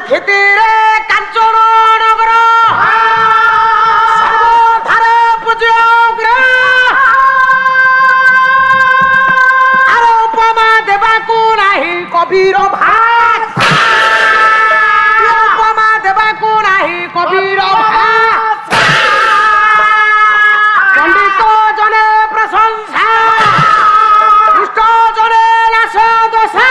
କ୍ଷିତିରେ କାଞ୍ଚନ ନଗର ସର୍ବଧାର ପୂଜ୍ୟ ଆର ଉପମା ଦେବାକୁ ନାହିଁ କବିର ଭାଷା ଉପମା ଦେବାକୁ ନାହିଁ କବିର ଭାଷା ପଣ୍ଡିତ ଜଣେ ପ୍ରଶଂସା ଇଷ୍ଟ ଜଣେ ନାଶ ଦଶା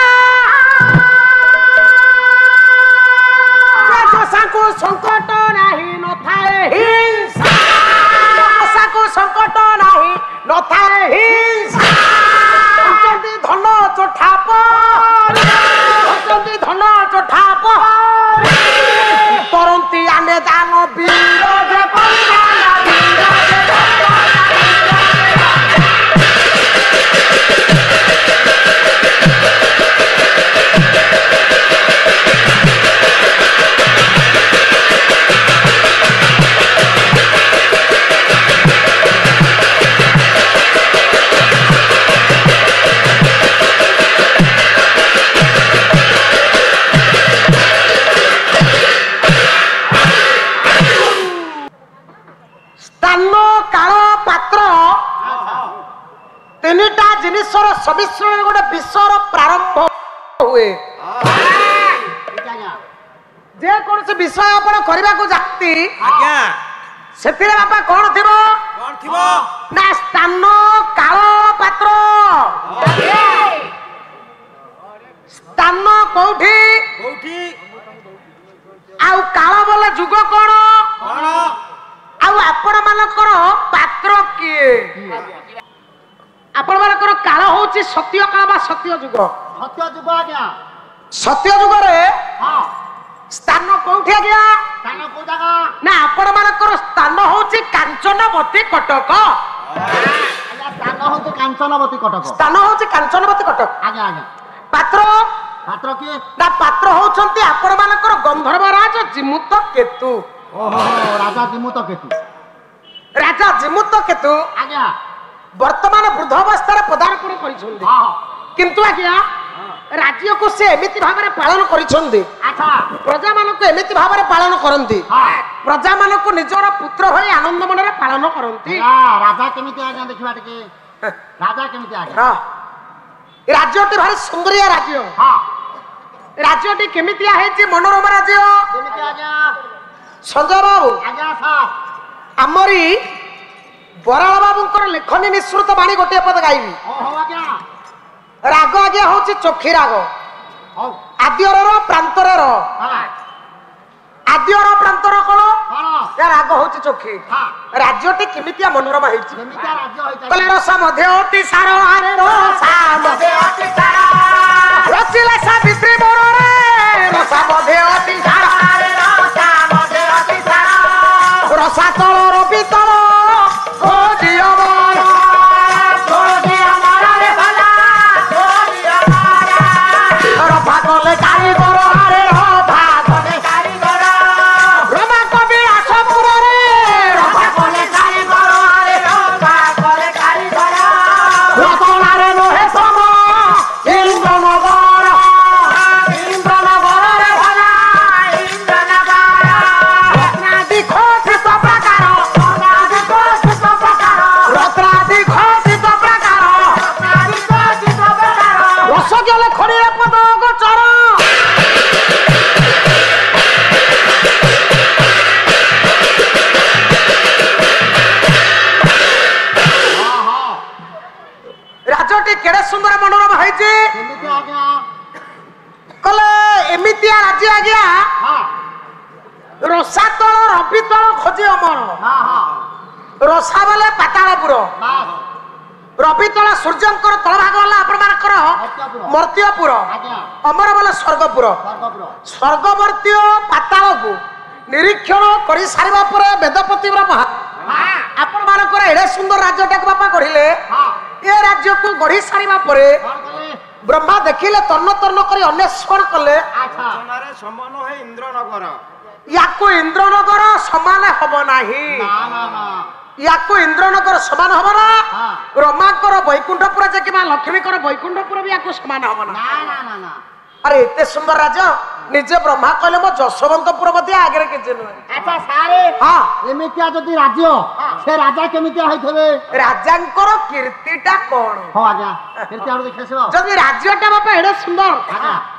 ଦଶାକୁ ସଙ୍କଟ ନାହିଁ ନଥାଏ ହିଂସା ଦଶାକୁ ସଙ୍କଟ ନାହିଁ ନଥାଏ ହିଂସା ଧନ ଚୋଠାପ ଧନ ଚୋଠାପ କରନ୍ତି ଆମେ ଦାନ ବୀର তিনিটা জিনিসর সমিশ্রণ গোটে বিশ্বর প্রারম্ভ হুয়ে যে কোনসি বিষয় আপন করিবাকু যাতি আজ্ঞা সেতিরে বাপা কোন থিবো না স্থান কাল পাত্র স্থান কোউঠি আউ কাল বলে যুগ কোন আউ আপন মানকর পাত্র কিয়ে आपण मानकर काल होची सत्य काल बा सत्य जुग आज्ञा सत्य जुग रे हां स्थान कोठी आज्ञा स्थान को जगह ना आपण मानकर स्थान होची कांचनवती कटक आज्ञा स्थान होची कांचनवती कटक स्थान होची कांचनवती कटक आज्ञा आज्ञा पात्र पात्र की ना पात्र होचंती आपण मानकर गंधर्व राज जिमुत केतु ओहो राजा जिमुत केतु आज्ञा वर्तमान वृद्ध अवस्था पदार्पण करिसोंदी किंतु आज्ञा राज्य को से एमिति भाबरे पालन करिसोंदी अच्छा प्रजा मानको एमिति भाबरे पालन करंती प्रजा मानको निजर पुत्र होय आनंद मनरे पालन करंती राजा केमिति आज्ञा देखिबा टिके राजा केमिति आज्ञा हां राज्यटी भारी सुंदरिया राज्य हां राज्यटी केमिति आहेची मनोरमा राज्य केमिति आज्ञा संजय बाबू आज्ञा सा हमरी बराल बाबूंकर लेखनी निश्रुत बाणी गोटे पद गाइबी राग आज्ञा होची चोखी राग आद्यर प्रांतर आद्यर प्रांतर कोन या राग होची चोखी राज्यटी किमितिया मनोरमा हेची कले रसा मध्ये अति सार आरे रसा मध्ये अति सार रचिले सावित्री मोररे रसा मध्ये अति सार आरे रसा मध्ये अति सार रसा तळर पितळ सुंदर मनोरमा है कले एमितिया राज्य आज्ञा रसा तल रवि तल खोजे अमर रसा बोले पातालपुर रवि तल सूर्यंकर तल भाग वाला आपण मानकर मर्त्यपुर अमर बोले स्वर्गपुर स्वर्गवर्त्य पाताल को निरीक्षण करि सारिबा परे वेदपति ब्रह्मा आपण मानकर एडे सुंदर राज्यटा बापा गढ़िले ये राज्य को गढ़ी सारिबा परे ब्रह्मा देखिले तन्न तन्न करी अन्वेषण कले समान है इंद्रनगर याको इंद्रनगर समान हब नाही याको इंद्रनगर समान हब ना रमाकर बैकुंठपुर जे किबा लक्ष्मीकर बैकुंठपुर भी याको समान हब ना अरे एते सुंदर राजा निजे ब्रह्मा कहले मो जशवंतपुर मध्य आगे किछि नुहे। अच्छा सारे हां एमितिया जदि राज्य से राजा केमितिया होइथबे राजांकर कीर्तिटा कोन हो आज्ञा कीर्ति आरो देखैसो जदि राज्यटा बापा एडे सुंदर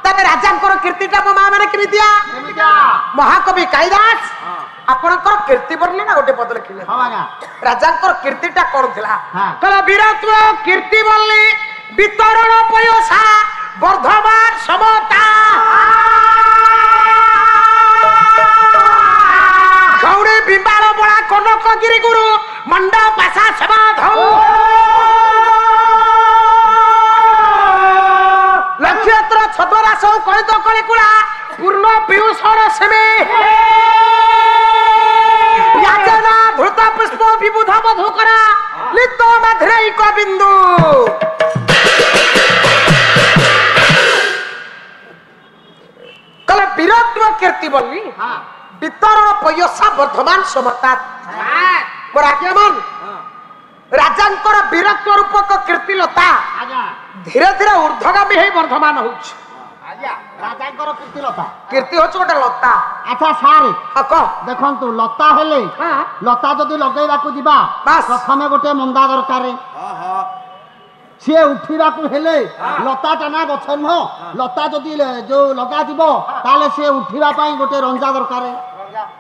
तबे राजांकर कीर्तिटा मो मा माने केमितिया महाकवि कालिदास आपनकर कीर्ति वर्णना गोटे पद लिखिले। हो आज्ञा राजांकर कीर्तिटा कोन थिला हां कहला वीरत्व कीर्ति बोली वितरण पयसा वर्धमान समता गौरी बिंबाल बड़ा कनक गिरी गुरु मंडा पासा समाधौ नक्षत्र छद्मरास कलित कलिकुला पूर्ण पीयूषण सेमे याजना धृत पुष्प विबुध मधुकरा लित मध्रैक बिंदु कल वीरत्व कीर्ति बोली वितरण पयसा वर्धमान समता मोर आज्ञामान राजांकर वीरत्व रूपक कीर्तिलता धीरे धीरे ऊर्ध्वगामी हे वर्धमान होउछ। राजांकर कीर्तिलता कीर्ति होछ गोटे लता। अच्छा सारे हक देखंतु लता हेले लता जदि लगेबाकू दिबा बास। प्रथमे गोटे मंदा दरकार सी उठिबाकू हेले लता टाना गछ नुह लता जदि जो लगा दिबो ताले सी उठिबा पई गोटे रंजा दरकार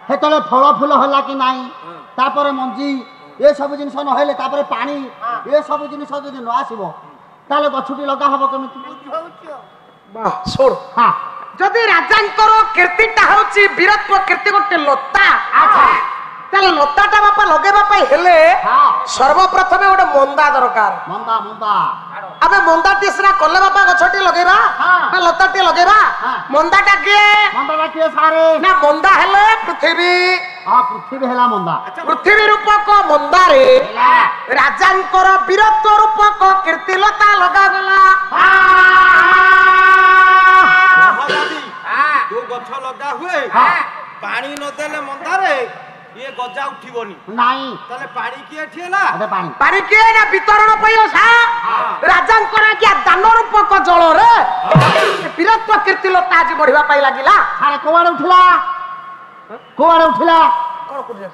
हेतले फल फूल होला कि नाही तापरे मंजी ए सब जिनिस न हेले तापरे पानी ए सब जिनिस जदि न आसीबो ताले गछुटी लगा हबो केमिति वाह सोर हां जदि राजांकर कीर्तिटा होची वीरत्व कीर्ति गोटे लता अच्छा ताले लताटा बापा लगेबा पई हेले हां सर्वप्रथमे गोटे मंदा दरकार मंदा मंदा अबे मंदाटी सिना कले बापा गछटी लगेबा ना लताटी लगेबा मंदाटा के मंदा के सारे ना मंदा हेले पृथ्वी हां पृथ्वी हेला मंदा पृथ्वी रूपक मंदारे राजांकर वीरत्व रूपक कीर्तिलता लगा गला जो गछ लगा हुए पानी न देले मंदारे ये गजा उठिबोनी नाही तले पानी किए ठेला अबे पानी पानी के ना वितरण पयसा राजांकर क्या दान रूपक जल रे वीरत्व कीर्तिलता आज बढ़िबा पाई लागिला। सारे कोवाडे उठिला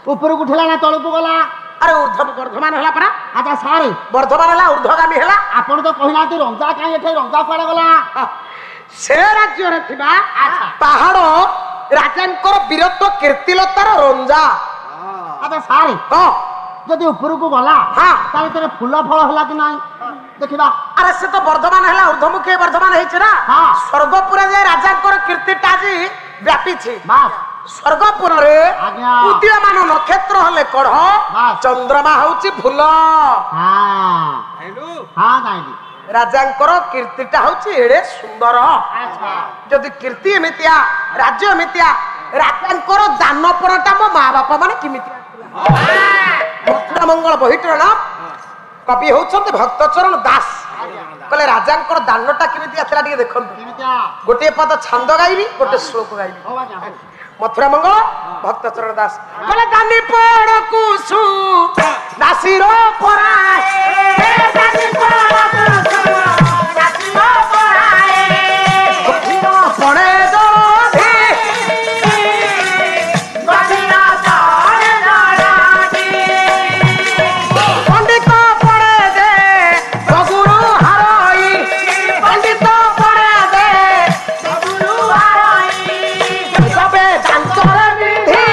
ऊपर को उठिला ना तळु को गला अरे ऊर्ध्व वर्धमान होला परा अच्छा सारे वर्धमान होला ऊर्ध्वगामी होला आपण तो कहिना ती रंजा काई एठे रंजा कोडे गला से राज्य रे थिबा पहाड़ राजांकर वीरत्व कीर्तिलतार रंजा अच्छा सारे हां जदि ऊपर को गला हां ताले तेरे फूल फल होला कि नाही देखिबा अरे से तो वर्धमान होला ऊर्ध्वमुखी वर्धमान हेछ ना हां स्वर्गपुर जे राजांकर कीर्तिटा जी व्यापी छी बस स्वर्गपुर रे आज्ञा उदीयमान नक्षत्र हले कढ़ बस चंद्रमा होची फूल हां हेलु हां जाईली राजांकर कीर्तिटा होची एडे सुंदर अच्छा जदि कीर्ति एमितिया राज्य एमितिया राजांकर दानपणटा मो माँ बापा माने किमितिया मंगल बहिटर नाम कवि होउछन्ते भक्तचरण दास कहले राजांकर दानटा किमितिया थिला टिके देखंतु केमितिया गोटे पद छंद गाइबी गोटे श्लोक गाइबी हो आज्ञा हो मथुरा मंगल भक्तचरण दास कहले दानी पड़ कुसु दासीरो पराए दानी पड़ कुसु दासीरो पराए गभीर पड़े दोधे गभीर पड़े दोधे पंडित पड़े दे बगुरु हरई पंडित पड़े दे बगुरु हरई सबे दांतर विधि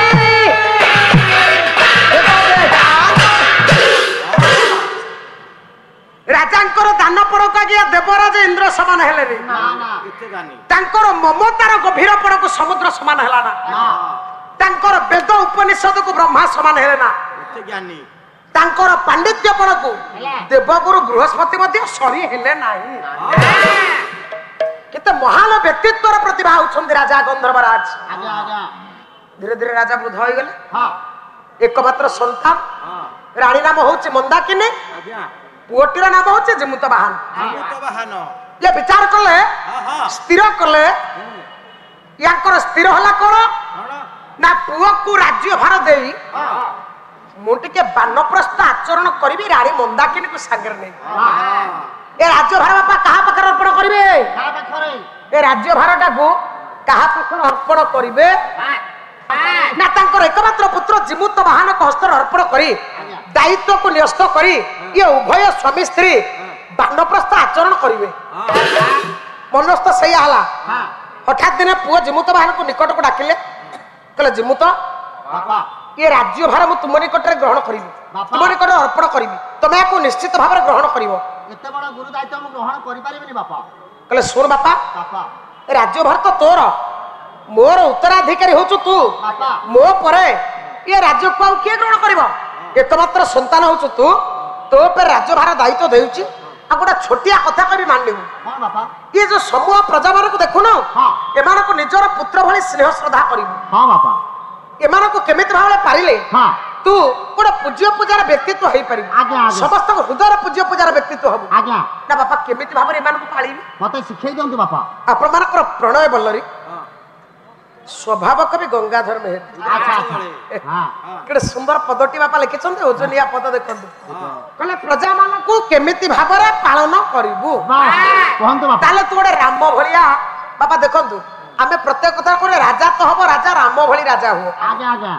राजांकर दान पड़क आज्ञा देवराज इंद्र समान हेले रे ना ना किते जानी तांकर ममतार गभीर पड़क समुद्र समान हेला ना तांकर वेद उपनिषद को ब्रह्मा समान हेले ना किते ज्ञानी तांकर पांडित्य पड़क देवगुरु बृहस्पति मध्य सरी हेले नाही केते महान व्यक्तित्वर प्रतिभा होछन राजा गंधर्वराज आज्ञा आज्ञा धीरे धीरे राजा वृद्ध हो गले हां एकमात्र संतान हां रानी नाम होचे मंदाकिनी आज्ञा पुअटीर नाम होचे जिमुत बाहन तो बहान ये विचार कले हां हां स्थिर कले याकर स्थिर होला कोन हां ना पुओ को राज्य भार देई हां मु टिके बानप्रस्थ आचरण करबी रानी मंदाकिनी को सागर नै हां ए राज्य भार बापा कहा पकर अर्पण करबे का बखरे ए राज्य भारटा को कहा पाखर अर्पण करिवे ना तांकर एकमात्र पुत्र जीमुत वाहन को हस्तर अर्पण करी दायित्व को न्यस्त करी ये उभय स्वामी स्त्री बानप्रस्थ आचरण करिवे मनस्थ सही आला हठात दिने पुओ जीमुत वाहन को निकट को डाकिले कहले जीमुत बापा ये राज्य भार मु तुम निकट में ग्रहण करी तुम निकट अर्पण करी तुम या निश्चित भाव ग्रहण कर एते बड़ गुरु दायित्व मु ग्रहण करि परिबिनी बापा कहले सुन बापा बापा राज्य भार तो तोर मोर उत्तराधिकारी होचु तू बापा मो परे ये राज्य को किए ग्रहण कर एकमात्र संतान होचु तू तो पे राज्य भार दायित्व देउची आ गोटा छोटिया कथा कभी मान लिबू हां बापा ये जो समूह प्रजा मान को देखुन हां एमान को निजर पुत्र भली स्नेह श्रद्धा करिबू हां बापा एमान को केमित भाव पारिले हां तू गोटे पूज्य पूजार व्यक्तित्व हो पारि आज्ञा आज्ञा समस्त हृदय पूज्य पूजार व्यक्तित्व हबू आज्ञा ना बापा केमित भाव एमान को पालिबी मते शिखै दियंतु बापा आपण मानकर प्रणय बल्लरी स्वभाव कवि गंगाधर मेहर अच्छा अच्छा हां केडे सुंदर पदटी बापा लिखिछन्ते ओजनिया पद देखंतु कहले प्रजा मानकू केमिति भाबरे पालन करिबू वाह कहंतु बापा ताले तू गोटे राम भलिया बापा देखंतु आमे प्रत्येक कथा करे राजा तो हबो राजा राम भली राजा हो आज्ञा आज्ञा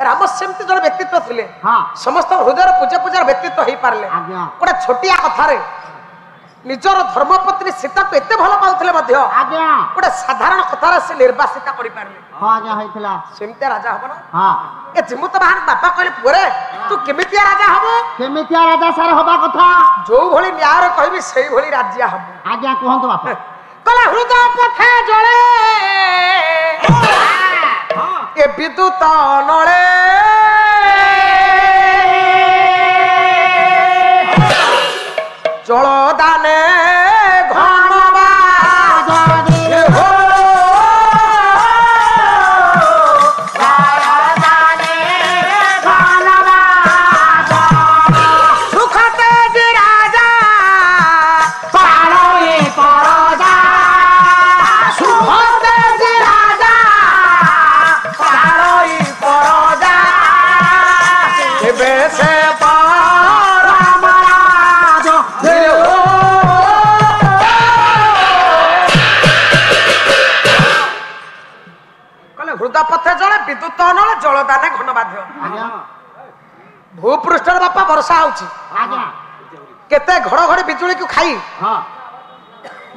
राम सेमती जण व्यक्तित्व थिले हां समस्त हृदय पूजा पूजार व्यक्तित्व हो पारले आज्ञा गोटे छोटिया कथारे निजर धर्मपत्नी सीता को एते भल पाउथिले मध्य आज्ञा गोटे साधारण कथारे से निर्वासिता करि पारले हां आज्ञा हैथिला सेमती राजा हबो ना हां ए जिमुत बाहन बापा कहले पुरे तू केमितिया राजा हबो केमितिया राजा सार होबा कथा जो भली न्याय कहबी सेही भली राज्य हबो आज्ञा कहंतु बापा कहले हृदय पथे जळे ए विद्युत नळे जल दाने घनवा सुखते जी राजा पालोए परजा सुखते जी राजा पालोए परजा एबे से हृदय पथे जले विद्युत नले जलदाने घन बाध्य आज्ञा भूपृष्ठ बापा वर्षा होची आज्ञा केते घड़घड़ी बिजुली को खाई हां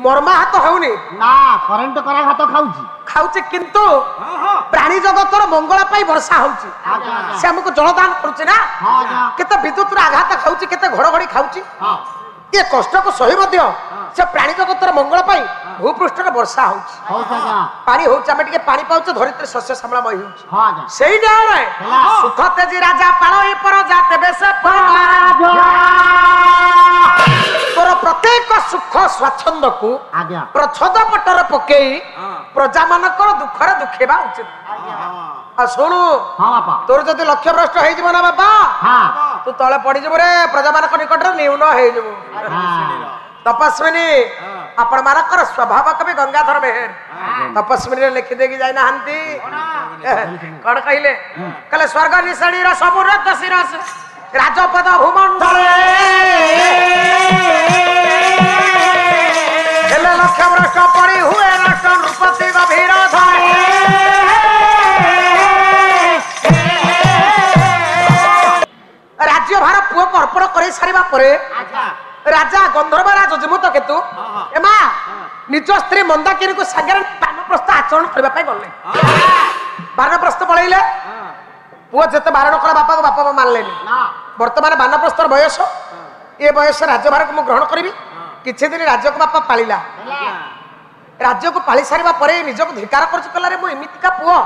मर्मा हाथ होउनी ना करंट करा हाथ खाउची खाउची किंतु प्राणी जगतर मंगल पाई वर्षा होची आज्ञा आज्ञा से हमको जलदान करूची ना हां आज्ञा केते विद्युत रे आघात खाउची केते घड़घड़ी खाउची हां ये कष्ट को सही मध्य से प्राणी जगतर मंगल पाई भूपृष्ठ रे वर्षा होची हो आज्ञा पानी होची हम टिके पानी पाउछ धरित्री शस्य श्यामलामय होची हां आज्ञा सेही रे सुख तेजी राजा पालो पर जाते बेसे तोर प्रत्येक सुख स्वाच्छंद को आज्ञा प्रच्छद पटर पकेई प्रजा मानकर दुखरे दुखेबा उचित आ सुनु हां बापा तोर जदि लक्ष्य भ्रष्ट हेइ जीव ना बाबा हां तू तळे पड़ी जीव रे प्रजा मानक निकट न्यून हेइ जीव तपस्विनी आपण मानकर स्वभाव कवि गंगाधर मेहर तपस्विनी रे लिखि देगी जाय नाहंती कोन कहिले कले स्वर्ग निसणी रा सबुर दसिरस राजपद भूमंडल हेले लक्ष्य भ्रष्ट पड़ी हुए राष्ट्र नृपति गभीर धरे राज्य भार पुओ को अर्पण कर सारिबा परे राजा गंधर्व राज जिमुत केतु एमा निज स्त्री मंदाकिनी को सागर बानप्रस्थ आचरण करबा पई गले बानप्रस्थ पळैले पुओ जते बारण कला बापा को बापा मानलेनी ना वर्तमान बानप्रस्थर बयस ए बयस राज्य भार को मु ग्रहण करिवि किछि दिन राज्य को बापा पालिला राज्य को पाली सारिबा परे निज को धिकार करछ कला रे मु एमितिका पुओ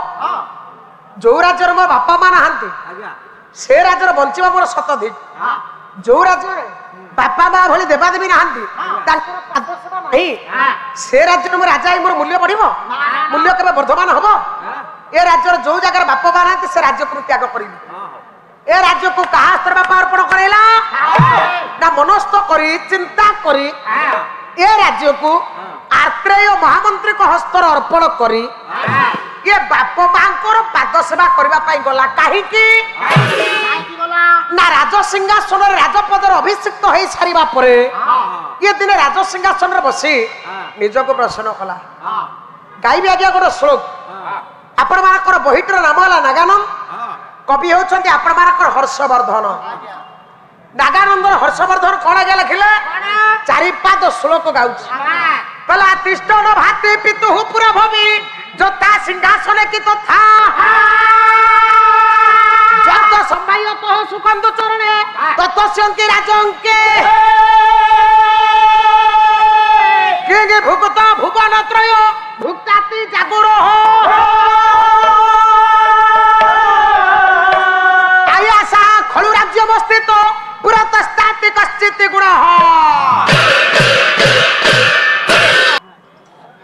जो राज्य मो बापा मा नाहंती से राज्य बंचिबा मोर सत धिक जो राज्य बापा माँ भली देवादेवी नाहंती तांकर पादसेवा नाही से राज्य मो राजा मोर मूल्य बढ़िबो मूल्य केबे वर्धमान हबो ए राज्य जो जगह बापा माँ नाहंती से राज्य को त्याग करिबि ए राज्य को कहा स्तर बापा अर्पण करेला ना मनस्थ करी चिंता करी ए राज्य को आत्रेय महामंत्री को हस्तर अर्पण करी ये बाप मांकर पाद सेवा करबा पई गला काहे की ना राज सिंहासन राजपद अभिषिक्त हो सारिबा परे ये दिन राज सिंहासन बसी निजको प्रश्न कला गाइबी आज्ञा गोटे श्लोक आपण मानकर बहिटर नाम है नागानंद कवि होउछन्ति आपण मानकर हर्षवर्धन नागानंद हर्षवर्धन कौन आज्ञा लिखिले 4-5 श्लोक गाउछ कला तिष्ठन भाति पितु पुरा भवि जोता सिंहासन की तो था जब तो संभाइयो तो सुकंद चरणे तत्वस्यन्ति राजंके केगे भुगत भुवन त्रय भुक्ताति जागुरो आयासा खलु राज्य अवस्थित पुरतस्ताति कश्चित् गुण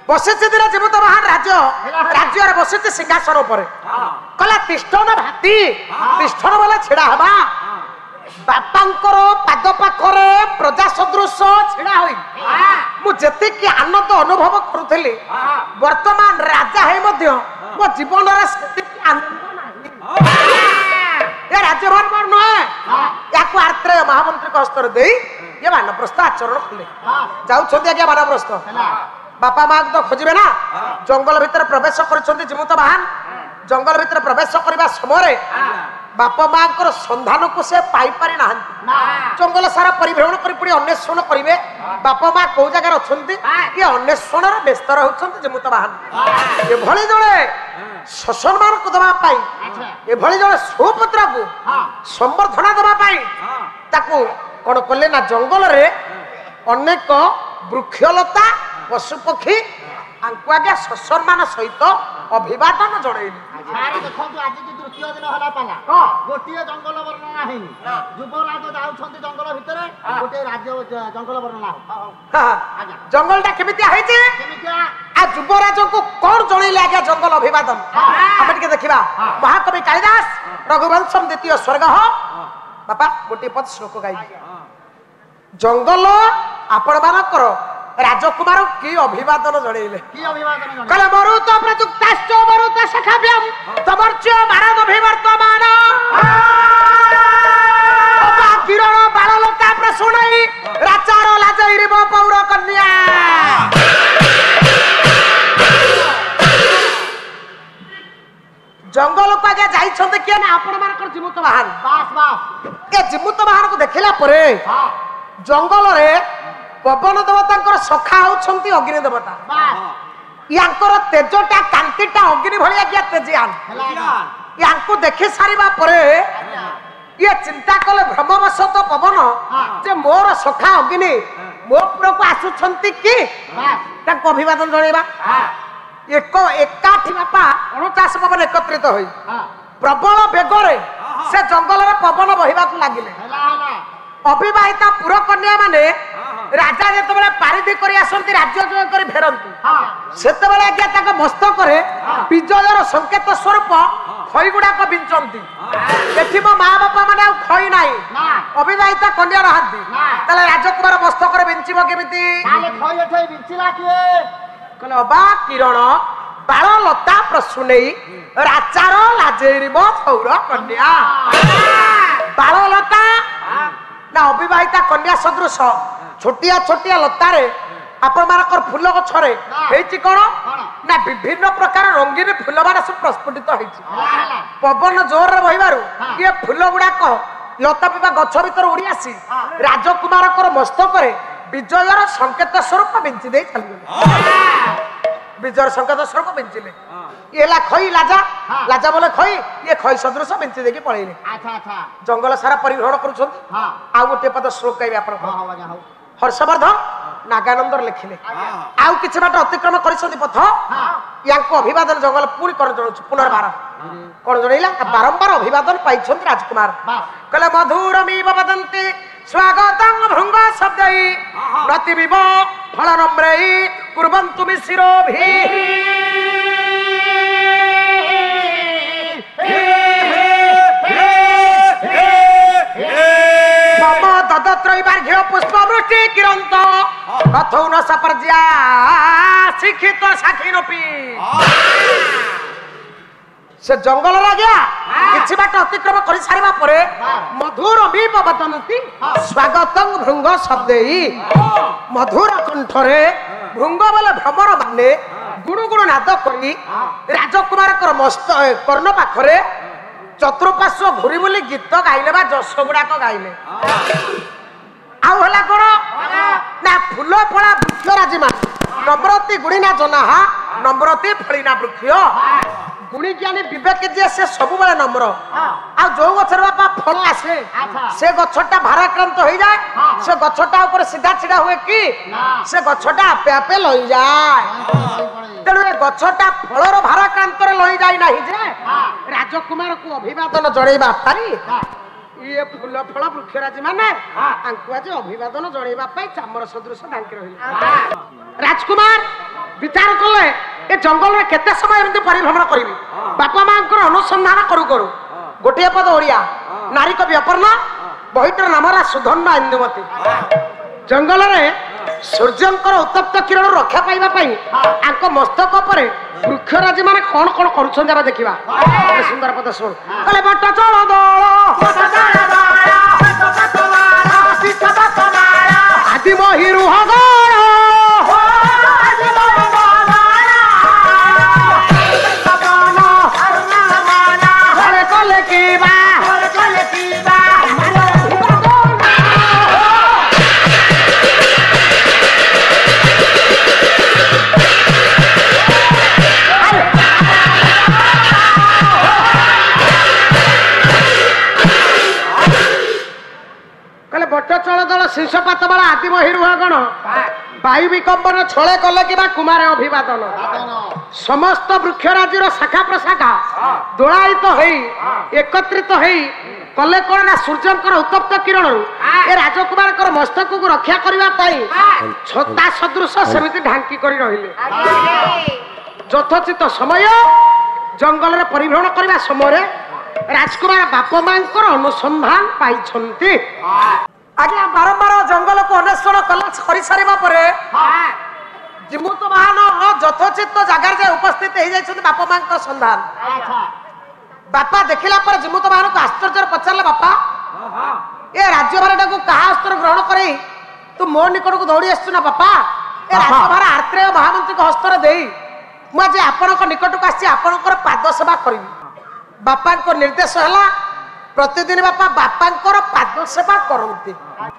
बसिछि दिन जीवित महान राज्य बसिछि सिंहासन पर कला तिष्ठन भाती तिष्ठन बोले छिड़ा हवा बापांकर पाद पाखरे प्रजा सदृश छिड़ा होई मु जेतिकी आनंद अनुभव करुथली वर्तमान राजा है मध्य मो जीवन रे सेतिकी आनंद नाही ये राज्यभार पर नहे याकु आर्त्रेय महामंत्री को हस्तर देई ये वानप्रस्थ आचरण कले जाउछन्ति आज्ञा वानप्रस्थ बापा माँ तो खोजे ना जंगल भितर प्रवेश कर जीवित महान जंगल भितर प्रवेश करने समय बापा माँ संधान को से पाई पारि ना जंगल सारा परिभ्रमण कर पुणी अन्वेषण करेंगे बापा माँ कौ जगार अच्छा ये अन्वेषण व्यस्त रोचे जीवित महान ये जड़े ससम्मान को दवाई ये जड़े सुपुत्र को संबर्धना दवाई कौन कले ना जंगल रे अनेक वृक्षलता पशुपक्षी आज्ञा ससम्मान सहित अभिवादन जनइले तृतीय दिन हला पाला गोटे जंगल वर्णना है युवराज जाउछन्ति जंगल भितर गोटे राज्य जंगल वर्णना जंगलटा केमितिया हैछि आ युवराज को कोन जनइले आज्ञा जंगल अभिवादन हम टिके देखिबा महाकवि कालिदास रघुवंशम द्वितीय स्वर्ग बापा गोटे पद श्लोक गाई जंगल आपण मानकर राजकुमार की अभिवादन जनइले कले मरुत प्रयुक्ताश्च मरुत सखाभ्यम तमर्च्य भारत अभिवर्तमान अबा किरण बाललता प्रसुणई राचार लाजैरिब पौर कन्या जंगल को आगे जाइछन्ते किए ना आपण मानकर जीवित महान बास बास ए जीवित महान को देखिला परे जंगल रे पवन देवता सखा होउछन्ति अग्नि देवता यांकर तेजटा कांतिटा अग्नि भलिया गया तेजियान यांको देखि सारिबा परे ये चिंता कले भ्रमवशत पवन जे मोर सखा अग्नि मो पुर को आसुछन्ति कि ताको अभिवादन जणैबा एक एकाठी बापा 49 पवन एकत्रित होई प्रबल बेगरे से जंगल रे पवन बहिबा को लागिले अविवाहिता पुर कन्या माने राजा जेतबेले पारिधि करी आसंती राज्य जय करी फेरंती सेतबेले आज्ञा ताक मस्तक रे विजयर संकेत स्वरूप खई गुडा को बिंचंती एठी मो मां बापा माने खई नाही अविवाहिता कन्या रहंती तले राजकुमार मस्तक रे बिंचिबो केमिति ताले खई एठै बिंचिला किए कले अबा किरण बाळ लता प्रसुनेई राचार लाजेरिबो पौर कन्या बाळ लता ना अविवाहिता कन्या सदृश छोटिया छोटिया लतारे आपण मानकर फूल गछरे हेछि कोन ना विभिन्न प्रकार रंगीन फूल माने सब प्रस्फुटित हेछि पवन जोर रे बहिबारु ये फूल गुडा को लता पिबा गछ भीतर उड़ी आसी राजकुमार कर मस्तक रे विजयर संकेत स्वरूप बिंची दे चली विजयर संकेत स्वरूप बिंचिले ये ला खई लाजा लाजा बोले खई ये खई सदृश बिंची देकी पळैले अच्छा अच्छा जंगल सारा परिभ्रमण करूछन्ति आ गोटे पद श्लोक कहबे आपण हर्षवर्धन नागानंदर लिखिले आउ किछि बाट अतिक्रम करिसथि पथ यांको अभिवादन जंगल पूरी कर जणुछ पुनर्बार कोन जणैला बारंबार अभिवादन पाइछन्ति राजकुमार कले मधुरमीव वदन्ति स्वागतं भृंग शब्दै प्रतिबिब फल नम्रै कुर्वन्तु मिशिरोभि ददत्रैवार्घ्य पुष्प वृष्टि किरंत कथौन सपर्ज्या शिक्षित साखिनपि से जंगल आज्ञा किछि बाट अतिक्रम कर सारिबा परे मधुर मीप बदनती स्वागतं भृंग शब्देई मधुर कंठरे भृंग बोले भ्रमर माने गुणुगुण नाद करी राजकुमार मस्त कर्ण पाखरे चतुर्पार्श्व घुरी बुली गीत गाइले बा जस गुड़ाक गाइले आउ हला कोन ना फूल फळा वृक्ष राजी मान नम्रती गुणीना जनाहा नम्रती फळीना वृक्ष गुणी ज्ञानी विवेक जे से सब बेले नम्र आ जो गछर बापा फल आसे से गछटा भाराक्रांत हो जाए से गछटा ऊपर सीधा छिड़ा हुए कि से गछटा आपे आपे लई जाए तेणु ए गछटा फलर भाराक्रांत रे लई जाई नाही जे राजकुमार को अभिवादन जणैबा पारी ये फूल फल वृक्षराजी माने आंकु आज अभिवादन जणैबा पाई चामर सदृश ढांकी रहिला राजकुमार विचार कले ए जंगल में केते समय एमती परिभ्रमण करिवि बापा मांकर अनुसंधान करू करू गोटे पद ओडिया नारी कवि अपर्णा बहिटर नामरा सुधन्ना इंदुमती जंगल रे सूर्यंकर उत्तप्त किरण रक्षा पाइबा पई आंक मस्तक परे वृक्षराजी माने कोन कोन करूछन जाबा देखिबा सुंदर पद सुन कले बट चल दळ आदि महिरु हगण शीर्षपात बड़ा आदि महिरुहगण वायु विकम्पन छले कले कि कुमार अभिवादन समस्त वृक्षराजी शाखा प्रशाखा दोलायित एकत्रित कले कौन ना सूर्यंकर उत्तप्त किरण ए राजकुमार मस्तक को रक्षा करने छता सदृश सेमती ढांकी कर रहिले यथोचित समय जंगल में परिभ्रमण करने समय राजकुमार बाप मां अनुसंधान पाई आज्ञा बारंबार जंगल को अन्वेषण कर सारा पर जिमुत महान यथोचित जगार जाए उपस्थित हो जाए बापा मां संधान बापा देखला पर जिमुत महान को आश्चर्य पचारे बापा ए राज्यभार को क्या हस्तर ग्रहण कर तू मो निकट को दौड़ी आसु ना बापा ए राज्यभार आर्त्रेय महामंत्री को हस्तर दे मुझे आपण निकट को आसी आपणकर पाद सेवा करी बापा निर्देश है प्रतिदिन बापा बापा पाद सेवा करते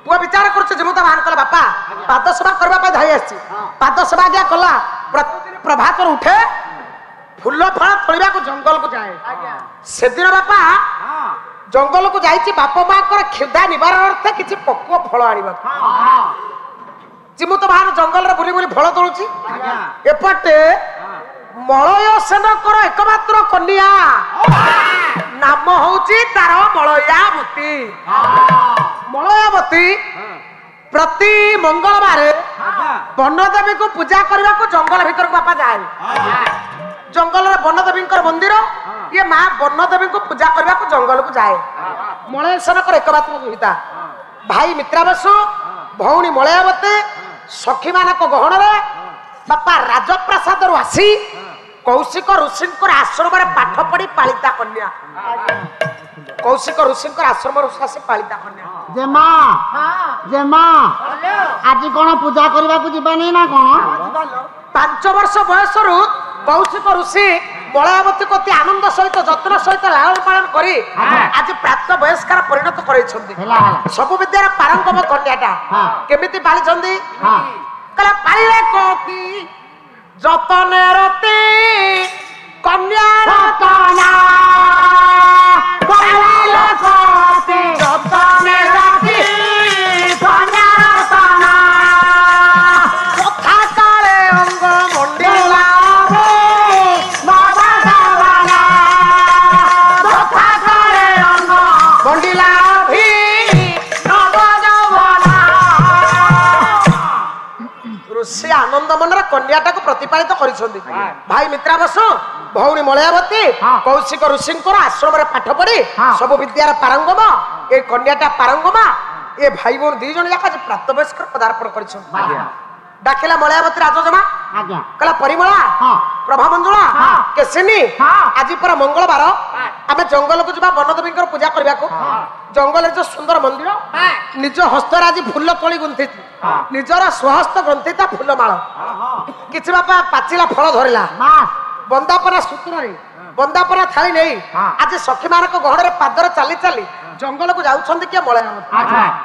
पुआ विचार करुमुता मान कला बापा पाद सेवा करने धाई आसी पाद सेवा आज्ञा कला प्रतिदिन प्रभात उठे फूल फल तोड़ा को जंगल को जाए से दिन बापा जंगल को जाइए बापा मां क्षुधा निवारण अर्थ किसी पक्व फल आने जिमुत बाहर जंगल बुली बुली फल तोलुची एपटे मलय सेनकर एकमात्र कन्या नाम हूँ तार मलयावती मलयावती प्रति मंगलवार वनदेवी को पूजा करने को जंगल भीतर बापा जाए जंगल वनदेवी मंदिर ये माँ वनदेवी को पूजा करने को जंगल को जाए मलय सेनकर एकमात्र दुहिता भाई मित्राबसु भौणी मलयावती सखी मान गहन बापा राजप्रासाद आसी कौशिक ऋषि आश्रम पाठ पढ़ी पालिता कन्या कौशिक ऋषि आश्रम आसी पालिता कन्या आज कौन पूजा करने को जीवानी ना कौन 5 वर्ष बयस कौशिक ऋषि मलयावती को अति आनंद सहित जत्न सहित लालन पालन करी आज प्राप्त बयस्कार परिणत कर सब विद्यार पारंगम कन्याटा केमिति पाली कला पाइले कोती जतने रती कन्या रतना पाइले कोती जतने रती कन्या रतना कथा काले अंग मंडला रे बाबा दावाना कथा काले अंग मंडला ऋषि आनंद मनर कन्याटा को प्रतिपालित कर भाई मित्राबसु भौणी मलयावती कौशिक ऋषि आश्रम पाठ पढ़ी सब विद्यार पारंगम ए कन्याटा पारंगमा ए भाई भौणी 2 जन जाक प्राप्त वयस्क पदार्पण कर डाकिला मलयावती राजजमा कहला परिमला प्रभा मंजुला केसिनी आज पर मंगलवार आम जंगल को जा वनदेवी पूजा करने को जंगल जो सुंदर मंदिर निज हस्त आज फूल तोली गुंथि निजर स्वहस्त ग्रंथिता फूलमाल किसी बापा पाचिला फल धरला बंदापना सूत्र बंदापना थाली नहीं आज सखी मान गहन पादर चली चली जंगल को जाऊँ किए मलय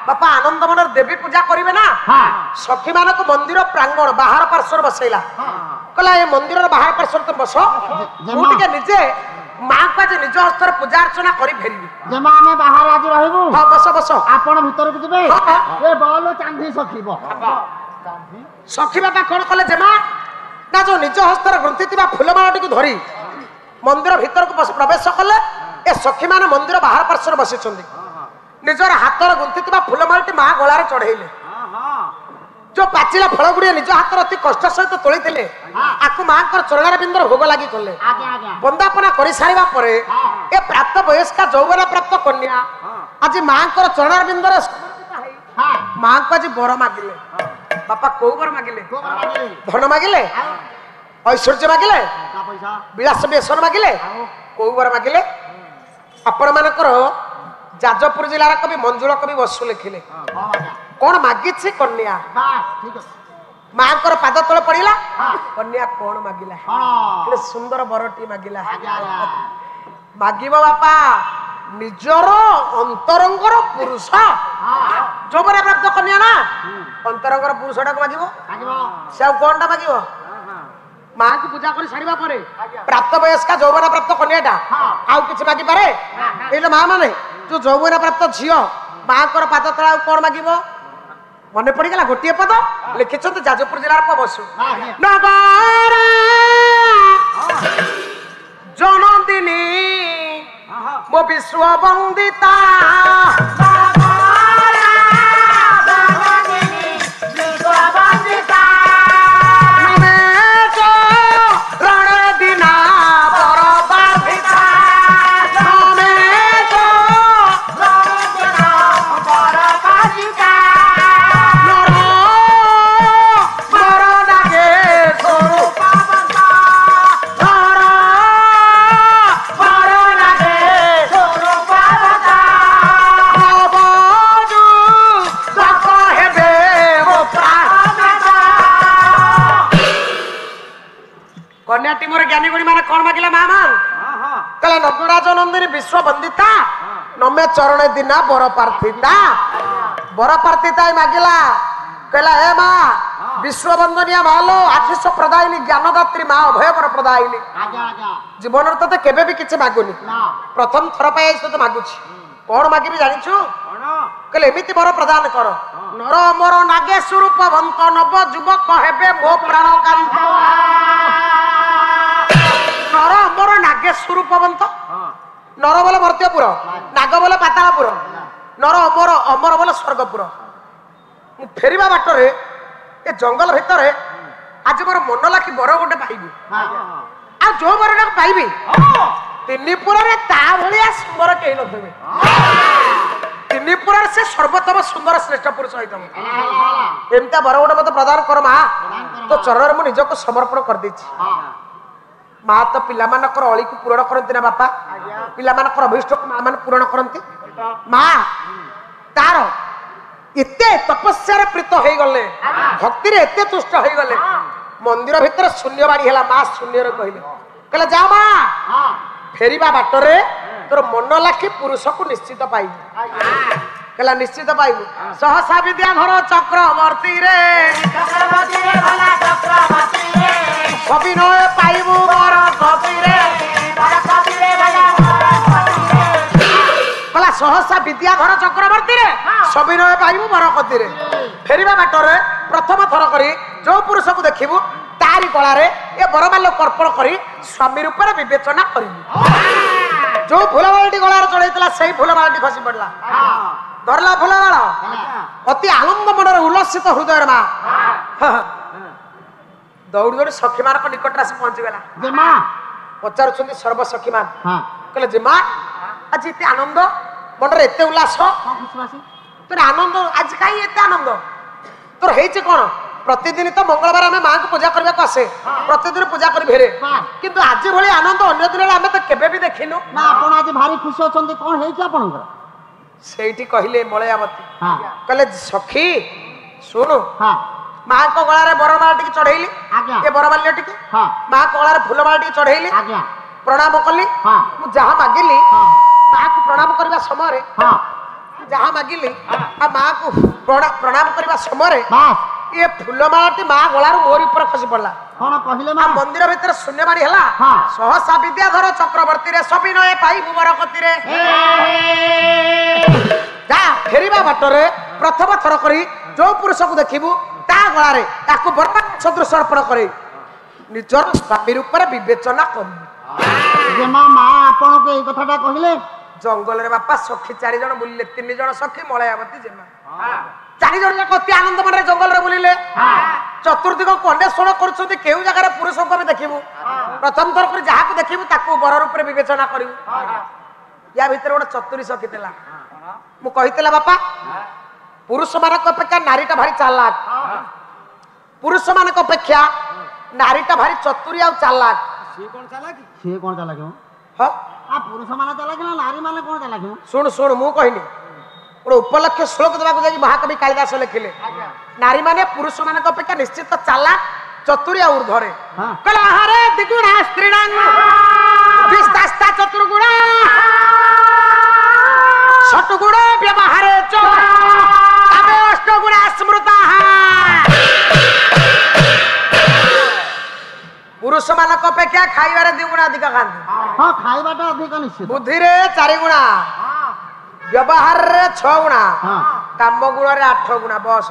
बापा आनंद मन देवी पूजा करेंगे ना सखी मान मंदिर प्रांगण बाहर पार्श्व बसैला कहला ये मंदिर बाहर पार्श्व तुम बस मुझे निजे माँ को आज निज हस्त पूजा अर्चना करी फेरबी जमा हमें बाहर आज रहबू हां बस बस आपण भीतर को जिबे ए बॉल चांदी सखीबो सखी बापा कौन कले जेमा ना जो निज हस्तर ग्रंथि थिबा फूलमालाटी को धरी मंदिर भीतर को प्रवेश कले ए सखी मान मंदिर बाहर पार्श्व बसी निजर हाथर गुंथि थिबा फूलमालाटी माँ गलार चढ़ेले जो पाचिला फल गुड़िया निज हाथ अति कष्ट सहित तोली थे आपको माँ चरणार बिंदर भोग लगी कले बंदापना कर सारा पर ए प्राप्त वयस्का जौवन प्राप्त कन्या आज माँ चरणार बिंदर माँ को आज बर मागिले बापा कौ बर मागिले धन मागिले ऐश्वर्य मागिले विलास व्यसन मागिले कौ बर मागिले आपण मानकर जाजपुर जिलार कवि मंजुला कवि बसु लिखिले कौन मागी कन्या माँ पाद तले पड़ा कन्या कौन मागिला सुंदर बरटी मागिला मागिब बापा निजर अंतरंगर पुरुष जो बड़ा प्राप्त कन्या ना अंतरंगर पुरुषटा मागिब से कौन टा मागिब माँ की पूजा कर सारा पर प्राप्त वयस्का जौवन प्राप्त कन्याटा आउ कि मागी पारे ये माँ मैंने जो जौवन प्राप्त झील माँ पाद तला कौन मागिब मन पड़गला गोटे पद लिखिं जाजपुर जिलार बसु नगर जनदिनी मो विश्व वंदिता कन्याटी मोर ज्ञानी गुणी माने कौन मागिला मामा कहला नगराज नंदिनी विश्व वंदिता नमे चरण दिना बर प्रार्थिता मागिला कहला हे माँ विश्व वंदनिया मालो आशीष प्रदायिनी ज्ञानदात्री माँ अभय बर प्रदायिनी जीवन तो केबे भी किछि मागुनी प्रथम थर पाई तो मागुछि कौन मागिबी जानिछु कहले एमिति बर प्रदान कर नर मोर नागे स्वरूप वंत नव युवक हेबे मो प्राण कांत नर मोर नागे स्वरूपवंत नर बोले मर्त्यपुर नाग बोले पातालपुर नर अमर अमर बोले स्वर्गपुर फेरिबा बाटरे ए जंगल भितर आज मोर मन लाखी बर गोटे पाइबी आ जो बरटा पाइबी तिनिपुर रे ता भलिया सुंदर केही नथबे तिनिपुर से सर्वोत्तम सुंदर श्रेष्ठ पुरुष होइतम एमता बर गोटे मते प्रदान कर मां तो चरण मु निजको समर्पण कर देछि माँ तो पिला मानकर अली को पूरण करती ना बापा पिला मानकर अभिष्ट को माँ मान पूरण करती माँ तार एते तपस्या प्रीत हो गले भक्ति रे एते तुष्ट हो गले मंदिर भितर शून्य बाड़ी है माँ शून्य कहले जा माँ फेरिबा बाटरे तोर मन लाखी पुरुष को निश्चित पाइबू कहला निश्चित पाइबू सहसा विद्याधर चक्रवर्ती रे अभिनय पाइबू बर कवि रे कहला सहसा विद्याधर चक्रवर्ती रे सविनय पाइबू बर कति रे फेरिबा बाटरे प्रथम थर करी जो पुरुष को देखिबू तारी गला रे ए बरमाल्य कर्पण करी स्वामी रूप में विवेचना करिबू जो फूलमालाटी गलार चढ़ेइतला सेही फूलमालाटी खसी पड़ला धरला फूलमाला अति आनंद मनर उल्लसित हृदय माँ दौड़ दौड़ सखी मान निकट आसी पहुंची गला पचार सर्व सखी मान कहले जे माँ आज एत आनंद मन एत उल्लास तोर आनंद आज कहीं एत आनंद तोर है कौन प्रतिदिन तो मंगलवार आम माँ को पूजा करने को आसे प्रतिदिन पूजा कर फेरे किंतु आज भली आनंद अन्य दिन आम तो केबे भी देखिनु ना आपण आज भारी खुशी अछंती कोन हेछि आपनकर सेठी कहले मलयावती हां कहले सखी सुनु हां माँ को गला रे बरमाला टिके चढ़ैली आज्ञा ए बरमाला टिके हां माँ को गला रे फूलमाला टिके चढ़ैली आज्ञा प्रणाम कली हां मु जहा मागिली हां माँ को प्रणाम करबा समय हां जहा मागिली आ माँ को प्रणाम करबा समय बस ये फूलमालाटी माँ गलार मोर ऊपर खसी पड़ला कोन कहिले आ मां मंदिर भीतर शून्यवाणी हला हाँ। सहसा विद्याधर चक्रवर्ती रे सविनय पाई मुबरकती रे जा फेरिबा बाटरे प्रथम थर करी जो पुरुष को देखिबु ता गलारे ताकू बरमान सदृश अर्पण करे निजर स्वामी रूप रे विवेचना कर जे मां आपण के ए कथाटा कहिले जंगल रे बापा सखी 4 जण बुलिले 3 जण सखी मलयावती जेमा 4 जण जाक अति आनंद मन रे जंगल रे बुलिले चतुर्दिग को अन्वेषण करछथि केउ जगह रे पुरुष को हम देखिबु प्रथम थर कर जहा को देखिबु ताकू बर रूप रे विवेचना करिबु या भीतर गोटे चतुरी सखी थिला मु कहितला बापा पुरुष मानक अपेक्षा नारीटा भारी चालाक पुरुष मानक अपेक्षा नारीटा भारी चतुरी आ चालाक सी कोन चाला की से कोन चला क्यों ह आ पुरुष माने चला कि ना नारी माने कोन चला क्यों सुन सुन मु कहिनी गोटे उपलक्ष्य श्लोक देवाक जाई महाकवि कालिदास लिखिले नारी माने पुरुष मानक अपेक्षा निश्चित चालाक चतुरी आ ऊर्ध्वरे हां कला हरे द्विगुणा स्त्रीणां विस्तास्ता चतुर्गुणा षट्गुण व्यवहारे च तमे अष्टगुणा स्मृताः पुरुष मानक अपेक्षा खाइबारे 2 गुणा अधिक खाନ୍ତି हां खाइबाटा अधिक निश्चित बुद्धि रे 4 गुणा व्यवहार रे 6 गुणा हां काम गुण रे 8 गुणा बस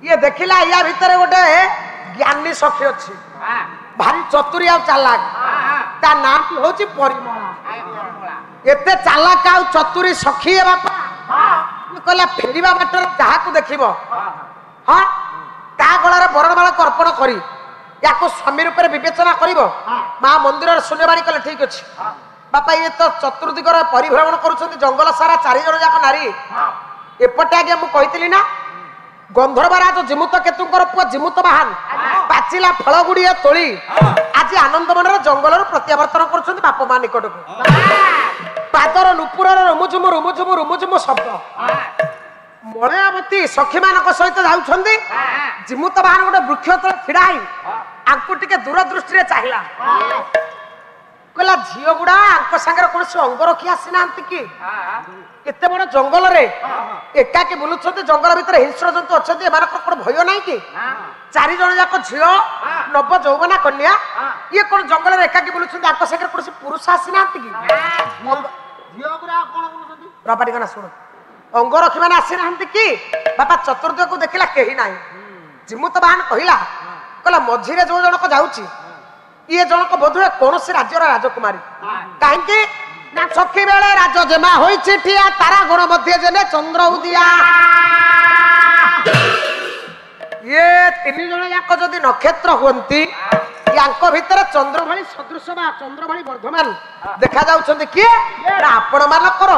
ये देखिला या भीतर गोटे ज्ञानी सखी अछि भारी चतुरी आ चालाक ता नाम की होची परिमला एते चालाक आ चतुरी सखी है बापा कहला फेरिबा बाटर जहा को देखिबो हां ता गला रे बरणमाला अर्पण करी याको स्वामी रूप रे विवेचना करिवो मां मंदिर रे शून्यवाणी कले ठीक अछि बापा ये तो चतुर्दिगर परिभ्रमण करूछन्ती जंगल सारा 4 जण जाक नारी एपटे आगे मु कहितली ना गंधर्वराज जिमुत केतुंकर पुआ जिमुत बाहन पाचिला फल गुड़िए तोली आज आनंद मन जंगल प्रत्यावर्तन करुछन्ती बाप मां निकट को पादर नुपुरर रुमुझुमु शब्द मलयावती सखी मानक सहित जाउछन्ती जिमुत बाहन गोटे वृक्ष तले छिड़ाई आंकु टिके दूरदृष्टि रे चाहिला कहला झियो गुड़ा आंक संगे कोन से अंग रखी आसी नांती की एते बड़ जंगल रे एकाकी बुलुछन्ती जंगल भीतर हिंस्र जंतु अछन्ती एमानक कोन भय नाही की 4 जण जाक झियो नव जौवना कन्या ये कोन जंगल रे एकाकी बुलुछन्ती आंक संगे कोन से पुरुष आसी नांती की झियो गुरा कोन बोलुछन्ती प्रॉपर्टी कना सुन अंग रखी माने आसी नांती की बापा चतुर्दिग को देखिला केही नाही जिमुत बाहन कहिला कहला मझिरे जो जनक जाउची ये जनक बोधुए कौन से राज्यर राजकुमारी कहीं ना सखी बेले राज जेमा होई चिठिया तारा गुण मध्य जेने चंद्र उदिया ये 3 जण याक जदि नक्षत्र होंती यांको भितर चंद्र भली सदृश बा चंद्र भली वर्धमान देखा जाउछन्ती के ना आपण मानकर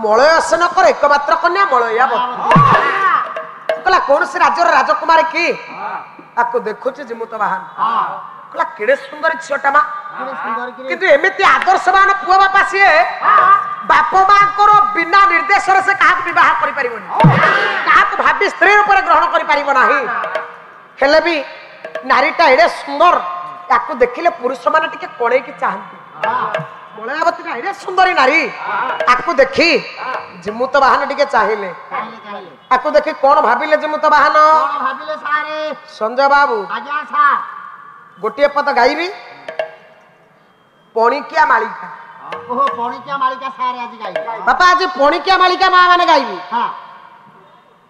मलय सेनकर एकमात्र कन्या मलयावती कहला कौन से राज्यर राजकुमारी की आको देखुची जिमुत बाहन कहला केड़े सुंदर छियोटा मा किंतु एमिति आदर्शवान पुआ बापा सिए बाप मांकर बिना निर्देश से कहा विवाह करि परिबोनी कहा भाबी स्त्री रूप ग्रहण करि परिबो नाही हेले भी नारीटा एडे सुंदर याको देखिले पुरुष माने टिके कोणे की चाहंती मलयावती ना एडे सुंदरी नारी आको देखी जिमुत बाहन टिके चाहिले आको देखि कोन भाबिले जिमुत बाहन कोन भाबिले सारे संजय बाबू आज्ञा सा गोटे पद गाइबी पणिकिया मालिका ओहो पणिकिया मालिका सारे आज गाइबी बापा आज पणिकिया मालिका मां माने गाइबी हां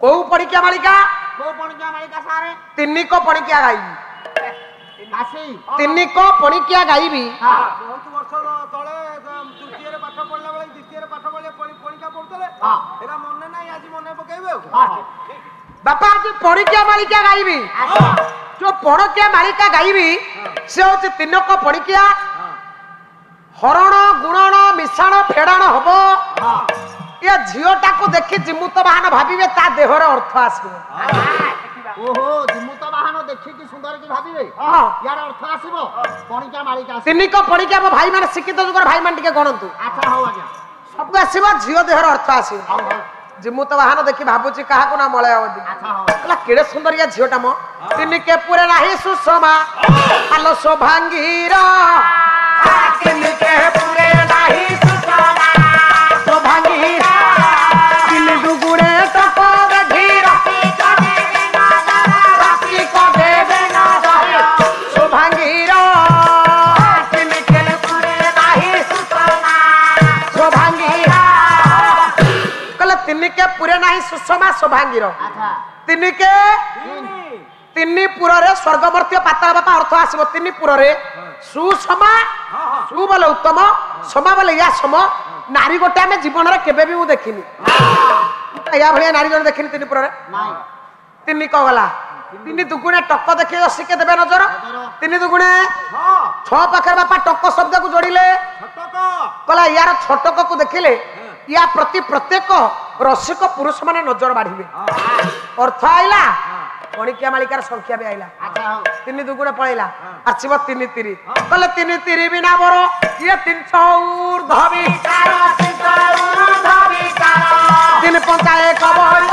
को पणिकिया मालिका को पणिकिया मालिका सारे 3 को पणिकिया गाइबी आसी 3 को पणिकिया गाइबी हां बहुत वर्ष तळे तृतीय रे पाठ पढला बेले द्वितीय रे पाठ पढले पणिका पढतले हां एरा मने नाही आज मने पकेबे हां बापा आज पणिकिया मालिका गाइबी जो पणिकिया मालिका गाइबी से होची 3 को पणिकिया हरण गुणन मिश्रण फेडाण हबो ये झियोटा को देखि जिमुत बाहन भाबिबे ता देहर अर्थ आसीबो ଓହୋ ଜିମୁତ ବାହନ ଦେଖିକି ସୁନ୍ଦର କି ଭାବିବେ ହଁ ইয়ার অর্থ আসিব পণিকা মালিকা আসিব ତିନିକ ପଣିକିଆ ମୋ ଭାଇମାନେ ଶିକ୍ଷିତ ଯୁଗର ଭାଇମାନେ ଟିକେ ଗଣନ୍ତୁ আচ্ছা হও আজ্ঞা ସବୁ ଆସିବ ଝିଅ ଦେହର ଅର୍ଥ ଆସିବ হও হও ଜିମୁତ ବାହନ ଦେଖି ଭାବୁଛି କାହାକୁ ନା ମଳୟ ଅବଧି আচ্ছা হও କହିଲା କେଡେ ସୁନ୍ଦରିଆ ଝିଅଟା ମୋ ତିନିକେ ପୁରେ ନାହିଁ ସୁଷମା ଆଲୋ ଶୋଭାଙ୍ଗୀର ତିନିକେ ପୁରେ ନାହିଁ ସୁଷମା ଶୋଭାଙ୍ଗୀର ତିନି ଦୁଗୁଣେ ଟପ ଘିର ରାତି କଦେବେ ନା ଦରେ ଶୋଭାଙ୍ଗୀର ତିନିକେ ପୁରେ ନାହିଁ ସୁଷମା ଶୋଭାଙ୍ଗୀର କହିଲେ ତିନିକେ ପୁରେ ନାହିଁ ସୁଷମା ଶୋଭାଙ୍ଗୀର আচ্ছা ତିନିକେ ତିନି ପୁରରେ ସ୍ୱର୍ଗମର୍ତ୍ତ୍ୟ ପାତାଳ ବାପା ଅର୍ଥ ଆସିବ ତିନି ପୁରରେ ସୁଷମା ସୁ ବୋଲେ ଉତ୍ତମ ସମା ବୋଲେ ୟା ସମ ନାରୀ ଗୋଟେ ଆମେ ଜୀବନରେ କେବେ ବି ମୁଁ ଦେଖିନି ୟା ଭଳିଆ ନାରୀ ଜଣେ ଦେଖିନି ତିନି ପୁରରେ নাই ତିନି କଣ ଗଲା ତିନି ଦୁଗୁଣେ ଟକ ଦେଖି ରସିକେ ଦେବେ ନଜର ତିନି ଦୁଗୁଣେ ଛଅ ପାଖରେ ବାପା ଟକ ଶବ୍ଦକୁ ଯୋଡ଼ିଲେ କହିଲା ୟାର ଛଟକକୁ ଦେଖିଲେ ୟା ପ୍ରତି ପ୍ରତ୍ୟେକ ରସିକ ପୁରୁଷ ମାନେ ନଜର ବାଢିବେ ଅର୍ଥ ଆଇଲା ପଣିକିଆ ମାଳିକାର ସଂଖ୍ୟା ବି ଆଇଲା আচ্ছা হও ତିନି ଦୁଗୁଣେ ପଳେଇଲା ଆସିବ ତିନି ତିରି କହିଲେ ତିନି ତିରି ବିନା ବର ଇଏ 300 ଊର୍ଧ୍ୱ ବିଚାର ତିନି ପଞ୍ଚା ଏକ ବହି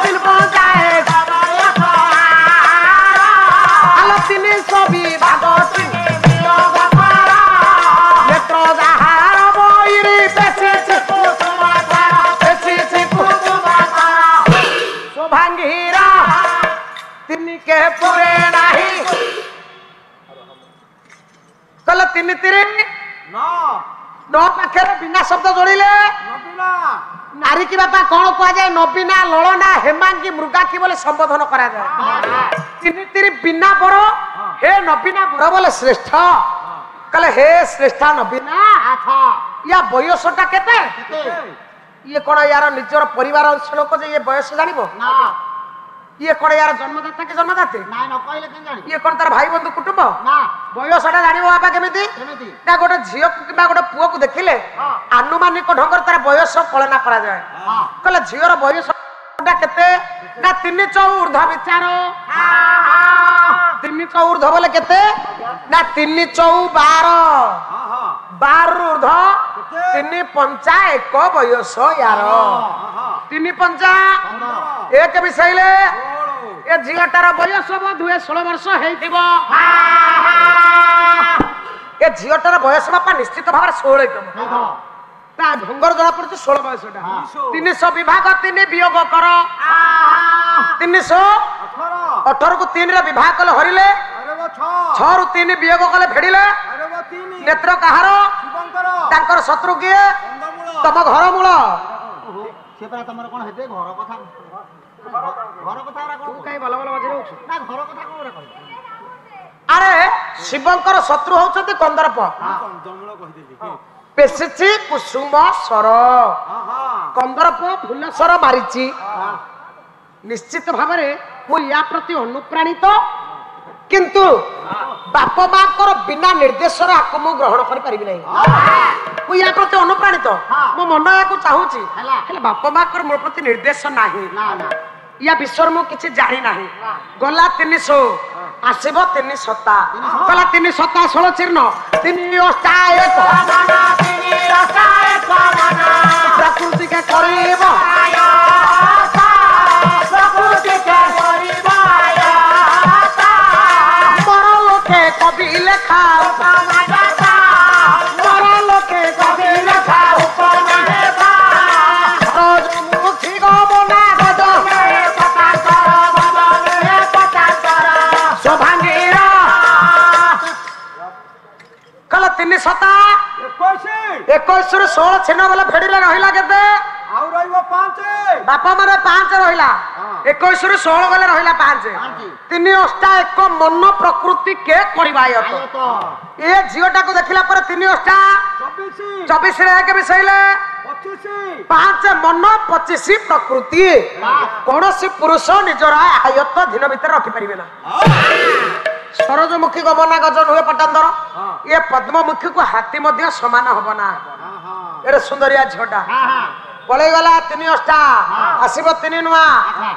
ତିନି ପଞ୍ଚା ଏକ ଆଲୋ 300 ବିଭାଗ ନେତ୍ର ଯାହାର ବହିରେ ବେଶିଛି ଶୋଭାଙ୍ଗୀର ତିନିକେ ପୁରେ ନାହିଁ କହିଲେ ତିନି ତିରି ନ ପାଖରେ ବିନା ଶବ୍ଦ ଯୋଡ଼ିଲେ ନାରୀ କି ବାପା କଣ କୁହାଯାଏ ନବୀନା ଲଳନା ହେମାଙ୍ଗୀ ମୃଗାକ୍ଷୀ ବୋଲି ସମ୍ବୋଧନ କରାଯାଏ ତିନି ତିରି ବିନା ବର ହେ ନବୀନା ବର ବୋଲେ ଶ୍ରେଷ୍ଠ କହିଲେ ହେ ଶ୍ରେଷ୍ଠ ନବୀନା আচ্ছা ୟା ବୟସଟା କେତେ কেতে ଇଏ କଣ ୟାର ନିଜର ପରିବାର ଅଂଶ ଲୋକ ଯେ ଇଏ ବୟସ ଜାଣିବ না ଇଏ କଣ ୟାର ଜନ୍ମଦାତା କି ଜନ୍ମଦାତ୍ରୀ নাই নকইলে কেন জানি ଇଏ କଣ ତାର ଭାଇ ବନ୍ଧୁ କୁଟୁମ୍ବ না ବୟସଟା ଜାଣିବ ବାପା କେମିତି কেমিতি ନା ଗୋଟେ ଝିଅକୁ କିମ୍ବା ଗୋଟେ ପୁଅକୁ ଦେଖିଲେ ହଁ। ଆନୁମାନିକ ଢଙ୍ଗରେ ତାର ବୟସ କଳନା କରାଯାଏ হ্যাঁ କହିଲେ ଝିଅର ବୟସଟା କେତେ ନା 300 ଊର୍ଧ୍ୱ ବିଚାର 300 ଊର୍ଧ୍ୱ ବୋଲେ କେତେ ନା 3 ଚଉ 12 12 ଊର୍ଧ୍ୱ 3 ପଞ୍ଚା ଏକ ବୟସ ୟାର 3 ପଞ୍ଚା ଏକ ମିଶାଇଲେ ଏ ଝିଅଟାର ବୟସ ବୋଧହୁଏ 16 ବର୍ଷ ହେଇଥିବ ଏ ଝିଅଟାର ବୟସ ବାପା ନିଶ୍ଚିତ ଭାବରେ 16 ହେଇଥିବ দেখো ତା ଢଙ୍ଗର ଜଣା ପଡୁଛି 16 ବୟସଟା 300 ବିଭାଗ 3 ବିୟୋଗ କର 318 କୁ 3 ରେ ବିଭାଗ କଲେ ହରିଲେ 6 ରୁ 3 ବିୟୋଗ କଲେ ଫେଡ଼ିଲେ ନେତ୍ର କାହାର ତାଙ୍କର ଶତ୍ରୁ କିଏ ତମ ଘର ମୂଳ ওহো সে পরা তোমার কোন হেতে ঘর কথা ঘর কথা ওরা কোন କାଇଁ ଭଲ ଭଲ ମଝିରେ ହଉଛୁ না ঘর কথা কোন ওরা কই ଆରେ ଶିବଙ୍କର ଶତ୍ରୁ ହଉଛନ୍ତି କନ୍ଦର୍ପ ପେଶିଛି କୁସୁମ ସର କନ୍ଦର୍ପ ଫୁଲ ସର ମାରିଛି ନିଶ୍ଚିତ ଭାବରେ ମୁଁ ୟା ପ୍ରତି ଅନୁପ୍ରାଣିତ କିନ୍ତୁ ବାପ ମାଙ୍କର ବିନା ନିର୍ଦ୍ଦେଶରେ ଆକୁ ମୁଁ ଗ୍ରହଣ କରିପାରିବି ନାହିଁ ମୁଁ ୟା ପ୍ରତି ଅନୁପ୍ରାଣିତ ମୋ ମନ ୟାକୁ ଚାହୁଁଛି ହେଲେ ବାପ ମାଙ୍କର ମୋ ପ୍ରତି ନିର୍ଦ୍ଦେଶ ନାହିଁ না না ୟା ବିଷୟରେ ମୁଁ କିଛି ଜାଣି ନାହିଁ ଗଲା 300 ଆସିବ 3 ସତା ଗଲା 3 ସତା 16 ଚିହ୍ନ 3 ଅଷ୍ଟା ଏକ ପ୍ରକୃତିକେ କରିବ ମର ଲୋକେ କବି ଲେଖା ମର ଲୋକେ କବି ଲେଖା ରଜମୁଖୀ ଗମନା ଗଜ ଶୋଭାଙ୍ଗୀର କହିଲା 3 ସତା 21 ରୁ 16 ଛିନ୍ନ ବୋଲେ ଫେଡ଼ିଲେ ରହିଲା କେତେ ବାପା ମାନେ 5 ରହିଲା 21 ରୁ 16 ଗଲେ ରହିଲା 5 3 ଅଷ୍ଟା ଏକ ମନ ପ୍ରକୃତି କେ କରିବା আয়ো তো ଏ ଝିଅଟାକୁ ଦେଖିଲା ପରେ 3 ଅଷ୍ଟା 24 ରେ ଏକ ମିଶାଇଲେ 5 ମନ 25 ପ୍ରକୃତି କୌଣସି ପୁରୁଷ ନିଜର ଆୟତ୍ତ ଦିନ ଭିତରେ ରଖିପାରିବେ ନା ସରୋଜମୁଖୀ ଗମନା ଗଜ ନୁହେଁ ପଟାନ୍ଦର ଏ ପଦ୍ମମୁଖୀକୁ ହାତୀ ମଧ୍ୟ ସମାନ ହବ ନା ଏରେ ସୁନ୍ଦରିଆ ଝିଅଟା पलई गला 3 अष्टा आसीबो 3 नुआ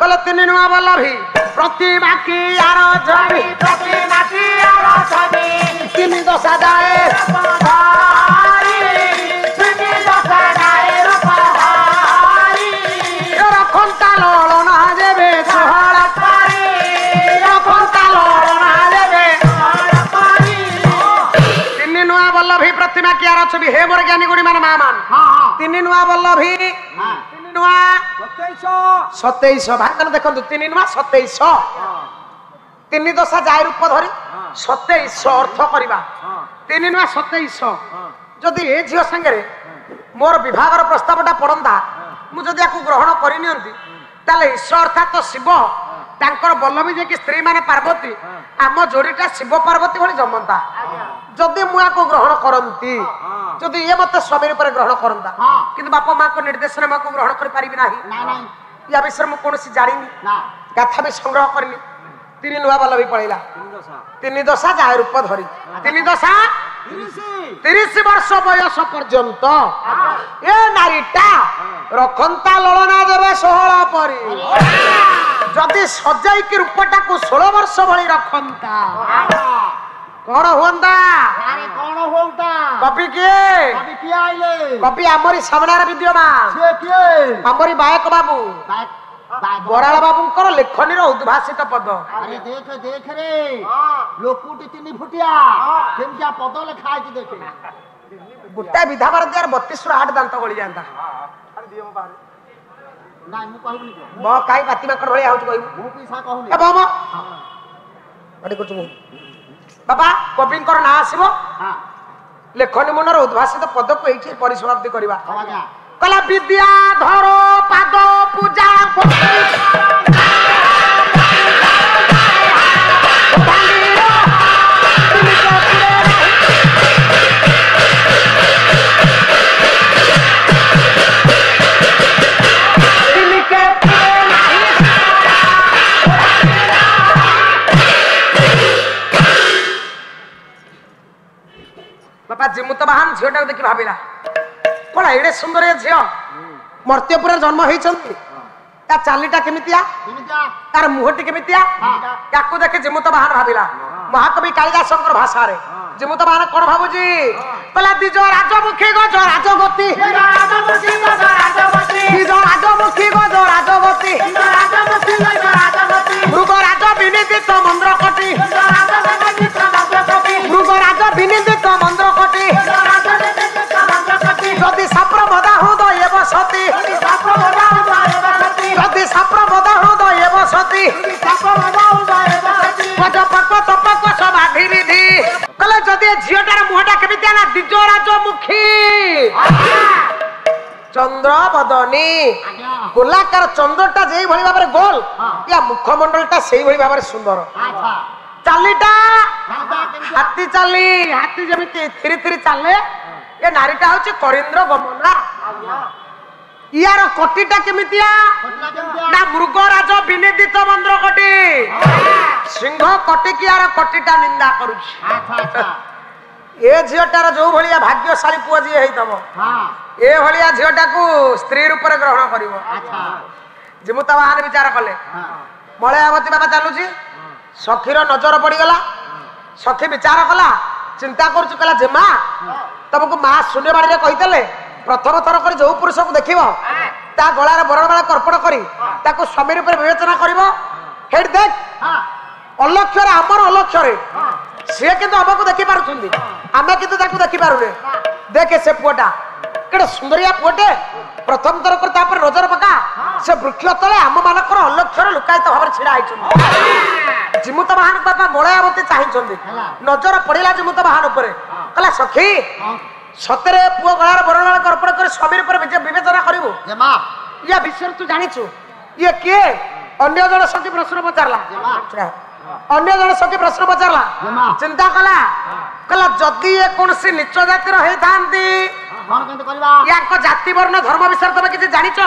कहले 3 नुआ बल्लभी प्रतिमा की यार छवि 3 दशा जाए रखंता ललना देवे सोहळ पारी रखंता ललना देवे 3 नुआ बल्लभी प्रतिमा की यार छवि हे मोर ज्ञानी गुणी मान महामान 3 नुआ बल्लभी 3 नुआ 27 भागन देखंतु 3 नुआ 27 3 दशा जाय रूप धरी 27 अर्थ करबा 3 नुआ 27 जदि ए झियो संगे मोर विभागर प्रस्तावटा पड़ंदा मु जदि याकू ग्रहण करिनियंती ताले ईश्वर अर्थात शिव तांकर बल्लभी जे कि स्त्री माने पार्वती आम जोड़ीटा शिव पार्वती भली जमंता जदि मु याकू ग्रहण करंती जदि ये मते स्वामी रूप ग्रहण करंता किंतु बापा मां को निर्देशन में को ग्रहण कर पारिबि नाही या विषय मु कोनसी जानिनी गाथा भी संग्रह करनी 3 नुआ बल्लभी पळैला 3 दशा जाय रूप धरी 3 दशा 30 वर्ष बयस पर्यंत ए नारीटा रखंता ललना देवे सोहळ परी जदि सजाई की रूपटा को 16 वर्ष भली रखंता कौन हुंदा अरे कौन होता कपि के अभी किया आइले कपि हमरी सामने विद्यमान से के हमरी बायक बाबू बराल बाबूंकर लेखनी उद्भाषित पद अरे देख रे लोकुटी 3 फुटिया केमजा पद लिखा है देखे गोटा विधा बार दियार 32 8 दांत गली जानता नाही मु कहबनी म काई बाती माकड़ भली आउत कहू मु पीसा कहूनी ए बाबा अडी कुछ बाबा कपिंकर ना आसीबो हां लेखनी मनर उद्भाषित पद को एठी परिसमाप्ति करबा आजा कला विद्या धर पाद पूजा बापा जिमुत बाहन झीटा देखी भाविला कौन एडे सुंदर झील मर्त्यपुर जन्म होती या चालीटा केमितिया तार मुहटी केमितिया याकू देखे जिमुत बाहन भाविला महाकवि कालिदासंकर भाषा रे जिमुत बाहन कौन भाबुजी कहला दिज राजमुखी गज राजगति दिज राजमुखी गज राजगति मृग राज विनिदित मंद्र कटी मृग राज विनिदित मंद्र कटी जदि साप्र बदा हृदय बसती जदि साप्र बदा हृदय बसती गजपक तपक समाधि विधि कहले जदि झीटार मुहटा केमितिया ना दिज राजमुखी चंद्र बदनी गोलाकार चंद्रटा जेई भली भाबरे गोल या मुखमंडलटा सेई भली भाबरे सुंदर चालीटा हाथी चाली हाथी जेमिति थिरी थिरी चाले ए नारीटा होची करिंद्र गमना यार कटिटा केमितिया ना मृगराज विनिदित मंद्र कटी सिंह कटी की यार कटिटा निंदा करूची ए झियोटार जो भलिया भाग्यशाली पुआ जी हेतब ए भलिया झियोटा को स्त्री रूप में ग्रहण करिवो जिमुता बाहन विचार कले मलयावती बाबा चालुची सखीर नजर पड़गला सखी विचार कला चिंता करुचु कहला जे माँ तुमको माँ शून्य बाड़ी कही प्रथम थर कर जो पुरुष को देख ता गलार बरणमाला कर्पण करी ताको स्वामी रूप विवेचना कर देख अलक्ष्य आमर अलक्ष्य सी किंतु आमको देखी पार्टी आम किंतु देखी पारुने देखे से पुआटा केड़े सुंदरिया पुआटे प्रथम थर कर नजर पका से वृक्ष तले आम मानकर अलक्ष्य लुकायित भाव छिड़ा जिमुत बाहन बाबा मलयावती चाहिए नजर पड़ा जिमुत बाहन कहला सखी सतरे पुओ गलार बरणमाला कर्पण कर स्वामी रूप विवेचना करू या विषय तू जानिछु ये किए अन्य जन सखी प्रश्न पचारला अन्य जन सखी प्रश्न पचारला चिंता कला कहला जदि ये कोनसी नीच जातिर होई थांती याको जाति वर्ण धर्म विषय तुम किसी जानिछ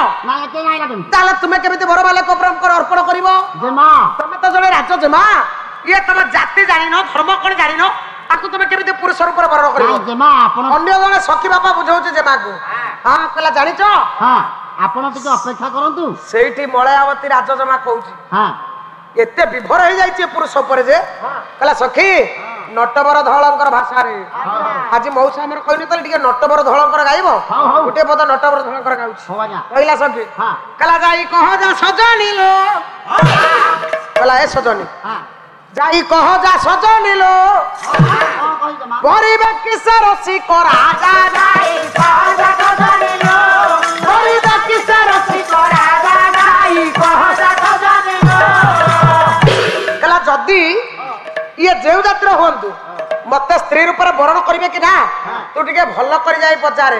ताले तुमे केमिति बड़ बाले को अर्पण करिवो तुमे तो जने राज जेमा ये तुम जाति जानिनो धर्म कोन जानिनो आकु तुमे केमिति पुरुष रूप वर्ण करिवो अन्य जने सखी बापा बुझौछ जेमा को हां कहला जानिछ ଆପଣ ଟିକେ ଅପେକ୍ଷା କରନ୍ତୁ। ସେଇଠି ମଳୟାବତୀ ରାଜଜମା କହୁଛି ହଁ ଏତେ ବିଭୋର ହେଇଯାଇଛି ଏ ପୁରୁଷ ଉପରେ ଯେ କହିଲା ସଖୀ ନଟବର ଧଳଙ୍କର ଭାଷାରେ ଆଜି ମଉସା ଆମର କହିନଥିଲେ ଟିକେ ନଟବର ଧଳଙ୍କର ଗାଇବ ଗୋଟେ ପଦ ନଟବର ଧଳଙ୍କର ଗାଉଛି କହିଲା ସଖୀ କହିଲା ଯାଇ କହ ଯା ସଜନୀ ଲୋ କହିଲା ଏ ସଜନୀ ଯାଇ କହ ଯା ସଜନୀ ଲୋ ପରିବେ କିସ ରସିକ ରାଜା ଯାଇ କହ ଯା ସଜନୀ ଲୋ ପରିବେ କିସ ରସିକ ରାଜା ଯାଇ କହ ଯା ସଜନୀ ଲୋ କହିଲା ଯଦି ଇଏ ଯେଉଁ ଜାତିର ହୁଅନ୍ତୁ ମତେ ସ୍ତ୍ରୀ ରୂପରେ ବରଣ କରିବେ କି ନା ତୁ ଟିକେ ଭଲ କରି ଯାଇ ପଚାରେ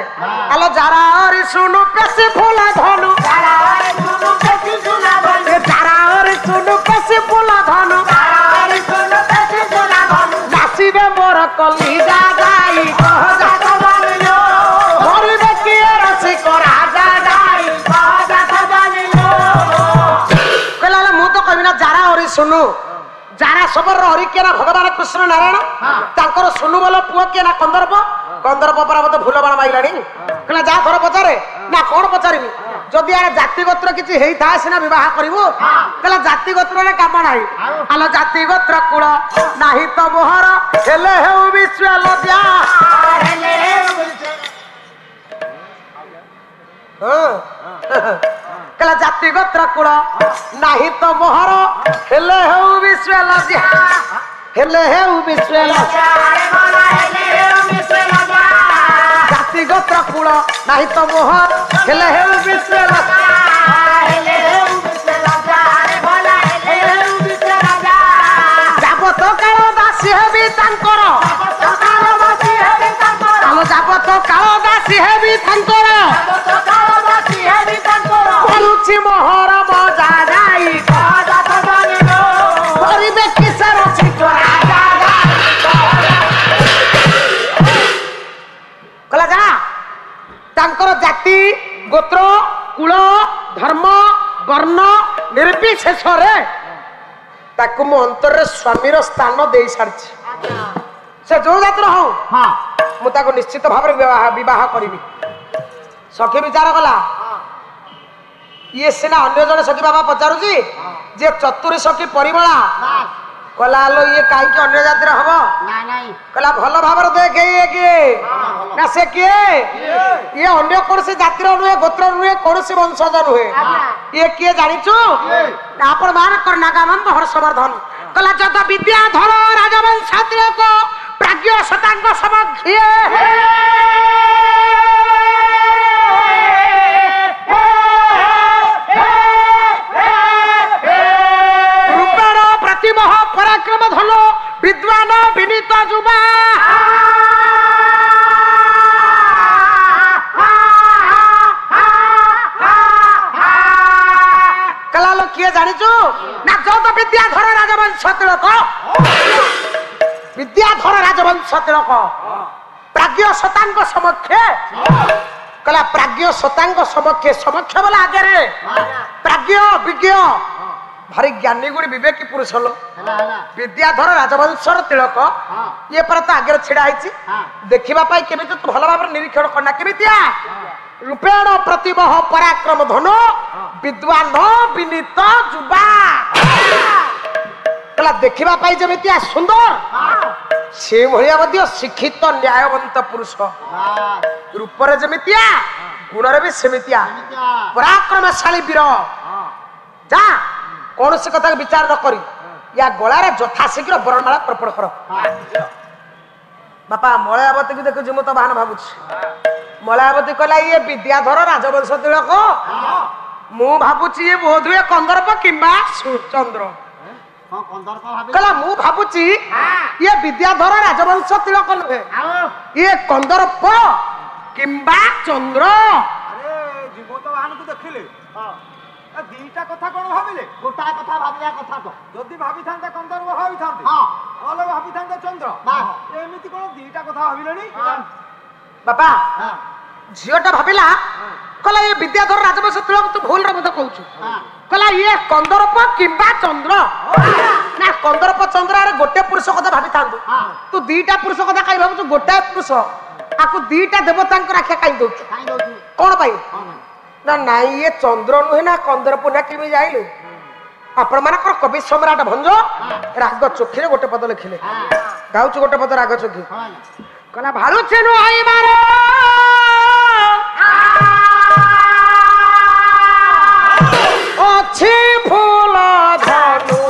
ଆଲୋ ଯାରା ଅରି ଶୁଣୁ ପେସି ଫୁଲ ଧନୁ ଯାରା ଅରି ଶୁଣୁ ପେସି ଫୁଲ ଧନୁ ଯାରା ଅରି ଶୁଣୁ ପେସି ଫୁଲ ଧନୁ ଯାରା ଅରି ଶୁଣୁ ପେସି ଫୁଲ ଧନୁ ନାସିବେ ମୋର କଲିଜା ଯାଇ କହ ଯା ସଜନୀ ଲୋ ଧରିବେ କିଏ ରସିକ ରାଜା ଯାଇ କହ ଯା ସଜନୀ ଲୋ କହିଲା ମୁଁ ତ କହିବି ନା ଯାରା ଅରି ଶୁଣୁ যারা সবর হরি কে না ভগবান কৃষ্ণ নারায়ণ তাঙ্কর সুনু বল পুয় কে না কন্দর্প কন্দর্প পরা মতো ভুলবাণ মাইলানি কলা যা ধর পচারে না কোন পচারিবি যদি আরে জাতি গোত্র কিছু হেই থাকে সিনা বিবাহ করিবু কলা জাতি গোত্রে কাম নাই আলো জাতি গোত্র কুল নাহি তো মোহর হেলে হেউ বিশ্ব লজ্জা হেলে হেউ কলা জাতি গোত্র কুল নাহি তো মোহর হেলে হেউ বিশ্ব লজ্জা হেলে হেউ বিশ্ব লজ্জা জাতি গোত্র কুল নাহি তো মোহর হেলে হেউ বিশ্ব লজ্জা যাবত কাল দাসী হেবি তাঙ্কর আলো যাবত কাল দাসী হেবি তাঙ্কর করুছি মোহর মজা যাই করিবে কিসের রসিক রাজা কলা যা তাঙ্কর জাতি গোত্র কুল ধর্ম বর্ণ নির্বিশেষরে তাকে মো অন্তরে স্বামীর স্থান দেই সারিছি সে যে জাতির হও মু তাকে নিশ্চিত ভাবে বিবাহ করিবি সখী বিচার কলা ইয়ে সিনা অন্য জনে সখী বাবা পচারুছি যে চতুরী সখী পরিমলা কলা আলো ইয়ে কাইকি অন্য জাতির হব কলা ভাল ভাবে দেখে ইয়ে কিয়ে না সে কিয়ে ইয়ে অন্য কোনসি জাতির নুহে গোত্র নুহে কোনসি বংশজ নুহে ইয়ে কিয়ে জানিছু আপন মান কর্ণাগানন্দ হর্ষবর্ধন কলা যত বিদ্যাধর রাজবংশ তিলক প্রাজ্ঞ শতাঙ্গ সমক্ষে প্রতিমহ পরাক্রম ধন বিদ্বান বিনীত যুবা কলালো কিয়ে জানিছু না যত বিদ্যাধর রাজবংশ তিলক বিদ্যাধর রাজবংশ তিলক প্রাজ্ঞ শতাঙ্গ সমক্ষে কলা প্রাজ্ঞ শতাঙ্গ সমক্ষে সমক্ষে বলে আগে রে প্রাজ্ঞ বিজ্ঞ ভারি জ্ঞানী গুড়ি বিবেকী পুরুষ হলো বিদ্যাধর রাজবংশর তিলক ইয়ে পরে তো আগে ছিড়া হয়েছি দেখা কেমিতি তো ভালো ভাবে নিরীক্ষণ করনা কেমিতিয়া রূপেণ প্রতিমহ পরাক্রম ধন বিদ্বান বিনীত যুবা দেখা যেমিতিয়া সুন্দর সে ভাইয়া মধ্যে শিক্ষিত ন্যায়বন্ত পুরুষ রূপরে যেমিতিয়া গুণরে বি সেমিতিয়া পরাক্রমশালী বীর যা কৌশি কথা বিচার ন করি ইয়া গলার যথাশীঘ্র বরণমালা প্রপণ কর বাপা মলয়াবতী কি দেখুছি মু তো বাহান ভাবুছি মলয়াবতী কলা ইয়ে বিদ্যাধর রাজবংশ তিলক মু ভাবুছি ইয়ে বোধহুয়ে কন্দর্প কিংবা চন্দ্র কলা মু ভাবুছি ইয়ে বিদ্যাধর রাজবংশ তিলক নুহে ইয়ে কন্দর্প কিংবা চন্দ্র জীবত বাহানକୁ ଦେଖିଲେ দিটা কথা কোন ভাবিলে গোটা কথা ভাবিয়া কথা তো যদি ভাবিথান্তে কন্দর্প ভাবিথান্তে অলে ভাবিথান্তে চন্দ্র এমিতি কোন দিটা কথা ভাবিলেনি বাবা ঝিওটা ভাবিলা কলা ইয়ে বিদ্যাধর রাজবংশ তিলক তু ভুল রে মতে কହୁଛୁ কলা ইয়ে কন্দর্প কিংবা চন্দ্র না কন্দর্প চন্দ্র আরে গোটে পুরুষ কথা ভাবিথান্তু তু দিটা পুরুষ কথা কাই ভাবুଛୁ গোটাଏ পুরুষ আকু দিটা দেবতাঙ্কর আখ্যা কাই দଉଛୁ কোন পাই ना नाई ये चंद्र नुहे ना कंदरपुर ना केमी जाइलु आपण मानकर कवि सम्राट भंज राग चोखी रे गोटे पद लिखिले गाउछु गोटे पद राग चोखी कला भालु छेनु आई मारो अच्छी फूल धनु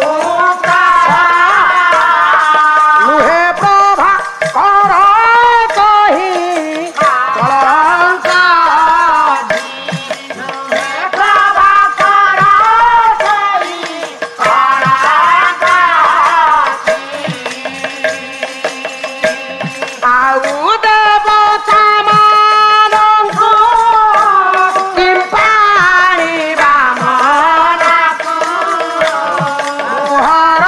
नुहे प्रभा कर कही कलंका आउ देवता मानंकु किंपाणी बामनाकु मुहर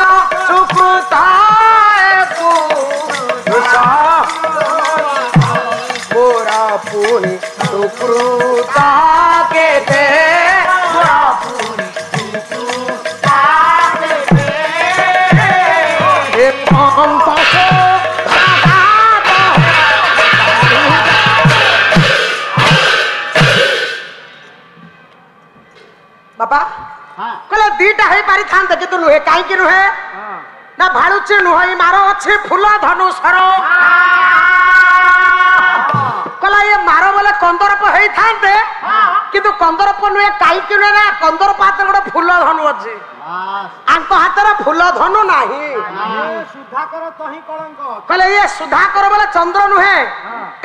सुकृतायकु मोरा पुनि सुकृता केते मोरा पुनि सुकृता केते हे पंपस बाबा कहले दीटा है पारी थान देखे तो नुहे काई की नुहे ना भालुचे नुहई मारो अच्छे फूल धनुषर कहला ये मारो बोले कंदरप है थानते किंतु कंदरप नुहे काई की नुहे ना कंदरप हाथ गोटे फूल धनु अच्छे आंको हाथ फूल धनु नाही सुधाकर तही कलंक कहले ये सुधाकर बोले चंद्र नुहे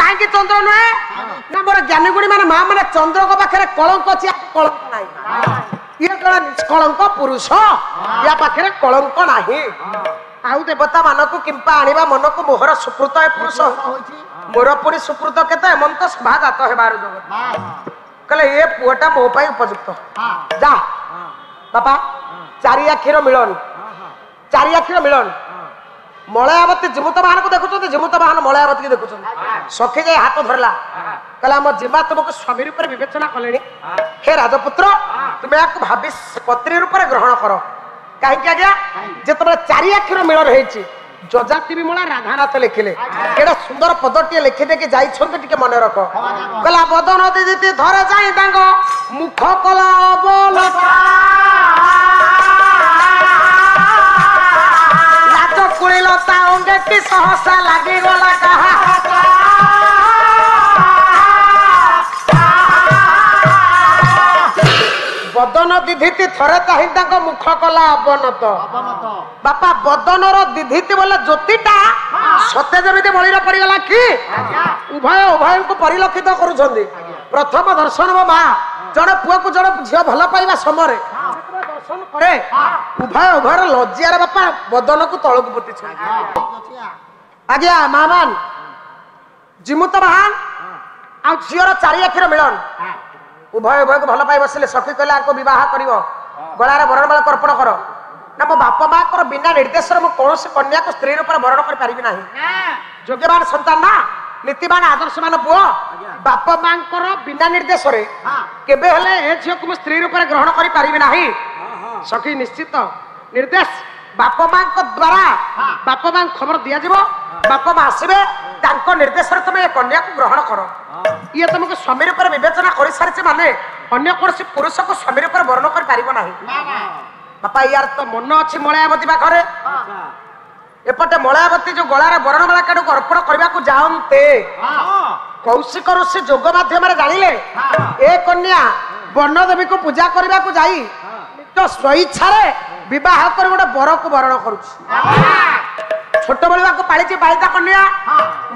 काई की चंद्र नुहे ना मोर ज्ञानी गुणी माने मां माने चंद्र को पाखरे कलंक अछि कलंक नाही ये जड़ा निष्कलंक पुरुष या पाखरे कलंक नाही आउ देवता मानक किंपा आनिबा मन को मोहर सुकृत है पुरुष मोर पुरी सुकृत केते मन तो सभागत हेबार जगत कहले ये पुअटा मो पाई उपयुक्त जा बाबा चारि आखिर मिलन मलयावती जिमुत बाहन को देखुछन जिमुत बाहन मलयावती के देखुछन सखी जाय हाथ धरला कहला हम जिमा तुमको स्वामी रूप में विवेचना कलेनी हे राजपुत्र तुम याक भाबी पत्री रूप में ग्रहण करो काहे कि आज्ञा जेतबे चारि आखिर मिलन हेछि जजाति विमला राधानाथ लिखिले केडा सुंदर पदटी लिखि दे के जाई छन टिके मन रख कहला बदन दिदिति धरे जाई दांग मुख कला बोलता कुड़ीलता अंगे की सहसा लगी गला कहा बदन दिधिति थरे ताहि ताको मुख कला अवनत बापा बदनर दिधिति बोले ज्योतिटा सत्य जमिति बळीर पड़ीगला कि उभय को परिलक्षित करूछंदी प्रथम दर्शन मो मां जड़े पुआ को जड़े झियो भल पाइबा समय दर्शन करे उभय लज्जार बापा बदन को तलक पोती आज्ञा मामान जिमुत बहान आ झियर चारि आखिर मिलन उभय को भल पाई बसिले सखी कहले आको विवाह करिवो गळारे वरण बाल कर्पण कर ना मो बापा मां कर बिना निर्देश मो कौन से कन्या को स्त्री रूप वरण कर पारिबि नाही योग्यवान संतान ना नीतिवान आदर्शवान पुओ बाप मां कर बिना निर्देश रे केबे हले ए झियो को स्त्री रूप ग्रहण करि पारिबि नाही सखी निश्चित निर्देश बाप मां को द्वारा बाप मां खबर दिया जिवो बाप मां आसीबे तांको निर्देश रे तुम ए कन्या को ग्रहण करो ये तुमको स्वामी रूप विवेचना कर सारिছে माने अन्य कोनसी पुरुष को स्वामी रूप वर्ण कर पारिबो नाही बापा यार तो मन अछि मलयावती बा घरे एपटे मलयावती जो गळारे वर्णमाला काडू अर्पण करबा को जाउनते कौशिक ऋषि जोग माध्यम रे जानिले ए कन्या वर्ण देवी को पूजा करबा को जाई तो स्वेच्छा रे विवाह कर गोटे बर को वरण करूछि छोट बलिबा को पालिछि बालिता कन्या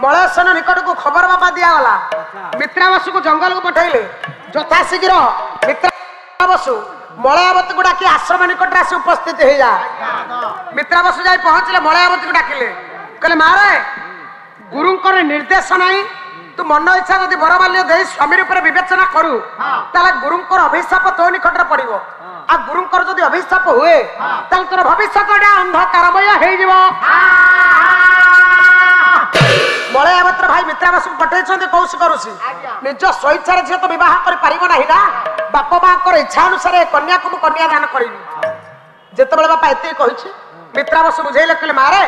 मलयसन निकट को खबर बाबा दिया गला मित्रावसु को जंगल को पठाइले यथा शीघ्र मित्रावसु मलयावती को डाकी आश्रम निकट आसी उपस्थित हो जा मित्रावसु जाई पहुंचले मलयावती को डाकिले कहले मारे गुरुंकर निर्देश नाही तू मन इच्छा यदि बरबाल्य दे स्वामी रूप विवेचना करू ताले गुरुंकर अभिशाप तो निकट पड़िबो आ गुरुंकर जदि अभिशाप हुए ताले तोर भविष्य अंधकारमय हे जिवो मलयावती भाई मित्रावसु पठाइछन्ते कौशिक ऋषि निज स्वेच्छा झियो तो विवाह कर पारिबो नाही ना बाप मां इच्छा अनुसार कन्या को कन्या दान करिबी जेतेबेले बापा एते कहिछि मित्रावसु बुझेइले कहले मारे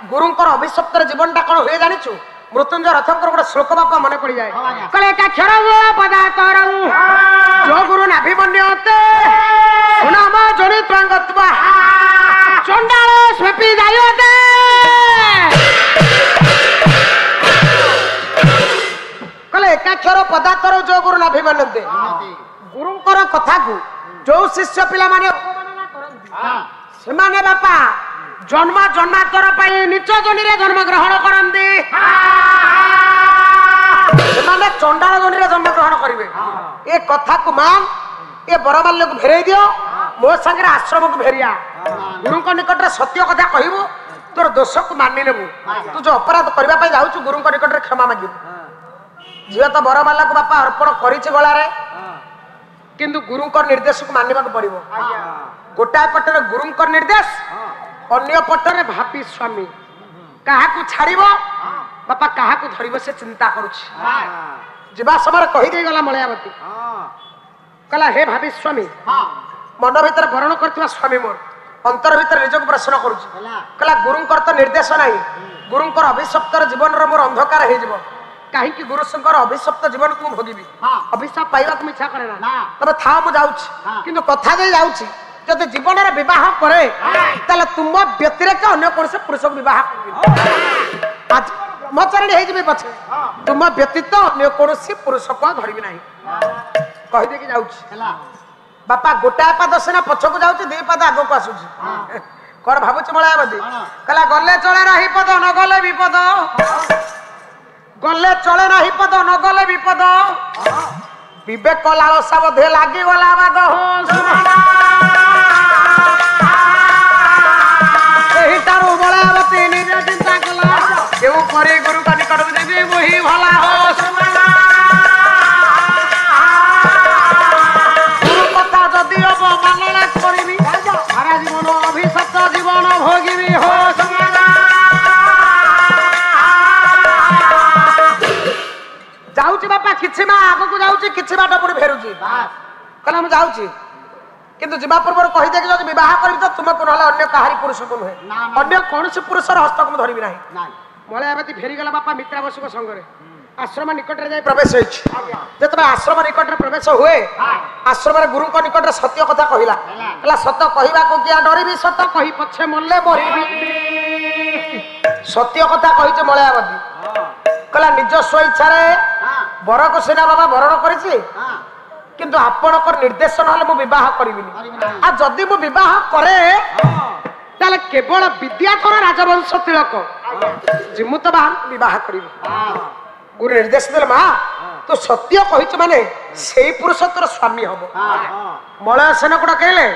गुरुंकर अभिशप्तर जीवनटा कोन होय जानिछु ମୃତ୍ୟୁଞ୍ଜୟ ରଥଙ୍କର ଗୋଟେ ଶ୍ଲୋକ ବାପା ମନେ ପଡିଯାଏ କହିଲେ ଏକା କ୍ଷର ପଦାର୍ଥର ଯୋ ଗୁରୁ ନାଭିମନ୍ୟତେ ସୁନାମ ଜଣି ତ୍ୱାଙ୍ଗତ୍ୱା ଚଣ୍ଡାଳ ସ୍ୱେପି ଯାୟତେ କହିଲେ ଏକାକ୍ଷର ପଦାର୍ଥର ଯୋ ଗୁରୁ ନାଭିମନ୍ୟତେ ଗୁରୁଙ୍କର କଥାକୁ ଯୋଉ ଶିଷ୍ୟ ପିଲାମାନେ ଅବମାନନା କରନ୍ତି ସେମାନେ ବାପା ଜନ୍ମ ଜନ୍ମାନ୍ତର ପାଇଁ ନିଚ ଜନିରେ ଜନ୍ମ ଗ୍ରହଣ କରନ୍ତି ସେମାନେ ଚଣ୍ଡାଳ ଜନିରେ ଜନ୍ମ ଗ୍ରହଣ କରିବେ ଏ କଥାକୁ ମାନ ଏ ବରମାଲ୍ୟକୁ ଫେରେଇ ଦିଅ ମୋ ସାଙ୍ଗରେ ଆଶ୍ରମକୁ ଫେରିଆ ଗୁରୁଙ୍କ ନିକଟରେ ସତ୍ୟ କଥା କହିବୁ ତୋର ଦୋଷକୁ ମାନି ନେବୁ ତୁ ଯୋଉ ଅପରାଧ କରିବା ପାଇଁ ଯାଉଛୁ ଗୁରୁଙ୍କ ନିକଟରେ କ୍ଷମା ମାଗିବୁ ଝିଅ ତ ବରମାଲ୍ୟକୁ ବାପା ଅର୍ପଣ କରିଛି ଗଳାରେ କିନ୍ତୁ ଗୁରୁଙ୍କ ନିର୍ଦ୍ଦେଶକୁ ମାନିବାକୁ ପଡିବ ଗୋଟାଏ ପଟରେ ଗୁରୁଙ୍କ ନିର୍ଦ୍ଦେଶ ଅନ୍ୟ ପଟରେ ଭାବି ସ୍ୱାମୀ କାହାକୁ ଛାଡିବ ବାପା କାହାକୁ ଧରିବ ସେ ଚିନ୍ତା କରୁଛି ଯିବା ସମୟରେ କହିଦେଇ ଗଲା ମଳୟାବତୀ କହିଲା ହେ ଭାବି ସ୍ୱାମୀ ମନ ଭିତରେ ବରଣ କରିଥିବା ସ୍ୱାମୀ ମୋର ଅନ୍ତର ଭିତରେ ନିଜକୁ ପ୍ରଶ୍ନ କରୁଛି କହିଲା ଗୁରୁଙ୍କର ତ ନିର୍ଦ୍ଦେଶ ନାହିଁ ଗୁରୁଙ୍କର ଅଭିଶପ୍ତର ଜୀବନର ମୋର ଅନ୍ଧକାର ହେଇଯିବ କାହିଁକି ଗୁରୁଙ୍କର ଅଭିଶପ୍ତ ଜୀବନକୁ ମୁଁ ଭୋଗିବି ଅଭିଶାପ ପାଇବାକୁ ମୁଁ ଇଚ୍ଛା କରେ ନା ତବେ ଥାଅ ମୁଁ ଯାଉଛି କିନ୍ତୁ କଥା ଦେଇ ଯାଉଛି ଯଦି ଜୀବନରେ ବିବାହ କରେ ତାହେଲେ ତୁମ ବ୍ୟତିରେକ ଅନ୍ୟ କୌଣସି ପୁରୁଷକୁ ବିବାହ କରିବି ଆଜି ବ୍ରହ୍ମଚାରିଣୀ ହେଇଯିବି ପଛେ ତୁମ ବ୍ୟତୀତ ଅନ୍ୟ କୌଣସି ପୁରୁଷକୁ ଧରିବି ନାହିଁ କହିଦେଇକି ଯାଉଛି ବାପା ଗୋଟାଏ ପାଦ ସିନା ପଛକୁ ଯାଉଛି ଦି ପାଦ ଆଗକୁ ଆସୁଛି କଣ ଭାବୁଛି ମଳୟାବତୀ କହିଲା ଗଲେ ଚଳେ ନାହିଁ ପଦ ନ ଗଲେ ବିପଦ ଗଲେ ଚଳେ ନାହିଁ ପଦ ନ ଗଲେ ବିପଦ ବିବେକ ଲାଳସା ବୋଧେ ଲାଗିଗଲା ବାଦ ସେହିଠାରୁ ମଳୟାବତୀ ନିଜେ ଚିନ୍ତା କଲା କେଉଁ ପରି ଗୁରୁଙ୍କ ନିକଟକୁ ଯିବି ମୁହିଁ ଭଲା ଗୁରୁ କଥା ଯଦି ହବ ମାନନା କରିବି ସାରା ଜୀବନ ଅଭିଶପ୍ତ ଜୀବନ ଭୋଗିବି ହୋ ଯାଉଛି ବାପା କିଛି ମା ଆଗକୁ ଯାଉଛି କିଛି ବାଟ ପୁଣି ଫେରୁଛି କହିଲା ମୁଁ ଯାଉଛି କିନ୍ତୁ ଯିବା ପୂର୍ବରୁ କହିଦେଇକି ଯଦି ବିବାହ କରିବି ତ ତୁମକୁ ନହେଲେ ଅନ୍ୟ କାହାରି ପୁରୁଷକୁ ନୁହେଁ ଅନ୍ୟ କୌଣସି ପୁରୁଷର ହସ୍ତକୁ ମୁଁ ଧରିବି ନାହିଁ ମଳୟାବତୀ ଫେରିଗଲା ବାପା ମିତ୍ରାବସୁଙ୍କ ସଙ୍ଗରେ ଆଶ୍ରମ ନିକଟରେ ଯାଇ ପ୍ରବେଶ ହେଇଛି ଯେତେବେଳେ ଆଶ୍ରମ ନିକଟରେ ପ୍ରବେଶ ହୁଏ ଆଶ୍ରମରେ ଗୁରୁଙ୍କ ନିକଟରେ ସତ୍ୟ କଥା କହିଲା କହିଲା ସତ କହିବାକୁ କିଆ ଡରିବି ସତ କହି ପଛେ ମଲେ ମରିବି ସତ୍ୟ କଥା କହିଛି ମଳୟାବତୀ କହିଲା ନିଜ ସ୍ୱଇଚ୍ଛାରେ ବରକୁ ସିନା ବାବା ବରଣ କରିଛି କିନ୍ତୁ ଆପଣଙ୍କର ନିର୍ଦ୍ଦେଶ ନହେଲେ ମୁଁ ବିବାହ କରିବିନି ଆଉ ଯଦି ମୁଁ ବିବାହ କରେ ତାହେଲେ କେବଳ ବିଦ୍ୟାଧର ରାଜବଂଶ ତିଳକ ଜିମୁତ ବାହାରକୁ ବିବାହ କରିବି ଗୁରୁ ନିର୍ଦ୍ଦେଶ ଦେଲେ ମା ତୁ ସତ୍ୟ କହିଛୁ ମାନେ ସେଇ ପୁରୁଷ ତୋର ସ୍ୱାମୀ ହବ ମଳୟ ସେନକୁ ଡକେଇଲେ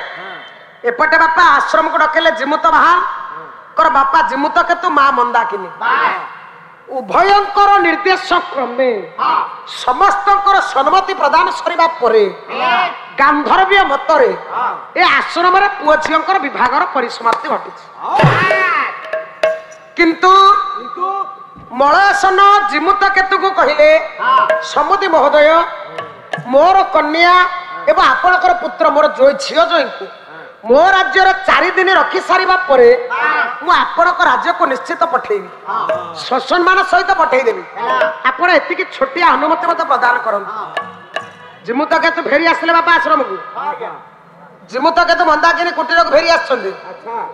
ଏପଟେ ବାପା ଆଶ୍ରମକୁ ଡକେଇଲେ ଜିମୁତ ବାହାର ବାପା ଜିମୁତ କେତୁ ମା ମନ୍ଦାକିନୀ ଉଭୟଙ୍କର ନିର୍ଦ୍ଦେଶ କ୍ରମେ ସମସ୍ତଙ୍କର ସମ୍ମତି ପ୍ରଦାନ କରିବା ପରେ ଗାନ୍ଧର୍ବ୍ୟ ମତରେ ଏ ଆଶ୍ରମରେ ପୁଅ ଝିଅଙ୍କର ବିଭାଗର ପରିସମାପ୍ତି ଘଟିଛି କିନ୍ତୁ ମଳୟସନ ଜିମୁତ କେତୁକୁ କହିଲେ ସମୁଦି ମହୋଦୟ ମୋର କନ୍ୟା ଏବଂ ଆପଣଙ୍କର ପୁତ୍ର ମୋର ଝିଅ ଜୟଙ୍କୁ ମୋ ରାଜ୍ୟର 4 ଦିନ ରଖି ସାରିବା ପରେ ମୁଁ ଆପଣଙ୍କ ରାଜ୍ୟକୁ ନିଶ୍ଚିତ ପଠେଇବି ସସମ୍ମାନ ସହିତ ପଠେଇଦେବି ଆପଣ ଏତିକି ଛୋଟିଆ ଅନୁମତି ମତେ ପ୍ରଦାନ କରନ୍ତୁ ଜିମୁତ କେତୁ ଫେରି ଆସିଲେ ବାପା ଆଶ୍ରମକୁ ଜିମୁତ କେତୁ ମନ୍ଦାକିନୀ କୁଟୀରକୁ ଫେରି ଆସିଛନ୍ତି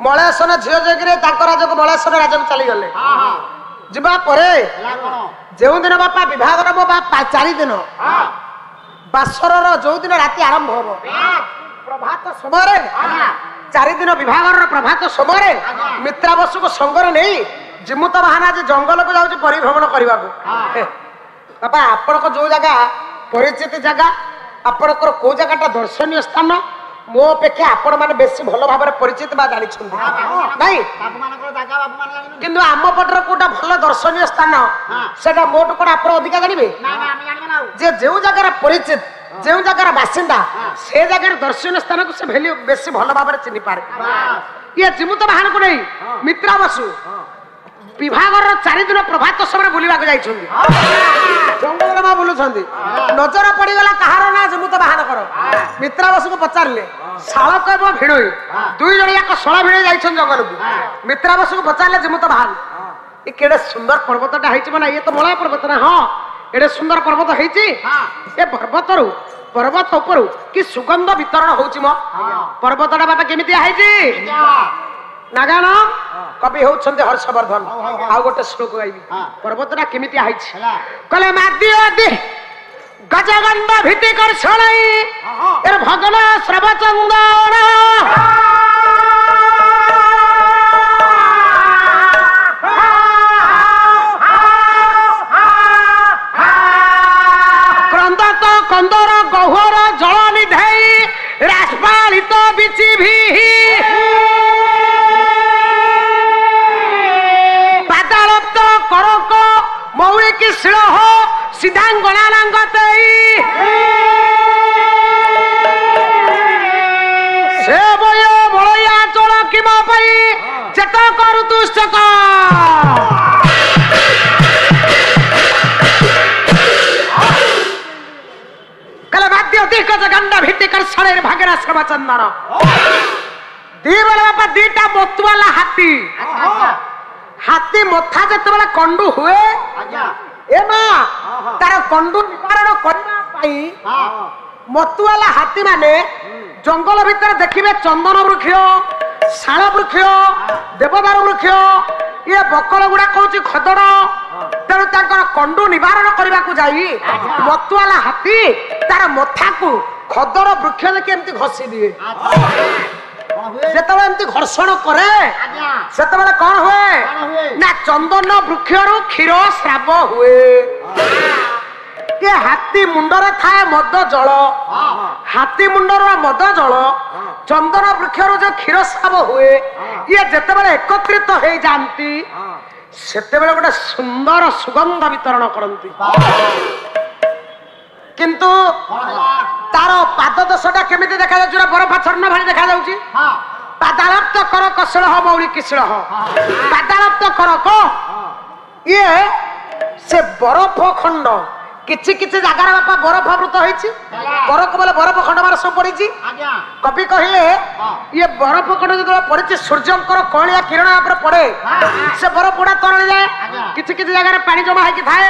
ମଳୟସନ ଝିଅ ଯାଇକିରି ତାଙ୍କ ରାଜ୍ୟକୁ ମଳୟସନ ରାଜ୍ୟକୁ ଚାଲିଗଲେ ଯିବା ପରେ ଯେଉଁଦିନ ବାପା ବିଭାଗର ମୋ ବାପା 4 ଦିନ ବାସରର ଯୋଉଦିନ ରାତି ଆରମ୍ଭ ହବ ପ୍ରଭାତ ସମୟରେ 4 ଦିନ ବିଭାଗର ପ୍ରଭାତ ସମୟରେ ମିତ୍ରାବସୁକୁ ସଙ୍ଗରେ ନେଇ ଜିମୁତ ବାହାନା ଆଜି ଜଙ୍ଗଲକୁ ଯାଉଛି ପରିଭ୍ରମଣ କରିବାକୁ ବାପା ଆପଣଙ୍କ ଯୋଉ ଜାଗା ପରିଚିତ ଜାଗା ଆପଣଙ୍କର କୋଉ ଜାଗାଟା ଦର୍ଶନୀୟ ସ୍ଥାନ ମୋ ଅପେକ୍ଷା ଆପଣ ମାନେ ବେଶୀ ଭଲ ଭାବରେ ପରିଚିତ ବା ଜାଣିଛନ୍ତି ନାଇଁ କିନ୍ତୁ ଆମ ପଟର କୋଉଟା ଭଲ ଦର୍ଶନୀୟ ସ୍ଥାନ ସେଟା ମୋଠୁ କଣ ଆପଣ ଅଧିକା ଜାଣିବେ ଯେ ଯୋଉ ଜାଗାର ପରିଚିତ ଯେଉଁ ଜାଗାର ବାସିନ୍ଦା ସେ ଜାଗାର ଦର୍ଶନୀୟ ସ୍ଥାନକୁ ସେ ବେଶୀ ଭଲ ଭାବରେ ଚିହ୍ନି ପାରେ ଇଏ ଜିମୁତ ବାହାନକୁ ନେଇ ମିତ୍ରାବସୁ ବିଭାଗର 4 ଦିନ ପ୍ରଭାତ ସମୟରେ ବୁଲିବାକୁ ଯାଇଛନ୍ତି ଜଙ୍ଗଲରେ ମା ବୁଲୁଛନ୍ତି ନଜର ପଡିଗଲା କାହାର ନା ଜିମୁତ ବାହାନଙ୍କର ମିତ୍ରାବସୁକୁ ପଚାରିଲେ ଶାଳକ ଏବଂ ଭିଣୋଇ 2 ଜଣ ଯାକ ଶଳା ଭିଣୋଇ ଯାଇଛନ୍ତି ଜଙ୍ଗଲକୁ ମିତ୍ରାବସୁକୁ ପଚାରିଲେ ଜିମୁତ ବାହାନ ଏ କେଡେ ସୁନ୍ଦର ପର୍ବତଟା ହେଇଛି ମାନେ ଇଏ ତ ମଳୟ ପର୍ବତ ନା ହଁ ଏଡେ ସୁନ୍ଦର ପର୍ବତ ହେଇଛି ଏ ପର୍ବତ ଉପରୁ କି ସୁଗନ୍ଧ ବିତରଣ ହଉଛି ମୋ ପର୍ବତଟା ବାପା କେମିତି ହେଇଛି ନାଗାଣ କବି ହଉଛନ୍ତି ହର୍ଷବର୍ଦ୍ଧନ ଆଉ ଗୋଟେ ଶ୍ଲୋକ ଗାଇବି ପର୍ବତଟା କେମିତି ହେଇଛି କହିଲେ ମାଦି ଆଦି ଗଜଗଣ୍ଡ ଭିତ୍ତି କରି ଛଳେଇ ଏ ଭଗନ ଶ୍ରବଚନ୍ଦନ କନ୍ଦର ଗହ୍ୱର ଜଳ ନିଧେଇ ରାସ୍ପାଳିତ ବିଚିଭି ପାଦାଳପ୍ତ କରକ ମୌଳିକି ଶିଳ ସିଧାଙ୍ଗଣାନାଙ୍ଗତେଇ ସେ ବୟ ବଳୟା ଚଳ କିମ ପାଇଁ ଚେତ କରୁ ତୁଷ୍ଟକ ଗଣ୍ଡ ଭିତ୍ତିକର ଶାଳରେ ଭାଗେରା ଶ୍ରବଚନ୍ଦନ ଦି ବେଳ ବାପା ଦିଟା ମତୁଆଲା ହାତୀ ମଥା ଯେତେବେଳେ କଣ୍ଡୁ ହୁଏ ଏ ମା ତାର କଣ୍ଡୁ ନିବାରଣ କରିବା ପାଇଁ ମତୁଆଲା ହାତୀ ମାନେ ଜଙ୍ଗଲ ଭିତରେ ଦେଖିବେ ଚନ୍ଦନ ବୃକ୍ଷ ଶାଳ ବୃକ୍ଷ ଦେବଦାରୁ ବୃକ୍ଷ ଇଏ ବକଳ ଗୁଡା କହୁଛି ଖଦଡ ତେଣୁ ତାଙ୍କର କଣ୍ଡୁ ନିବାରଣ କରିବାକୁ ଯାଇ ମତୁଆଲା ହାତୀ ତାର ମଥାକୁ ଖଦଡ ବୃକ୍ଷ ଦେଖି ଏମିତି ଘଷି ଦିଏ ଯେତେବେଳେ ଏମିତି ଘର୍ଷଣ କରେ ସେତେବେଳେ କଣ ହୁଏ ନା ଚନ୍ଦନ ବୃକ୍ଷରୁ କ୍ଷୀର ସ୍ରାବ ହୁଏ ଏ ହାତୀ ମୁଣ୍ଡରେ ଥାଏ ମଦ ଜଳ ହାତୀ ମୁଣ୍ଡର ମଦ ଜଳ ଚନ୍ଦନ ବୃକ୍ଷରୁ ଯୋଉ କ୍ଷୀର ସ୍ରାବ ହୁଏ ଇଏ ଯେତେବେଳେ ଏକତ୍ରିତ ହେଇଯାନ୍ତି ସେତେବେଳେ ଗୋଟେ ସୁନ୍ଦର ସୁଗନ୍ଧ ବିତରଣ କରନ୍ତି କିନ୍ତୁ ତାର ପାଦ ଦଶଟା କେମିତି ଦେଖାଯାଉଛି ବରଫାଚ୍ଛନ୍ନ ଭଳି ଦେଖାଯାଉଛି ପାଦାଳପ୍ତ କରକ ଶିଳ ମୌଳିକି ଶିଳ ପାଦାଳପ୍ତ କରକ ଇଏ ସେ ବରଫ ଖଣ୍ଡ କିଛି କିଛି ଜାଗାରେ ବାପା ବରଫାବୃତ ହେଇଛି ବରଫ ବୋଲେ ବରଫ ଖଣ୍ଡ ମାନ ସବୁ ପଡିଛି କବି କହିଲେ ଇଏ ବରଫ ଖଣ୍ଡ ଯେତେବେଳେ ପଡିଛି ସୂର୍ଯ୍ୟଙ୍କର କଅଁଳିଆ କିରଣ ଉପରେ ପଡେ ସେ ବରଫ ଗୁଡା ତରଳି ଯାଏ କିଛି କିଛି ଜାଗାରେ ପାଣି ଜମା ହେଇକି ଥାଏ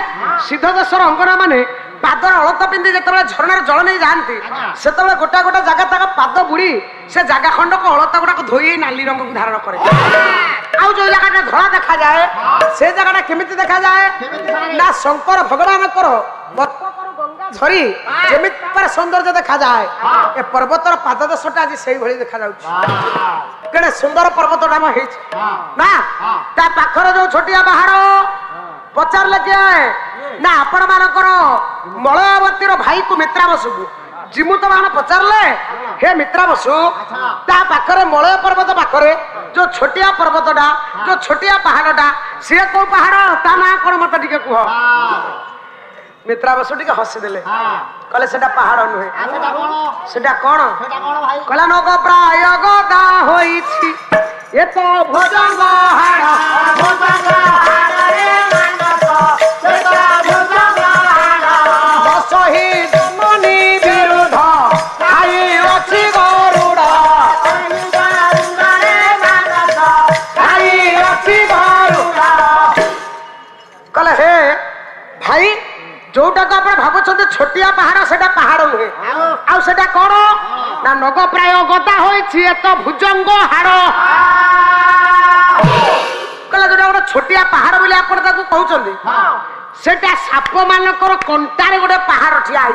ସିଦ୍ଧ ଦେଶର ଅଙ୍ଗନା ମାନେ ପାଦର ଅଳତା ପିନ୍ଧି ଯେତେବେଳେ ଝରଣାରେ ଜଳ ନେଇ ଯାଆନ୍ତି ସେତେବେଳେ ଗୋଟା ଗୋଟା ଜାଗା ତାଙ୍କ ପାଦ ବୁଡି ସେ ଜାଗା ଖଣ୍ଡକ ଅଳତା ଗୁଡାକ ଧୋଇ ନାଲି ରଙ୍ଗକୁ ଧାରଣ କରେ ଆଉ ଯୋଉ ଜାଗାଟା ଧଳା ଦେଖାଯାଏ ସେ ଜାଗାଟା କେମିତି ଦେଖାଯାଏ ନା ଶଙ୍କର ଭଗବାନଙ୍କର ଝରି ଯେମିତି ଭାବରେ ସୌନ୍ଦର୍ଯ୍ୟ ଦେଖାଯାଏ ଏ ପର୍ବତର ପାଦ ଦେଶଟା ଆଜି ସେଇଭଳି ଦେଖାଯାଉଛି କେଡେ ସୁନ୍ଦର ପର୍ବତଟା ହେଇଛି ନା ତା ପାଖରେ ଯୋଉ ଛୋଟିଆ ପାହାଡ ପଚାରିଲେ କିଏ ନା ଆପଣ ମାନଙ୍କର ମଳୟାବତୀର ଭାଇକୁ ମିତ୍ରାବସୁକୁ ଜିମୁତ ବାହନ ପଚାରିଲେ ହେ ମିତ୍ରାବସୁ ତା ପାଖରେ ମଳୟ ପର୍ବତ ପାଖରେ ଯୋଉ ଛୋଟିଆ ପର୍ବତଟା ଯୋଉ ଛୋଟିଆ ପାହାଡଟା ସିଏ କୋଉ ପାହାଡ ତା ନାଁ କଣ ମତେ ଟିକେ କୁହ ମିତ୍ରାବସୁ ଟିକେ ହସିଦେଲେ କହିଲେ ସେଟା ପାହାଡ ନୁହେଁ ସେଟା କଣ କହିଲା ନଗ ପ୍ରାୟ ଗଦା ହୋଇଛି ଏ ତ ଭୋଜନ ହାଡ଼ जोटाक आप भावुं छोटिया पहाड़ से पहाड़ नुहे आउ से कौन ना नग प्राय गदा हो तो भुजंग हाड़ कहला जो गोटे छोटिया पहाड़ बोली आप कहते सेटा साप मानकर कंटारे गोटे पहाड़ ठिया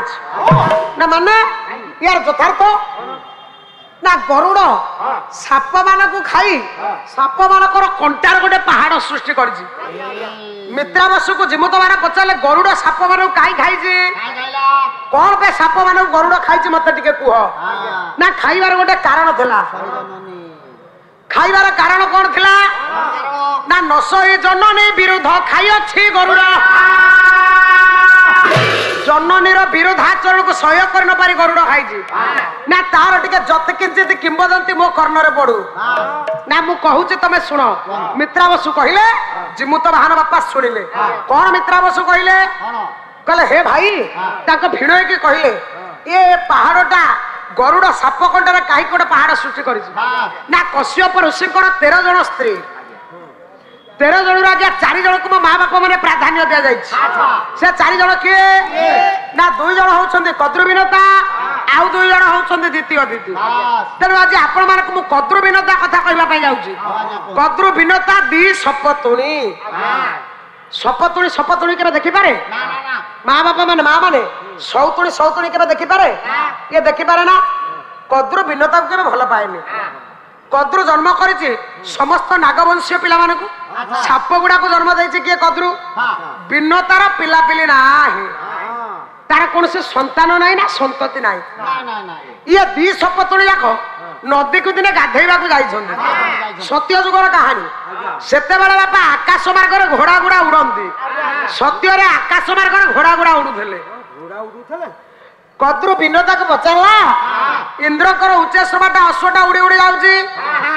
ना माने यार यथार्थ ना गरुड़ साप मान को खाई साप मानकर कंटार गोटे पहाड़ सृष्टि कर मित्राबसु को जिमुत मान पचारे गरुड़ साप मान कहीं खाई कौन पे साप मान गरुड़ खाई मत कह ना खाइबार गोटे कारण थिला खाइबार कारण कौन थिला ना नसई जननी विरुद्ध खाई अच्छी गरुड़ जननी विरोधाचरण को सहयोग कर न पारी गरुड़ खाई ना तार टिके जत किंचित किंबदंती मो कर्णरे पड़ू ना मु कहूची तमे सुन मित्राबसु कहले जिमुत वाहन बापा सुनिले कौन मित्राबसु कहले कहले हे भाई ताको भिड़े की कहले ये पहाड़टा गरुड़ साप कंडरे कहीं गोटे पहाड़ सृष्टि कर ना कश्यप ऋषि 13 जन स्त्री 13 ଜଣରୁ ଆଜ୍ଞା 4 ଜଣକୁ ମୋ ମା ବାପା ମାନେ ପ୍ରାଧାନ୍ୟ ଦିଆଯାଇଛି। ସେ 4 ଜଣ କିଏ ନା 2 ଜଣ ହଉଛନ୍ତି କଦ୍ରୁ ବିନତା ଆଉ 2 ଜଣ ହଉଛନ୍ତି ଦ୍ୱିତୀୟ ଅତିଥି। ତେଣୁ ଆଜି ଆପଣ ମାନଙ୍କୁ ମୁଁ କଦ୍ରୁ ବିନତା କଥା କହିବା ପାଇଁ ଯାଉଛି। କଦ୍ରୁ ବିନତା 2 ସପତୁଣୀ। ସପତୁଣୀ କେବେ ଦେଖିପାରେ ମା ବାପା ମାନେ ମା ମାନେ ସଉତୁଣୀ କେବେ ଦେଖିପାରେ ଇଏ ଦେଖିପାରେ ନା। କଦ୍ରୁ ବିନତାକୁ କେବେ ଭଲ ପାଏନି। କଦ୍ରୁ ଜନ୍ମ କରିଛି ସମସ୍ତ ନାଗବଂଶୀୟ ପିଲାମାନଙ୍କୁ। ସାପ ଗୁଡାକୁ ଜନ୍ମ ଦେଇଛି କିଏ କଦ୍ରୁ। ବିନତାର ପିଲାପିଲି ନାହିଁ, ତାର କୌଣସି ସନ୍ତାନ ନାହିଁ ନା ସନ୍ତତି ନାହିଁ। ଇଏ 2 ସପତୁଣୀ ଯାକ ନଦୀକୁ ଦିନେ ଗାଧେଇବାକୁ ଯାଇଛନ୍ତି। ସତ୍ୟ ଯୁଗର କାହାଣୀ। ସେତେବେଳେ ବାପା ଆକାଶ ମାର୍ଗରେ ଘୋଡା ଗୁଡା ଉଡନ୍ତି। ସତ୍ୟରେ ଆକାଶ ମାର୍ଗରେ ଘୋଡା ଗୁଡା ଉଡୁଥିଲେ। କଦ୍ରୁ ବିନତାକୁ ପଚାରିଲା ଇନ୍ଦ୍ରଙ୍କର ଉଚ୍ଚେଶ୍ରମାଟା ଅଶ୍ୱଟା ଉଡି ଉଡି ଯାଉଛି।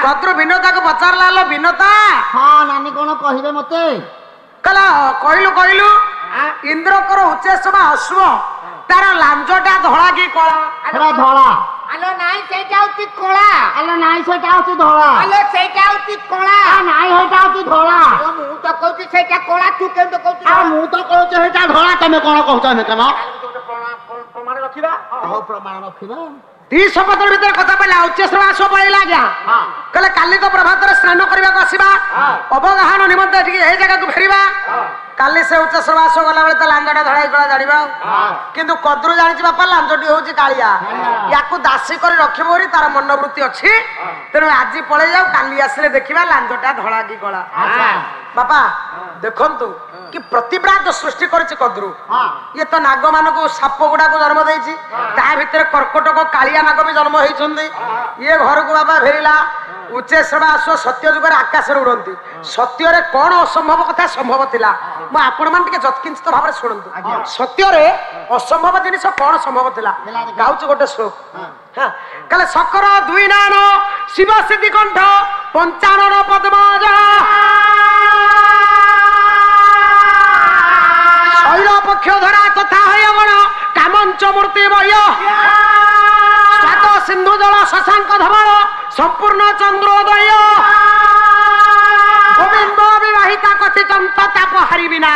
କଦ୍ରୁ ବିନତାକୁ ପଚାରିଲା ଲୋ ବିନତା ହଁ ନାନୀ କଣ କହିବେ ମତେ? କହିଲା କହିଲୁ ଇନ୍ଦ୍ରଙ୍କର ଉଚ୍ଚେଶ୍ରମା ଅଶ୍ବ ତାର ଲାଞ୍ଜଟା ଧଳା କି କଳା? ଧଳା। ଆଲୋ ନାଇଁ ସେଇଟା ହଉଛି କଳା। ଆଲୋ ନାଇଁ ସେଟା ହଉଛି ଧଳା। ଆଲୋ ସେଇଟା ହଉଛି କଳା। ନାଇଁ ସେଇଟା ହଉଛି ଧଳା। ମୁଁ ତ କହୁଛି ସେଇଟା କଳା, ତୁ କେମିତି କହୁଛୁ? ମୁଁ ତ କହୁଛି ସେଇଟା ଧଳା, ତମେ କଣ କହୁଛ? ପ୍ରମାଣ ରଖିବା। ହଉ ପ୍ରମାଣ ରଖିବା। 2 ସପତୁଣୀ ଭିତରେ କଥା କହିଲା ଉଚ୍ଚେଶ୍ରମା ଅଶ୍ବ ପଳେଇଲା ଆଜ୍ଞା। କହିଲେ କାଲି ତ ପ୍ରଭାତରେ ସ୍ନାନ କରିବାକୁ ଆସିବା, ଅବଗାହନ ନିମନ୍ତେ ଟିକେ ଏଇ ଜାଗାକୁ ଫେରିବା। କାଲି ସେ ଉଚ୍ଚେଶ୍ରମା ଅଶ୍ବ ଗଲା ବେଳେ ତା ଲାଞ୍ଜଟା ଧଳାଇ କଳା ଜାଣିବା। କିନ୍ତୁ କଦ୍ରୁ ଜାଣିଛି ବାପା ଲାଞ୍ଜଟି ହଉଛି କାଳିଆ। ୟାକୁ ଦାସୀ କରି ରଖିବ ବୋଲି ତାର ମନୋବୃତ୍ତି ଅଛି। ତେଣୁ ଆଜି ପଳେଇ ଯାଉ, କାଲି ଆସିଲେ ଦେଖିବା ଲାଞ୍ଜଟା ଧଳା କି କଳା। ବାପା ଦେଖନ୍ତୁ କି ପ୍ରତିବ୍ରାତ ସୃଷ୍ଟି କରିଛି କଦ୍ରୁ। ଇଏ ତ ନାଗ ମାନଙ୍କୁ ସାପ ଗୁଡାକୁ ଜନ୍ମ ଦେଇଛି, ତା ଭିତରେ କର୍କଟକ କାଳିଆ ନାଗ ବି ଜନ୍ମ ହେଇଛନ୍ତି। ଇଏ ଘରକୁ ବାପା ଫେରିଲା। ଉଚ୍ଚେଶ୍ରମା ଅଶ୍ବ ସତ୍ୟ ଯୁଗରେ ଆକାଶରେ ଉଡନ୍ତି। ସତ୍ୟରେ କଣ ଅସମ୍ଭବ କଥା ସମ୍ଭବ ଥିଲା, ମୁଁ ଆପଣ ମାନେ ଟିକେ ଯତ୍କିଞ୍ଚିତ ଭାବରେ ଶୁଣନ୍ତୁ। ସତ୍ୟରେ ଅସମ୍ଭବ ଜିନିଷ କଣ ସମ୍ଭବ ଥିଲା। ଗାଉଛି ଗୋଟେ ଶ୍ଲୋକ। କାଲେ ଶଙ୍କର 2 ନୟନ ଶିବ ସିଦ୍ଧି କଣ୍ଠ 55 ପଦ୍ମଜ ଶୈଳ ପକ୍ଷ ଧରା ତଥା ହୟଗଣ କାମଞ୍ଚ ମୂର୍ତ୍ତି ବୟ ସ୍ୱାଦ ସିନ୍ଧୁ ଜଳ ଶଶାଙ୍କ ଧବଳ ସମ୍ପୂର୍ଣ୍ଣ ଚନ୍ଦ୍ରୋଦୟ ଗୋବିନ୍ଦ ବିବାହିତା କଥିତନ୍ତ ତାପ ହାରିବିନା।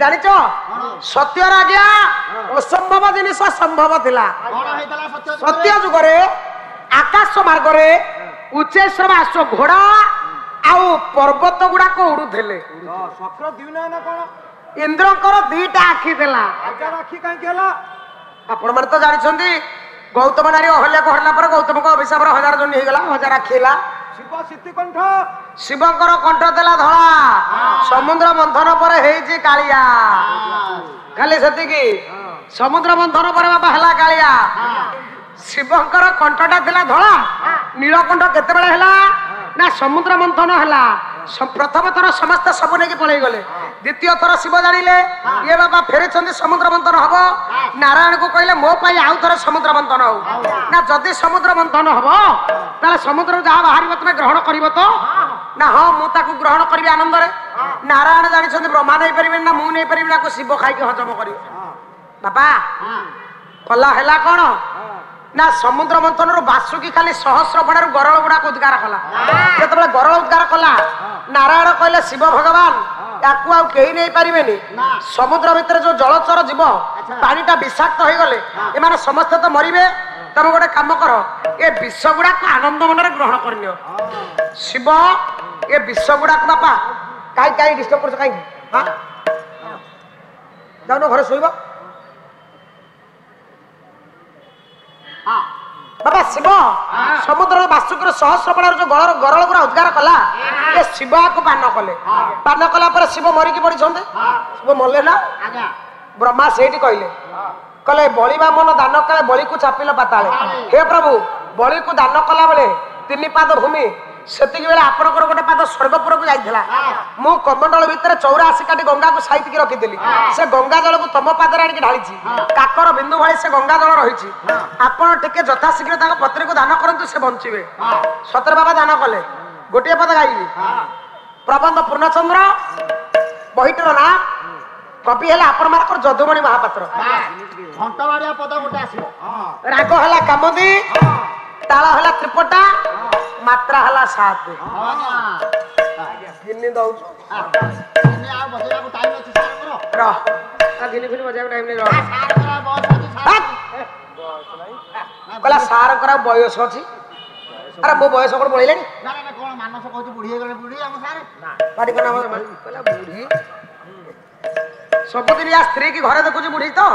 ଜାଣିଛ ସତ୍ୟର ଆଜ୍ଞା ଅସମ୍ଭବ ଜିନିଷ ସମ୍ଭବ ଥିଲା। ସତ୍ୟ ଯୁଗରେ ଆକାଶ ମାର୍ଗରେ ଉଚ୍ଚେଶ୍ରମା ଅଶ୍ବ ଘୋଡା ଆଉ ପର୍ବତ ଗୁଡାକ ଉଡୁଥିଲେ। ଇନ୍ଦ୍ରଙ୍କର 2ଟା ଆଖି ଥିଲା। ଆପଣ ମାନେ ତ ଜାଣିଛନ୍ତି ଗୌତମ ନାରୀ ଅହଲ୍ୟାକୁ ହରିଲା ପରେ ଗୌତମଙ୍କ ଅଭିଶାପର 1000 ଜଣ ହେଇଗଲା, 1000 ଆଖି ହେଲା। ଶିବଙ୍କର କଣ୍ଠ ଥିଲା ଧଳା। ସମୁଦ୍ର ମନ୍ଥନ ପରେ ହେଇଛି କାଳିଆ। ଖାଲି ସେତିକି, ସମୁଦ୍ର ମନ୍ଥନ ପରେ ବାପା ହେଲା କାଳିଆ। ଶିବଙ୍କର କଣ୍ଠଟା ଥିଲା ଧଳା। ନୀଳକଣ୍ଠ କେତେବେଳେ ହେଲା ନା ସମୁଦ୍ର ମନ୍ଥନ ହେଲା। ପ୍ରଥମ ଥର ସମସ୍ତେ ସବୁ ନେଇକି ପଳେଇ ଗଲେ। ଦ୍ୱିତୀୟ ଥର ଶିବ ଜାଣିଲେ ଇଏ ବାପା ଫେରିଛନ୍ତି, ସମୁଦ୍ର ମନ୍ଥନ ହବ। ନାରାୟଣକୁ କହିଲେ ମୋ ପାଇଁ ଆଉ ଥରେ ସମୁଦ୍ର ମନ୍ଥନ ହଉ। ନା ଯଦି ସମୁଦ୍ର ମନ୍ଥନ ହବ ତାହେଲେ ସମୁଦ୍ରରୁ ଯାହା ବାହାରିବ ତମେ ଗ୍ରହଣ କରିବ ତ? ନା ହଁ ମୁଁ ତାକୁ ଗ୍ରହଣ କରିବି ଆନନ୍ଦରେ। ନାରାୟଣ ଜାଣିଛନ୍ତି ବ୍ରହ୍ମା ନେଇପାରିବେନି ନା ମୁଁ ନେଇପାରିବିନି, ତାକୁ ଶିବ ଖାଇକି ହଜମ କରିବ। ବାପା କଲା ହେଲା କଣ ନା ସମୁଦ୍ର ମନ୍ଥନରୁ ବାସୁକି ଖାଲି ସହସ୍ର ଫଣାରୁ ଗରଳ ଗୁଡାକୁ ଉଦ୍ଗାର କଲା। ଯେତେବେଳେ ଗରଳ ଉଦ୍ଗାର କଲା ନାରାୟଣ କହିଲେ ଶିବ ଭଗବାନ ୟାକୁ ଆଉ କେହି ନେଇପାରିବେନି। ସମୁଦ୍ର ଭିତରେ ଯୋଉ ଜଳଚର ଯିବ ପାଣିଟା ବିଷାକ୍ତ ହେଇଗଲେ ଏମାନେ ସମସ୍ତେ ତ ମରିବେ। ତମେ ଗୋଟେ କାମ କର, ଏ ବିଷ ଗୁଡାକୁ ଆନନ୍ଦ ମନରେ ଗ୍ରହଣ କରିନିଅ। ଶିବ ଏ ବିଷ ଗୁଡାକୁ ବାପା କାହିଁ ଡିଷ୍ଟର୍ବ କରୁଛ କାହିଁକି? ଯାଉନ ଘରେ ଶୋଇବ। ବାପା ଶିବ ସମୁଦ୍ରରେ ବାସୁକର ସହସ୍ରପଣାର ଯୋଉ ଗରଳ ଗୁରା ଉଦ୍ଗାର କଲା, ଏ ଶିବ ଆକୁ ପାନ କଲେ। ପାନ କଲା ପରେ ଶିବ ମରିକି ପଡିଛନ୍ତି। ଶିବ ମଲେ ନା? ବ୍ରହ୍ମା ସେଇଠି କହିଲେ ବଳି ବାମନ ଦାନ କଲେ ବଳିକୁ ଚାପିଲ ପାତାଳେ। ହେ ପ୍ରଭୁ ବଳିକୁ ଦାନ କଲା ବେଳେ 3 ପାଦ ଭୂମି, ସେତିକି ବେଳେ ଆପଣଙ୍କର ଗୋଟେ ପାଦ ସ୍ୱର୍ଗପୁରକୁ ଯାଇଥିଲା। ମୁଁ କମଣ୍ଡଳ ଭିତରେ 84 କାଟି ଗଙ୍ଗାକୁ ସାଇତିକି ରଖିଥିଲି। ସେ ଗଙ୍ଗା ଜଳକୁ ତମ ପାଦରେ ଆଣିକି ଢାଳିଛି। କାକର ବିନ୍ଦୁ ଭଳି ସେ ଗଙ୍ଗା ଜଳ ରହିଛି। ଆପଣ ଟିକେ ଯଥାଶୀଘ୍ର ତାଙ୍କ ପତ୍ନୀକୁ ଦାନ କରନ୍ତୁ, ସେ ବଞ୍ଚିବେ। ସତରେ ବାବା ଦାନ କଲେ। ଗୋଟିଏ ପଦ ଗାଇବି। ପ୍ରବନ୍ଧ ପୂର୍ଣ୍ଣଚନ୍ଦ୍ର, ବହିଟିର ନାଁ କବି ହେଲା ଆପଣ ମାନଙ୍କର ଯଦୁମଣି ମହାପାତ୍ର। ଘଣ୍ଟବାଡିଆ ପଦ ଗୋଟେ ଆସିବ। ରାଗ ହେଲା କାମଦି, ताल है त्रिपटा मात्रा है 7 गिनी दउछ गिनी फिनी बजाय टाइम नहीं कहला सार करा बयस अछि अरे मो बयस कोन बोलैले ना ना कोन मानस कहू बुढ़ी गले बुढ़ी हम सारे बाड़ी कोन कहला बुढ़ी सबदिन या स्त्री की घरे देखु बुढ़ी तो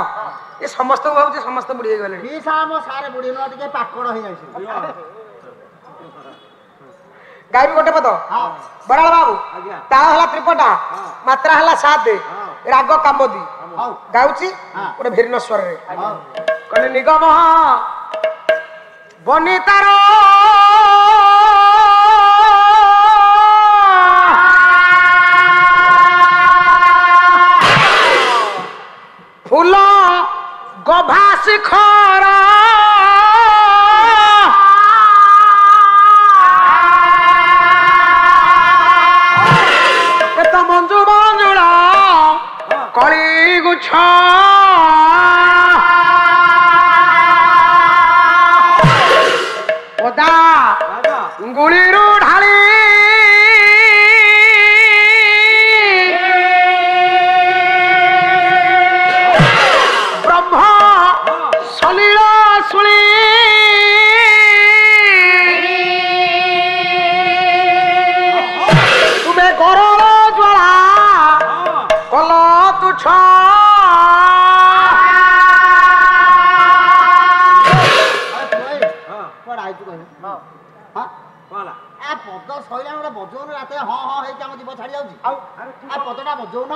ये समस्त भाव समस्त बुढ़ी गले ई साम सारे बुढ़ी न टिके पाकड़ हो जाइछ गाय भी गोटे पद बड़ाल बाबू ताल हला त्रिपटा मात्रा हला 7 राग कामदी गाउची गोटे भिन्न स्वर रे कने निगम बनितार फूल गभा शिखर मंजू मंजुला कली गुछ ओदा गुड़ीरू ढाली ब्रह्म सलील सुली तुम्हें गौरव ज्वाला कल तुछ पद सैला गोटे बजौन रात हाँ हाँ है जीव छाड़ी जाऊँ पदटा बजौन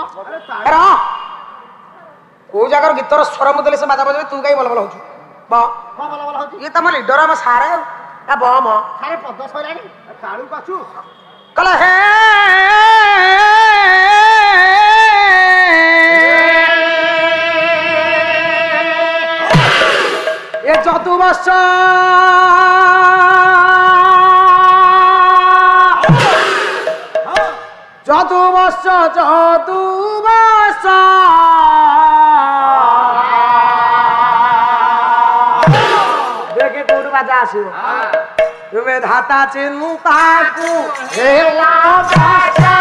को जगार गीतर स्वर मुदले से बाजा बजे तू कहीं बल बल होछु बा कौन भल भल हूँ ये तम लीडर हम सारे ए बम सारे पद सैला काळू पाछू कल हे ये चतुर्वर्ष चतुर्वर्ष चतुर्वर्ष देखे कोड बाजा आसो तुम्हें धाता चिंता को हेला भाषा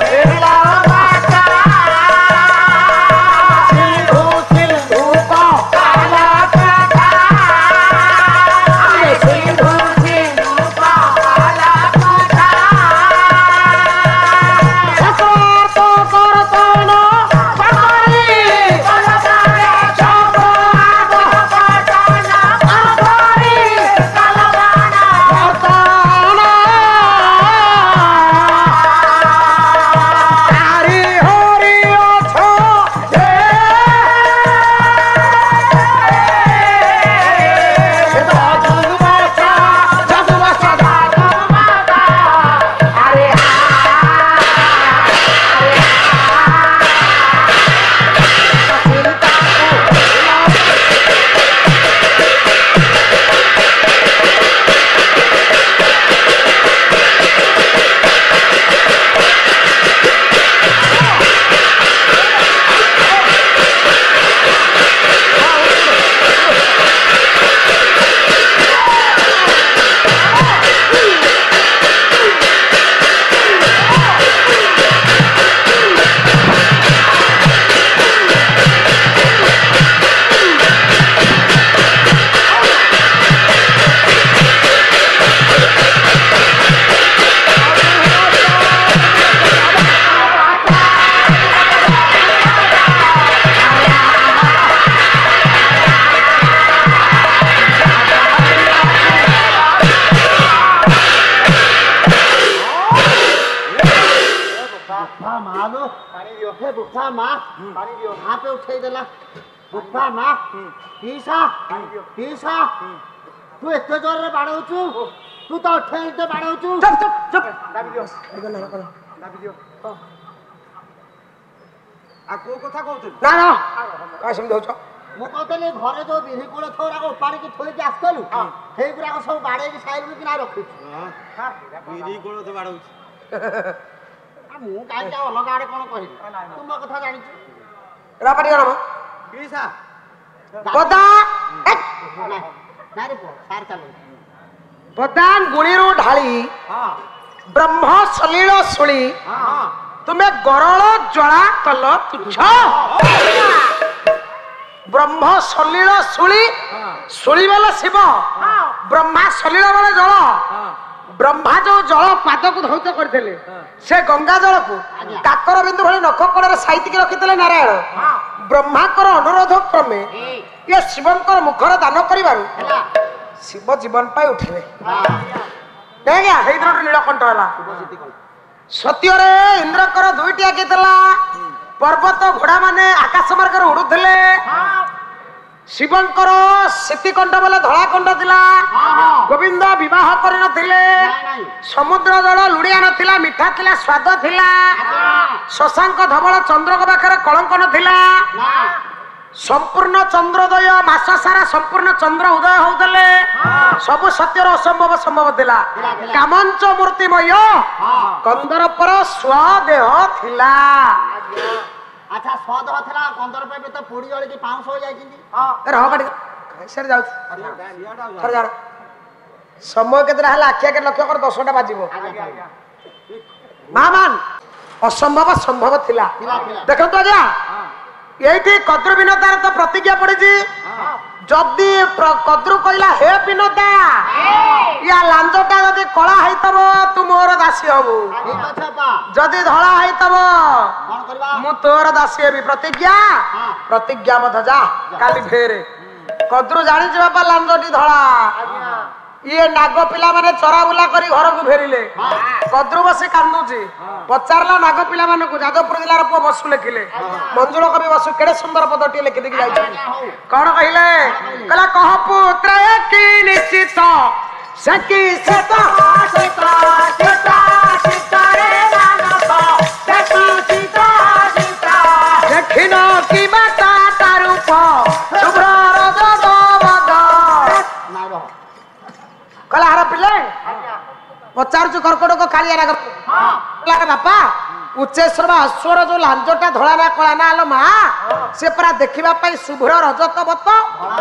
हेला भाषा सिंधु सिंधु का काला कथा सिंधु सिंधु का काला कथा तो करतो न पकड़ी कलबारे छबो आगो पटाना पकड़ी कलबाना पटाना तारी होरी ओछो हे जादू बसा जादू माता अरे मालो पानी दियो हे बुफा माँ पानी दियो यहाँ पे उठे देला बुफा माँ पीसा पीसा तू इतने जोर रे बाड़ौचू तू तो उठे इतने बाड़ौचू चुप चुप चुप दाबी दियो दाबी दियो आ को कथा कहत ना ना काय समझौछ ମୁଁ କହୁଥିଲି ଘରେ ଯୋଉ ବିରି କୋଳ ଥୋରାକ ଉପାଡ଼ିକି ଥୋଇକି ଆସିଥିଲୁ ସେଇଗୁଡ଼ାକ ସବୁ ବାଡ଼େଇକି ସାଇଡ୍ରୁ କିନା ରଖିଛୁ ବିରି କୋଳ ତ ବାଡଉଛି ମୁଁ କାହିଁକି ଅଲଗା ଆଡ଼େ କ'ଣ କହିବି ତୁ ମୋ କଥା ଜାଣିଛୁ ରାପାଟି ଗଣ ପିସା ପଦା ନାଇଁ ରେ ପୁଅ ସାର୍ ଚାଲୁ ପଦା ଗୁଣିରୁ ଢାଳି ବ୍ରହ୍ମ ସଲିଳ ଶୁଳି ତୁମେ ଗରଳ ଜ୍ୱାଳା କଲ ତୁଚ୍ଛ ବ୍ରହ୍ମ ସଲିଳ ଶୁଳି ଶୁଳି ବେଲେ ଶିବ ବ୍ରହ୍ମା ସଲିଳ ବେଲେ ଜଳ ବ୍ରହ୍ମା ଯୋଉ ଜଳ ପାଦକୁ ଧୌତ କରିଥିଲେ ସେ ଗଙ୍ଗା ଜଳକୁ କାକର ବିନ୍ଦୁ ଭଳି ନଖ କଡ଼ରେ ସାଇତିକି ରଖିଥିଲେ ନାରାୟଣ ବ୍ରହ୍ମାଙ୍କର ଅନୁରୋଧ କ୍ରମେ ଇଏ ଶିବଙ୍କର ମୁଖରେ ଦାନ କରିବାରୁ ଶିବ ଜୀବନ ପାଇ ଉଠିଲେ ଆଜ୍ଞା ସେଇ ଦିନଠୁ ନୀଳକଣ୍ଠ ହେଲା ସତ୍ୟରେ ଇନ୍ଦ୍ରଙ୍କର ଦୁଇଟି ଆଖି ଥିଲା ପର୍ବତ ଘୋଡ଼ା ମାନେ ଆକାଶ ମାର୍ଗରେ ଉଡୁଥିଲେ ଶିବଙ୍କର ଶୀତିକଣ୍ଠ ବୋଲେ ଧଳାକଣ୍ଠ ଥିଲା ଗୋବିନ୍ଦ ବିବାହ କରିନଥିଲେ ସମୁଦ୍ର ଜଳ ଲୁଣିଆ ନଥିଲା ମିଠା ଥିଲା ସ୍ୱାଦ ଥିଲା ଶଶାଙ୍କ ଧବଳ ଚନ୍ଦ୍ରଙ୍କ ପାଖରେ କଳଙ୍କ ନଥିଲା ସମ୍ପୂର୍ଣ୍ଣ ଚନ୍ଦ୍ରୋଦୟ ମାସ ସାରା ସମ୍ପୂର୍ଣ୍ଣ ଚନ୍ଦ୍ର ଉଦୟ ହଉଥିଲେ ସବୁ ସତ୍ୟର ଅସମ୍ଭବ ସମ୍ଭବ ଥିଲା କାମଞ୍ଚ ମୂର୍ତ୍ତିମୟ କନ୍ଦର୍ପର ସ୍ୱଦେହ ଥିଲା ଆଚ୍ଛା ସ୍ୱଦେହ ଥିଲା କନ୍ଦର୍ପ ବି ତ ପୋଡ଼ି ଜଳିକି ପାଉଁଶ ହୋଇଯାଇଛନ୍ତି ସମୟ କେତେଟା ହେଲା ଆଖି ଆଗରେ ଲକ୍ଷ୍ୟ କର 10ଟା ବାଜିବ ମା ମାନ ଅସମ୍ଭବ ସମ୍ଭବ ଥିଲା ଦେଖନ୍ତୁ ଆଜ୍ଞା এইটি কদ্রু বিনোদার তো প্রতিজ্ঞা পড়েছি যদি কদ্রু কইলা হে বিনোদা ইয়া লাঞ্জটা যদি কলা হইতব তু মোর দাসী হবু যদি ধলা হইতব মু তোর দাসী হেবি প্রতিজ্ঞা প্রতিজ্ঞা মত যা কালি ফেরে কদ্রু জানিছি বাপা লাঞ্জটি ধলা ইয়ে নাগ পিলা মানে চরা বুলা করি ঘরকু ফেরিলে কদ্রু বসি কান্দুছি পচারলা নাগ পিলা মানকু যাদবপুর জিলার পুଅ বসু লেখিলে মঞ্জুଳ কবি বসু কেড়ে সুন্দর পদটি লেখি দেখি যাইছেন কোন কহিলে কলা কহ পুত্র কি নিশ্চিত সকি সত সত সত সতরে মানব সকি সত সত দেখিন কি মাতা তারূপ শুভ্র রজত বদ কলা হার পিলে পচারুଛୁ কর্কটক কালিয়া রাগ বাপা উচ্চেশ্বর অশ্বর যে লাঞ্জটা ধলা না কলা না আলো মা সে পুরা দেখা শুভ্র রজতবত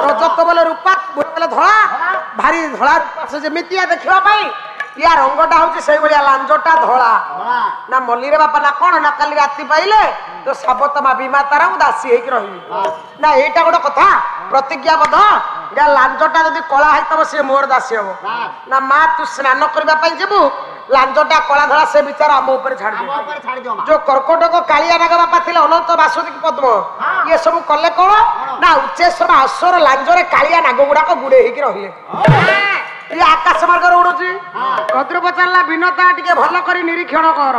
রজত বলে রূপা বলে ধলা ভারি ধলা সে যেমিতিয়া দেখা ইয়া রঙটা হচ্ছে সেইভাবে লাঞ্জটা ধলা না মল্লিরে বাপা না কোন না কালি রাতি পাইলে তো সাবত মা বিমা তারা মু দাসী হইকি রহিবি না এইটা গোটে কথা প্রতিজ্ঞাবদ্ধ যা লাঞ্জটা যদি কলা হইতব সে মোর দাসী হব না মা তু স্নান করিবা পাই যাবু লাঞ্জটা কলা ধরা সে বিচার আম উপরে ছাড়ি যে কর্কটক কালিয়া নাগ বাপা ଥିଲେ ଅନନ୍ତ ବାସୁଦେବ ପଦ୍ମ ଇଏ ସବୁ କଲେ କଣ ନା ଉଚ୍ଚେଶ୍ୱର ଅଶ୍ୱର ଲାଞ୍ଜରେ କାଳିଆ ନାଗ ଗୁଡାକ ଗୁଡେଇ ହେଇକି ରହିଲେ ଇଏ ଆକାଶ ମାର୍ଗରେ ଉଡୁଛି କଦ୍ରୁ ପଚାରିଲା ବିନତା ଟିକେ ଭଲ କରି ନିରୀକ୍ଷଣ କର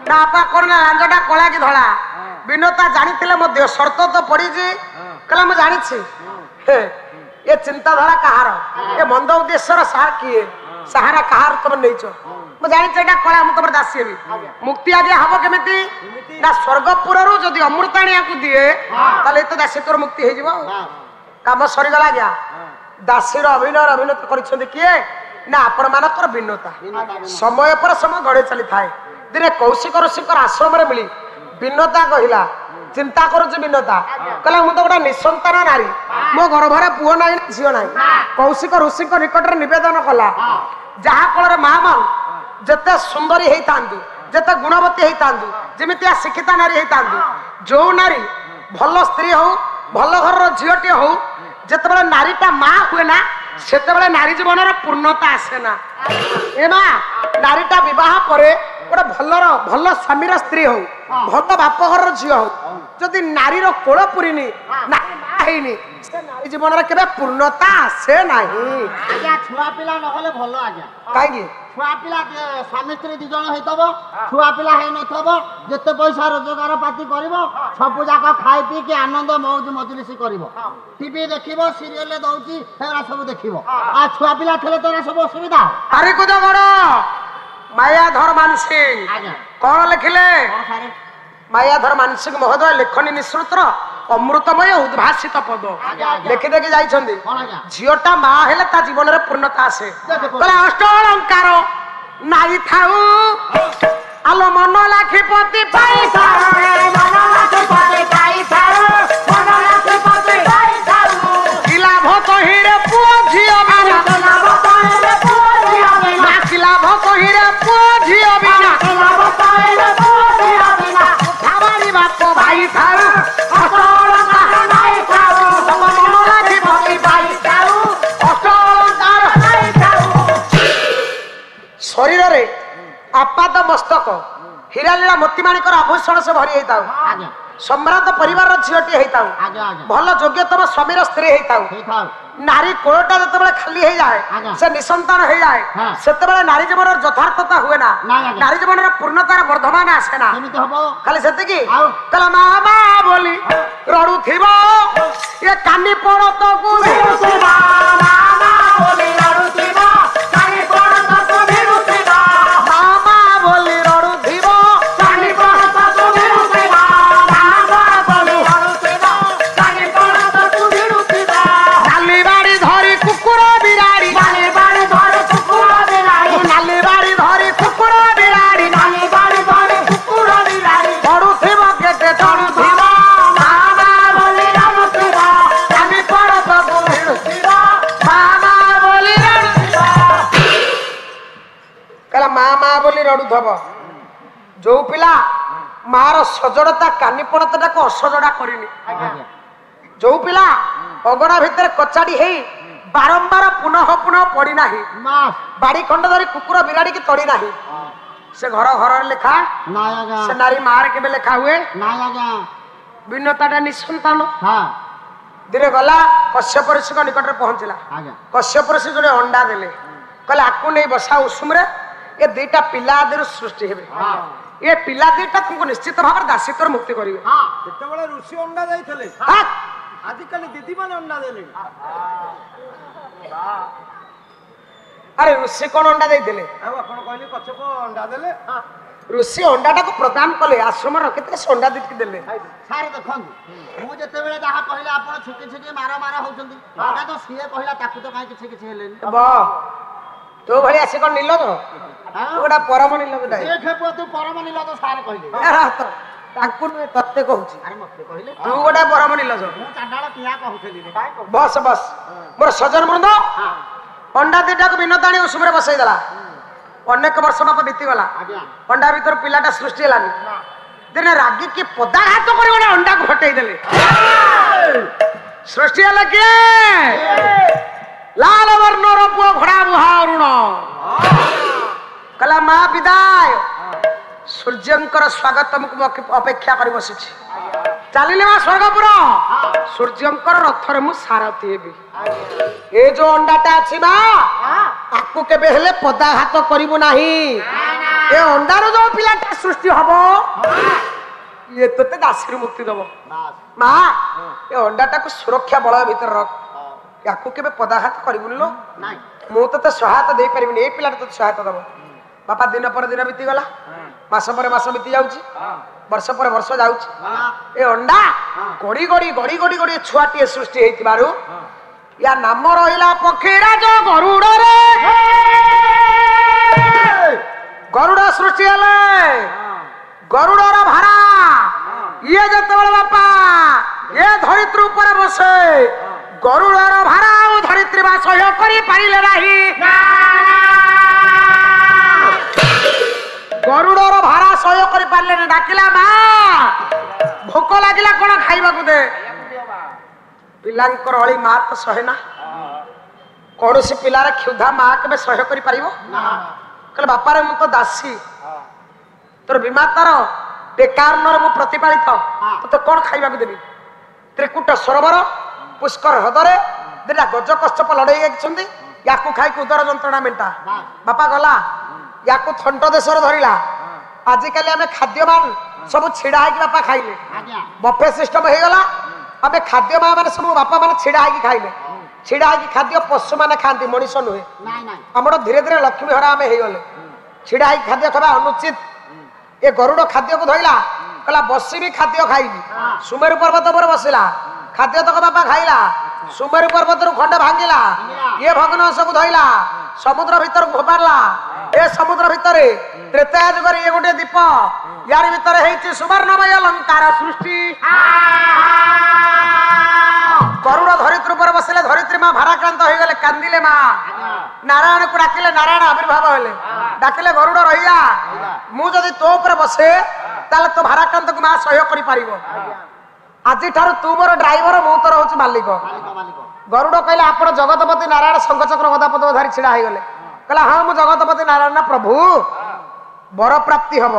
ନା ବାପା କଣ ନା ଲାଞ୍ଜଟା କଳା କି ଧଳା ବିନତା ଜାଣିଥିଲେ ମଧ୍ୟ ସର୍ତ୍ତ ତ ପଡିଛି କହିଲା ମୁଁ ଜାଣିଛି ଏ ଚିନ୍ତାଧାରା କାହାର ଏ ମନ୍ଦ ଉଦ୍ଦେଶ୍ୟର ସାର କିଏ ସାହାରା କାହାର ତମେ ନେଇଛ ମୁଁ ଜାଣିଛି ଏଇଟା କଳା ମୁଁ ତମର ଦାସୀ ହେବି ମୁକ୍ତି ଆଜ୍ଞା ହବ କେମିତି ନା ସ୍ୱର୍ଗପୁରରୁ ଯଦି ଅମୃତ ଆଣିବାକୁ ଦିଏ ତାହେଲେ ଏତ ଦାସୀ ତୋର ମୁକ୍ତି ହେଇଯିବ କାମ ସରିଗଲା ଆଜ୍ଞା ଦାସୀର ଅଭିନତ କରିଛନ୍ତି କିଏ ନା ଆପଣ ମାନଙ୍କର ବିନତା ସମୟ ପରେ ସମୟ ଗଡେଇ ଚାଲିଥାଏ ଦିନେ କୌଶିକ ଋଷିଙ୍କର ଆଶ୍ରମରେ ମିଳି ବିନତା କହିଲା ଚିନ୍ତା କରୁଛି ବିନତା କହିଲା ମୁଁ ତ ଗୋଟେ ନିଃସନ୍ତାନ ନାରୀ ମୋ ଗର୍ଭରେ ପୁଅ ନାହିଁ ଝିଅ ନାହିଁ କୌଶିକ ଋଷିଙ୍କ ନିକଟରେ ନିବେଦନ କଲା ଯାହା ଫଳରେ ମା ମାନ ଯେତେ ସୁନ୍ଦରୀ ହେଇଥାନ୍ତୁ ଯେତେ ଗୁଣବତୀ ହେଇଥାନ୍ତୁ ଯେମିତି ଶିକ୍ଷିତା ନାରୀ ହେଇଥାନ୍ତୁ ଯୋଉ ନାରୀ ଭଲ ସ୍ତ୍ରୀ ହଉ ଭଲ ଘରର ଝିଅଟିଏ ହଉ ଯେତେବେଳେ ନାରୀଟା ମା ହୁଏ ନା ସେତେବେଳେ ନାରୀ ଜୀବନର ପୂର୍ଣ୍ଣତା ଆସେ ନା ଏ ମା ନାରୀଟା ବିବାହ ପରେ ଗୋଟେ ଭଲ ସ୍ୱାମୀର ସ୍ତ୍ରୀ ହଉ ଭଲ ବାପ ଘରର ଝିଅ ହଉ ଯଦି ନାରୀର କୋଳ ପୁରିନି ନାରୀ ମା ହେଇନି ସେ ନାରୀ ଜୀବନରେ କେବେ ପୂର୍ଣ୍ଣତା ଆସେ ନାହିଁ ଆଜ୍ଞା ଛୁଆ ପିଲା ନହେଲେ ଭଲ ଆଜ୍ଞା କାହିଁକି ଛୁଆ ପିଲା ସ୍ୱାମୀ ସ୍ତ୍ରୀ 2 ଜଣ ହେଇଥିବ ଛୁଆ ପିଲା ହେଇନଥିବ ଯେତେ ପଇସା ରୋଜଗାର ପାତି କରିବ ସବୁ ଯାକ ଖାଇ ପିଇକି ଆନନ୍ଦ ମଉଜ ମଜଲିସି କରିବ ଟିଭି ଦେଖିବ ସିରିଏଲ ଦଉଛି ସେଗୁରା ସବୁ ଦେଖିବ ଆଉ ଛୁଆ ପିଲା ଥିଲେ ତ ସବୁ ଅସୁବିଧା ତାରିକୁଦ ଗଡ଼ ମାୟାଧର ମାନସିଂ କଣ ଲେଖିଲେ ମାୟାଧର ମାନସିଂ ମହୋଦୟ ଲେଖନୀ ନିଃସୃତର ଅମୃତମୟ ଉଦ୍ଭାସିତ ପଦ ଲେଖି ଦେଖି ଯାଇଛନ୍ତି ଝିଅଟା ମା ହେଲେ ତା ଜୀବନରେ ପୂର୍ଣ୍ଣତା ଆସେ କହିଲା ଅଷ୍ଟ ଅଳଙ୍କାର ନାଇ ଥାଉ ଆଲୋ ମନ ଲାଖିପତି ପାଇଥାଉ ମନ ଲାଖିପତି ପାଇଥାଉ ମନ ଲାଖିପତି ପାଇଥାଉ ପାଇ ଥାଉ ଅଷ୍ଟଳଙ୍କାର ନାଇଁ ଥାଉ ତମ ମନ ଲାଗି ଭକ୍ତି ପାଇ ଥାଉ ଅଷ୍ଟଳଙ୍କାର ନାଇଁ ଥାଉ। ଶରୀରରେ ଆପାଦ ମସ୍ତକ ହୀରାଲୀଳା ମୋତିମାଣିକର ଆଭୂଷଣ ସେ ଭରି ହେଇଥାଉ ଆଜ୍ଞା ସମ୍ଭ୍ରାନ୍ତ ପରିବାରର ଝିଅଟି ହେଇଥାଉ ଆଜ୍ଞା ଆଜ୍ଞା ଭଲ ଯୋଗ୍ୟତମ ସ୍ୱାମୀର ସ୍ତ୍ରୀ ହେଇଥାଉ ହେଇଥାଉ ନାରୀ କୋଳଟା ଯେତେବେଳେ ଖାଲି ହେଇଯାଏ ଆଜ୍ଞା। ସେ ନିସନ୍ତାନ ହେଇଯାଏ ହଁ। ସେତେବେଳେ ନାରୀ ଜୀବନର ଯଥାର୍ଥତା ହୁଏ ନା ନାଇଁ ଆଜ୍ଞା। ନାରୀ ଜୀବନର ପୂର୍ଣ୍ଣତାର ବର୍ଦ୍ଧମାନ ଆସେ ନା କେମିତି ହବ ଖାଲି ସେତିକି ଆଉ? କହିଲା ମା ମା ବୋଲି ରଡୁଥିବ ଏ କାନି ପଣତକୁ ଭିଡୁଥିବ ମା ମା ବୋଲି ରଡୁଥିବ କାନି ପଣତକୁ ଭିଡୁଥିବ ମା ମା ବୋଲି ରଡୁଥିବ କାନି ପଣତକୁ ଭିଡୁଥିବ ମା ମା ବୋଲି ରଡୁଥିବ କାନି ପଣତକୁ ଭିଡୁଥିବ ନାଲି ବାଡି ଧରି କୁକୁର ବିରାଡି ନାଲି ବାଡି ଧରି କୁକୁର ବିରାଡି ନାଲି ବାଡି ଧରି କୁକୁର ବିରାଡି ନାଲି ବାଡି ଧରି କୁକୁର ବିରାଡି ପଡୁଥିବ କେତେ ଚଢୁଥିବ ମା ମା ବୋଲି ରଡୁଥିବ କାନି ପଣତକୁ ଭିଡୁଥିବ ମା ମା ବୋଲି ରଡୁଥିବ କହିଲା ମା ମା ବୋଲି ରଡୁଥବ ଯୋଉ ପିଲା ମାର ସଜଡତା କାନିପଣତଟାକୁ ଅସଜଡା କରିନି ଆଜ୍ଞା ଯୋଉ ପିଲା ଅଗଣା ଭିତରେ କଚାଡି ହେଇ ବାରମ୍ବାର ପୁନଃ ପୁନଃ ପଡି ନାହିଁ ମାସ୍ ବାଡି ଖଣ୍ଡ ଧରି କୁକୁର ବିରାଡିକି ତଡି ନାହିଁ ସେ ଘର ଘରରେ ଲେଖା ନାଇଁ ଆଜ୍ଞା ସେ ନାରୀ ମାରେ କେବେ ଲେଖା ହୁଏ ନାଇଁ ଆଜ୍ଞା ଭିନ୍ନତାଟା ନିଃସନ୍ତାନ ହଁ ଦିନେ ଗଲା କଶ୍ୟପ ଋଷିଙ୍କ ନିକଟରେ ପହଞ୍ଚିଲା ଆଜ୍ଞା କଶ୍ୟପ ଋଷି ଯୋଡେ ଅଣ୍ଡା ଦେଲେ କହିଲେ ଆକୁ ନେଇ ବସା ଉଷୁମରେ ଏ ଦିଟା ପିଲା ଆଦିରୁ ସୃଷ୍ଟି ହେବେ ହଁ ଏ ପିଲା ଦିଟା ତୁମକୁ ନିଶ୍ଚିତ ଭାବରେ ଦାସିତ୍ୱରୁ ମୁକ୍ତି କରିବେ ହଁ ଯେତେବେଳେ ଋଷି ଅଣ୍ଡା ଦେଇଥିଲେ ହାକ୍! ଆଜିକାଲି ଦିଦି ମାନେ ଅଣ୍ଡା ଦେଲେଣି ଆରେ ଋଷି କଣ ଅଣ୍ଡା ଦେଇଥିଲେ ଆଉ ଆପଣ କହିଲେ କଛପ ଅଣ୍ଡା ଦେଲେ ଋଷି ଅଣ୍ଡାଟାକୁ ପ୍ରଦାନ କଲେ ଆଶ୍ରମ ରଖିଥିଲେ ସେ ଅଣ୍ଡା ଦିଟି ଦେଲେ ସାର୍ ଦେଖନ୍ତୁ ମୁଁ ଯେତେବେଳେ ଯାହା କହିଲେ ଆପଣ ଛୁଟି ଛୁଟି ମାର ମାର ହଉଛନ୍ତି ଆଗା ତ ସିଏ କହିଲା ତାକୁ ତ କାହିଁ କିଛି କିଛି ହେଲେନି ବ ତୋ ଭଳି ଆସି କଣ ନିଲ ତ ତୁ ଗୋଟା ପରମ ନିଲ ଗୋଟା ସେ ଖେପୁଅ ତୁ ପରମ ନିଲ ତ ସାର୍ କହିଲେ ତାଙ୍କୁ ନୁହେଁ ତତେ କହୁଛି ଆରେ ମତେ କହିଲେ ତୁ ଗୋଟା ପରମ ନିଲ ମୁଁ ଚାଣ୍ଡାଳ କିଆ କହୁଥିଲି ରେ କାଇଁ କହୁଥିଲି? ବସ ବସ ମୋର ସଜନ ବୃନ୍ଦ ଅଣ୍ଡା ଦିଟାକୁ ବିନତାଣି ଉଷୁମରେ ବସେଇ ଦେଲା ଅନେକ ବର୍ଷ ବାପ ବିତିଗଲା ଆଜ୍ଞା ଅଣ୍ଡା ଭିତରୁ ପିଲାଟା ସୃଷ୍ଟି ହେଲାନି ଦିନେ ରାଗିକି ପଦାଘାତ କରି ଗୋଟେ ଅଣ୍ଡାକୁ ହଟେଇ ଦେଲେ ସୃଷ୍ଟି ହେଲା କିଏ ଲାଲ ବର୍ଣ୍ଣର ପୁଅ ଘୋଡା ବୁହା ଅରୁଣ କହିଲା ମା ବିଦାୟ ସୂର୍ଯ୍ୟଙ୍କର ସ୍ୱାଗତ ତମକୁ ଅପେକ୍ଷା କରି ବସିଛି ଚାଲିଲେ ମା ସ୍ୱର୍ଗପୁର ସୂର୍ଯ୍ୟଙ୍କର ରଥରେ ମୁଁ ସାରଥି ହେବି ଏ ଯୋଉ ଅଣ୍ଡାଟା ଅଛି ମା ତାକୁ କେବେ ହେଲେ ପଦାଘାତ କରିବୁ ନାହିଁ ଏ ଅଣ୍ଡାରୁ ଯୋଉ ପିଲାଟା ସୃଷ୍ଟି ହବ ଇଏ ତତେ ଦାସୀରୁ ମୁକ୍ତି ଦବ ବାସ୍ ମା ଏ ଅଣ୍ଡାଟାକୁ ସୁରକ୍ଷା ବଳୟ ଭିତରେ ରଖ ୟାକୁ କେବେ ପଦାଘାତ କରିବୁନି ଲୋ ନାଇଁ ମୁଁ ତତେ ସହାୟତା ଦେଇପାରିବିନି ଏଇ ପିଲାଟା ତତେ ସହାୟତା ଦବ ବାପା ଦିନ ପରେ ଦିନ ବିତିଗଲା ମାସ ପରେ ମାସ ବିତି ଯାଉଛି ବର୍ଷ ପରେ ବର୍ଷ ଯାଉଛି ଏ ଅଣ୍ଡା ଗଡି ଗଡି ଗଡି ଗଡି ଗଡି ଛୁଆଟିଏ ସୃଷ୍ଟି ହେଇଥିବାରୁ ୟା ନାମ ରହିଲା ପକ୍ଷୀରାଜ ଗରୁଡରେ ଗରୁଡ ସୃଷ୍ଟି ହେଲେ ଗରୁଡର ଭାରା ଇଏ ଯେତେବେଳେ ବାପା ଏ ଧରିତ୍ରୀ ଉପରେ ବସେ ଗରୁଡର ଭାରା ଆଉ ଧରିତ୍ରୀ ବା ସହ୍ୟ କରି ପାରିଲେ ନାହିଁ ଗରୁଡର ଭାରା ସହ୍ୟ କରି ପାରିଲେନି ଡାକିଲା ମା ଭୋକ ଲାଗିଲା କଣ ଖାଇବାକୁ ଦେ ପିଲାଙ୍କର ଅଳି ମା ତ ସହେ ନା କୌଣସି ପିଲାର କ୍ଷୁଧା ମା କେବେ ସହ୍ୟ କରିପାରିବ କହିଲେ ବାପାରେ ମୁଁ ତ ଦାସୀ ତୋର ବିମାତାର ବେକାରଣର ମୁଁ ପ୍ରତିପାଳିତ ତତେ କଣ ଖାଇବାକୁ ଦେବି ତ୍ରିକୁଟ ସରୋବର ପୁଷ୍କର ହ୍ରଦରେ ଦିଟା ଗଜ କଶ୍ୟପ ଲଢେଇ ଯାଇଛନ୍ତି ୟାକୁ ଖାଇକି ଉଦର ଯନ୍ତ୍ରଣା ମେଣ୍ଟା ବାପା ଗଲା ୟାକୁ ଥଣ୍ଟ ଦେଶରେ ଧରିଲା ଆଜିକାଲି ଆମେ ଖାଦ୍ୟମାନ ସବୁ ଛିଡା ହେଇକି ବାପା ଖାଇଲେ ଆଜ୍ଞା ବଫେ ସିଷ୍ଟମ ହେଇଗଲା ଆମେ ଖାଦ୍ୟ ମା ମାନେ ସବୁ ବାପା ମାନେ ଛିଡା ହେଇକି ଖାଇଲେ ଛିଡା ହେଇକି ଖାଦ୍ୟ ପଶୁ ମାନେ ଖାଆନ୍ତି ମଣିଷ ନୁହେଁ ନାଇଁ ନାଇଁ ଆମର ଧୀରେ ଧୀରେ ଲକ୍ଷ୍ମୀ ହରା ଆମେ ହେଇଗଲେ ଛିଡା ହେଇକି ଖାଦ୍ୟ ଖାଇବା ଅନୁଚିତ ଏ ଗରୁଡ ଖାଦ୍ୟକୁ ଧଇଲା କହିଲା ବସିବି ଖାଦ୍ୟ ଖାଇବି ସୁମେରୁ ପର୍ବତ ଉପରେ ବସିଲା ଖାଦ୍ୟ ତକ ବାପା ଖାଇଲା ସୁମେରୁ ପର୍ବତରୁ ଖଣ୍ଡେ ଭାଙ୍ଗିଲା ଇଏ ଭଗ୍ନାଂଶକୁ ଧଇଲା ସମୁଦ୍ର ଭିତରକୁ ଫୋପାଡିଲା ଏ ସମୁଦ୍ର ଭିତରେ ତ୍ରେତୟା ଯୁଗରେ ଇଏ ଗୋଟେ ଦୀପ ୟାରି ଭିତରେ ହେଇଛି ସୁବର୍ଣ୍ଣମୟ ଲଙ୍କାର ସୃଷ୍ଟି ଗରୁଡ ଧରିତ୍ରୀ ଉପରେ ବସିଲେ ଧରିତ୍ରୀ ମା ଭାରାକ୍ରାନ୍ତ ହେଇଗଲେ କାନ୍ଦିଲେ ମା ନାରାୟଣକୁ ଡାକିଲେ ନାରାୟଣ ଆବିର୍ଭାବ ହେଲେ ଡାକିଲେ ଗରୁଡ ରହିଯା ମୁଁ ଯଦି ତୋ ଉପରେ ବସେ ताले तो भाराक्रांत को मां सहयोग करि पारिबो आज ठार तू मोर ड्राइवर मु तोर होची मालिक गरुड़ कहले आपण जगतपति नारायण शंखचक्र गदापद धारी छिड़ा हो गले कहला हाँ मु जगतपति नारायण ना प्रभु वर प्राप्ति हम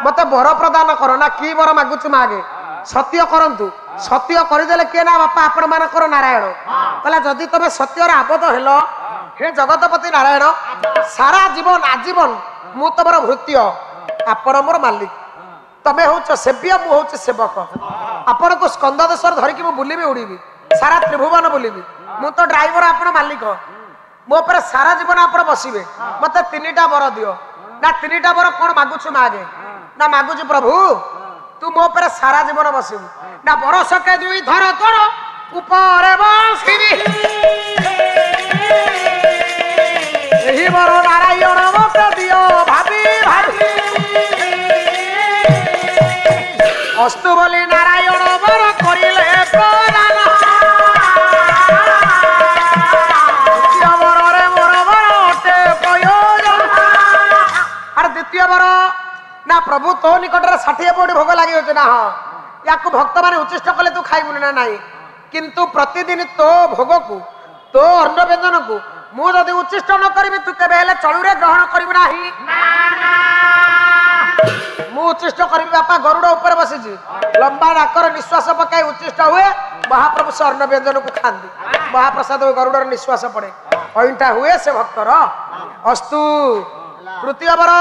मते वर प्रदान कर ना कि वर मागुछु मागे सत्य करंतु सत्य करदेले के ना बापा आपण मानकर नारायण कहला जदि तबे सत्यर आबद्ध हेलो हे जगतपति नारायण सारा जीवन आजीवन मु तमर भृत्य आपण मोर मालिक तमे होच सेव्य मु होच सेवक आपण को स्कंद देशर धरिकी मु बुलीबी उड़ीबी सारा त्रिभुवन बुलीबी मु तो ड्राइवर आपण मालिक मो पर सारा जीवन आपण बसिबे मते तीनटा वर दियो ना तीनटा वर कोन मागुछु मागे ना मागुछु प्रभु तू मो पर सारा जीवन बसिबू ना बरस के दुई धर तोर ऊपर बसिबी एही वर नारायण मते दियो भाबी भाबी अस्तु बोली नारायण वर करिले प्रदान द्वितीय वरे मोर वर अटे प्रयोजन अरे द्वितीय वर ना प्रभु तो निकट 60 पौटी भोग लगी ना हाँ या भक्त मैंने उच्चिष्ट कले तू खाइबुनि ना नहीं किंतु प्रतिदिन तो भोग को तो अन्न व्यंजन को मुझे उच्चिष्ट न करी तू केबे चलुरे ग्रहण करू ना मु उच्चिष्ट करी बापा गरुड़ ऊपर बसी लंबा नाकर निश्वास पकाई उच्चिष्ट हुए महाप्रभु से अन्न व्यंजन को खाती महाप्रसाद गरुड़ निश्वास पड़े अईटा हुए से भक्तर अस्तु तृतीय वर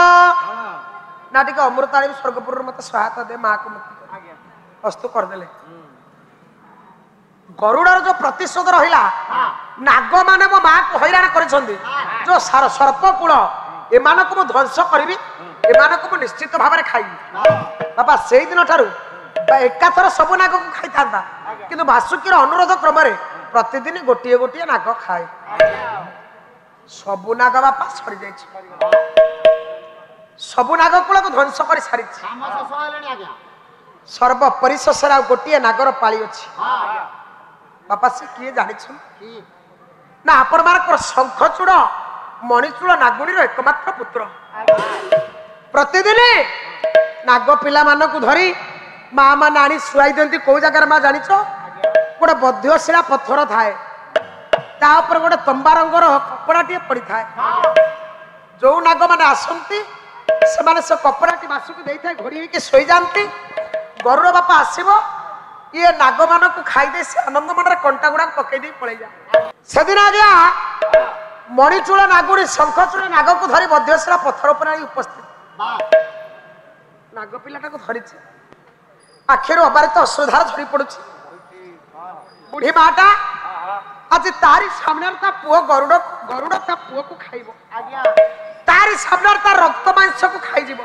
ना टी अमृत आनी स्वर्गपुर मत सहायता दे माँ को मुक्ति अस्तु करदे गरुड़र जो प्रतिशोध रहा नाग माने मो माँ को हैरान कर जो सर्पकूल एमान को ध्वंस करी एमान निश्चित भाव में खाई बापा से दिन ठारू एकाथर सबु नाग को खाई था किंतु वासुकीर अनुरोध क्रम प्रतिदिन गोटे गोटे नाग खाए सबु नाग बापा सरी जाइए सबु नागकूल को ध्वंस कर सारी सर्वपरि शेषे गोटे नागर पाली अच्छी बापा से किए जानी ना आपण मानक शंखचूड़ मणिचूड़ नागुणी एकमात्र पुत्र प्रतिदिन नाग पिला मान को धरी माँ मान आनी शुआई दिखती कौ जगार माँ जाच गोटे बध्यशिला पत्थर थाए तापर गोटे तंबा रंगर कपड़ा टे पड़ी थाए जो नाग मैंने आसती से कपड़ा बासुक देता घोड़ी शोई जाती गरुड़ बापा आसब ये नाग मान को खाईदे से आनंद मन कंटा गुड़ा पकईदे पलि जा से दिन आज्ञा मणिचूड़ नागुड़ी शंखचूड़ नाग को धरी बध्यशिला पत्थर पर उपस्थित नाग पिलाटा को धरी आखिर अबारित अश्रुधार झड़ी पड़ू बुढ़ी माटा आज तारी सामने पुओ गरुड़ गरुड़ ता पुओ को खाइब तारी सामने तार रक्त मांस को खाई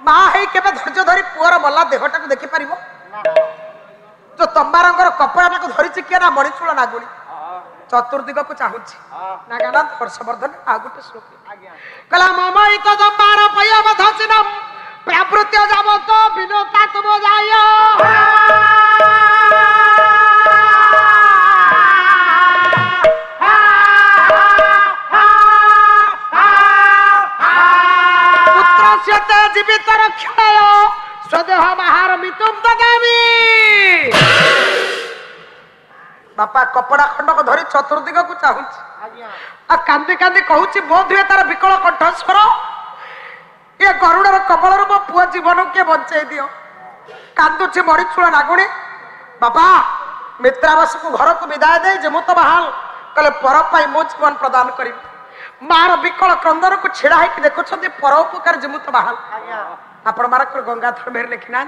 माँ है केबे धैर्य धरी पुअर मल्ला देहटा को देखी पारिबो जो तंबा रंगर कपड़ा को धरी किए ना मणिचूड़ नागुणी चतुर्दिग को चाहूची नागानंद हर्षवर्धन आ गोटे श्लोक कला ममैत जम्बार पयम धचिनम प्रवृत्य जावत विनोता तुम जाय पुत्रस्यते जीवित रक्षाय स्वदेह महारमितुम ददामि बापा कपड़ा खंड को धरी चतुर्दिग को चाहूची आ कांदी कांदी कहूची बोध हुए तार विकल कंठस्वर ये गरुड़र कबल मो पुआ जीवन के बंचाई दियो कांदुची मणिचूड़ नागुणी बापा मित्रावास को घर को विदाय दे जे मुत बहाल कले पर पाई मो जीवन प्रदान करी मार विकल क्रंदन को छिड़ा है देखुछंती पर उपकार जिमुत बहाल आपण मार गंगाधर मेहर लिखिना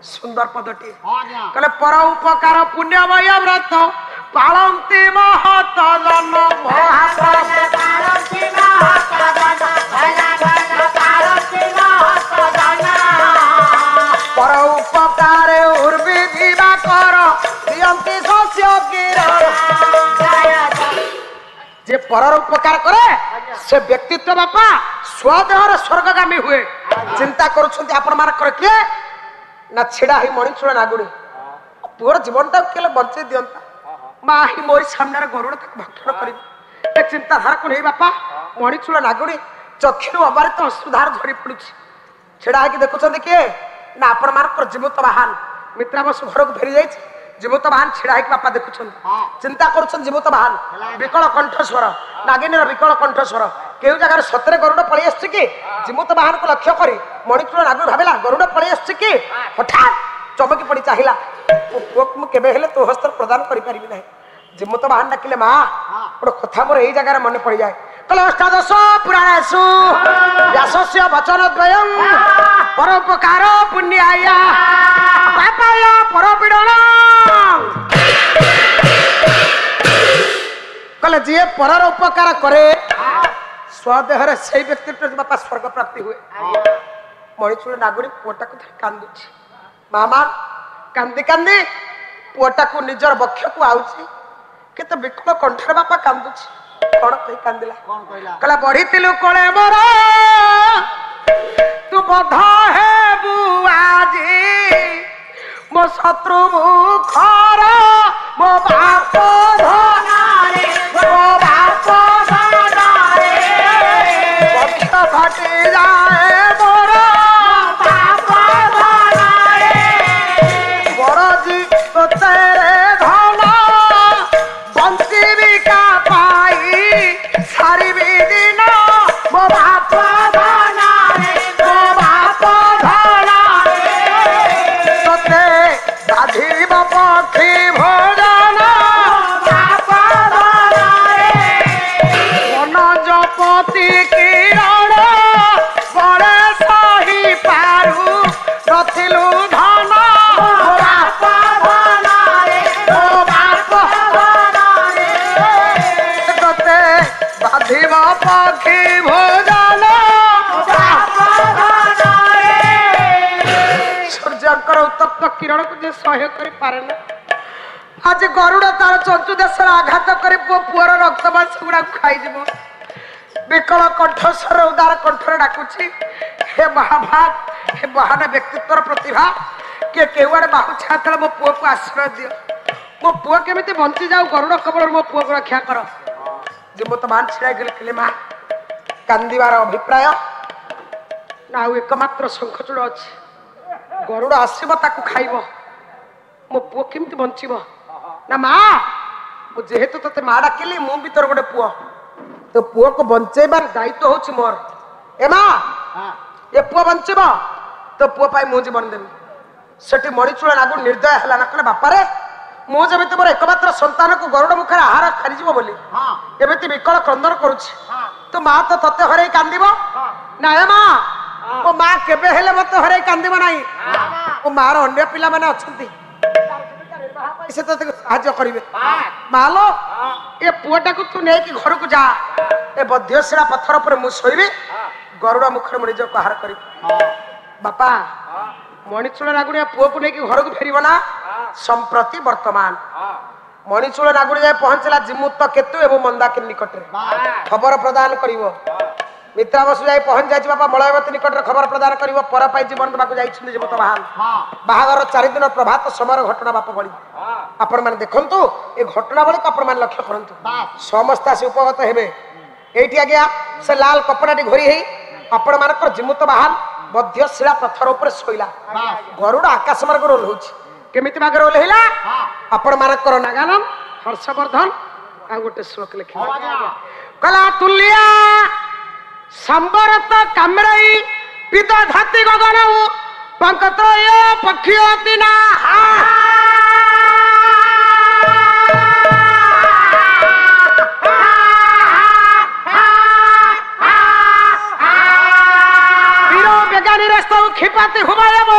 सुंदर पदटी कले पर उपकार पुण्यमय व्रत पालंती महत जन पर उपकार उर्विधि कर दियंती शस्य किरण जे पर उपकार करे से व्यक्तित्व बापा स्वदेहर स्वर्गगामी हुए चिंता करुछंती आपण मानकर किए ना छिड़ा ही मणिचूड़ नागुणी पुअर जीवनटा केले बंचे दियंता माँ ही मोरी सामने गरुड़ तक भक्षण कर चिंताधारा को नहीं बापा मणिचूड़ नागुणी चक्षु अबारित अश्रुधार झरी पड़ुछि छेड़ा है देखुं किए ना आपण मानकर जीवित बाहान मित्रा बस घर को फेरी जाइए जीवित बाहान छिड़ा है बापा देखुं चिंता कर जीवित बाहान विकल कंठस्वर नागिनीर विकल कंठस्वर केउ जगह सतरे गरुड़ पलि आस कि जीवित बाहान को लक्ष्य कर मणिचूल नागुर भाविला गरुड़ पलि आस कि हठात चमकी पड़ी चाहिला मुझे तो हस्त प्रदान करें ना जीवित बाहान डाकिले माँ गोटे कथा मोर यही जगह मन पड़ जाए कहले अष्टादश पुराणेषु व्यासस्य वचनद्वयं परोपकार पुण्याय पापाय परपीडन कहले जी परर उपकार करे स्वदेह से व्यक्ति बापा स्वर्ग प्राप्ति हुए मणिचूल नागुरी पुअटा को कांदुची मामा कांदी कांदी पुअटा को निजर बक्ष को आउची केते विकल कंठर बापा कांदुची कौन कही कांदिला कहला बढ़ी तिलु कोले मोर तू बधा है बुआजी मो शत्रु मुखर मो बाप धनारे मो बाप धनारे बक्ष फाटी जाए मोर बाप धनारे बड़जी तो तेरे धना बंसी का पाई सारी दिन मो बाप धनारे मो बाप धनारे तोते गाधीब पक्षी भोजन बाप धनारे वनजपति किरण बड़े सही पारू नथिलु धन मो बाप धनारे मो बाप धनारे तोते गाधीब पक्षी भोजन बाप धनारे सूर्यंकर उत्तप्त किरण को जे सह्य करि पारे ना आज गरुड़ तार चंचु देश आघात कर पुअर रक्त मांस गुड़ा खाई जीव विकल कंठस्वर उदार कंठर डाकुची हे महाभाग हे महान व्यक्तित्वर प्रतिभा किए केउआड़े बाहु छातले मो पुओ को आश्रय दियो मो पुओ केमिति बंची जाऊ गरुड़ कबल मो पुओ को रक्षा कर जीवित मान छिड़ा गले माँ कांदिवार अभिप्राय ना एकमात्र शंखचूड़ अच्छे गरुड़ आसब ताकू खाइब मो पुओ केमिति बंचिब ना माँ जेहेतु तोते माँ डाकिली मु भी तोर गोटे पुओ तो पुओ को बंचेबार दायित्व होची मोर ए माँ ये पुओ बंचिब तो पुओ पाई मु जीवन देवी सेठी मणिचूल नागु निर्दय है ना कहले बापा रे मु जमी मोर एकमात्र संतान को गरुड़ मुखर आहार खारीज बोली एमती विकल क्रंदन करुछि तो माँ तो तते हरे कांदिब ना ए माँ मो माँ केबे हेले मते हरे कांदिब नाही मो मार अन्य पिला माने अछंती से तो साहाଯ୍य करिवे मालो ए पुअटा को तू नै कि घर को जा ए बध्यशिला पत्थर पर मु सोइबे गरुड़ मुखर मणि जो आहार करी बापा मणिचूल नागुड़िया पुओ को नै कि घर को फेरिबो ना संप्रति वर्तमान मणिचूल नागुड़ी जाए पहुंचला जिमुत केतु एवं मंदाकिनी निकट रे खबर प्रदान करिवो मित्रा बसु जाए पहुंच जाए बापा मलयवती निकट रे खबर प्रदान करिवो पर पाई जीवन देबाकू जाइछिन जीवित बाहान बाहागर 4 दिन प्रभात समय घटना बाप बड़ी आपण माने देखंतु ए घटना बड़ी आपण माने लक्ष्य करंतु समस्त आसी उपगत हेबे एठी आ गया से लाल कपड़ाटी घोरी हेई आपण मानकर जीवित बाहान बध्यशिला पत्थर ऊपर सोइला गरुड़ आकाश मार्ग रोल होछि केमिति मार्ग रोल हेला आपण मानकर नागानंद हर्षवर्धन आ गोटे श्लोक लिखि कला तुल्या संबरत कामरई पिता धाती गगनऊ पंकत्रय पक्षियोतिना वीरो बेगानी रस्तौ क्षिपति हुमायव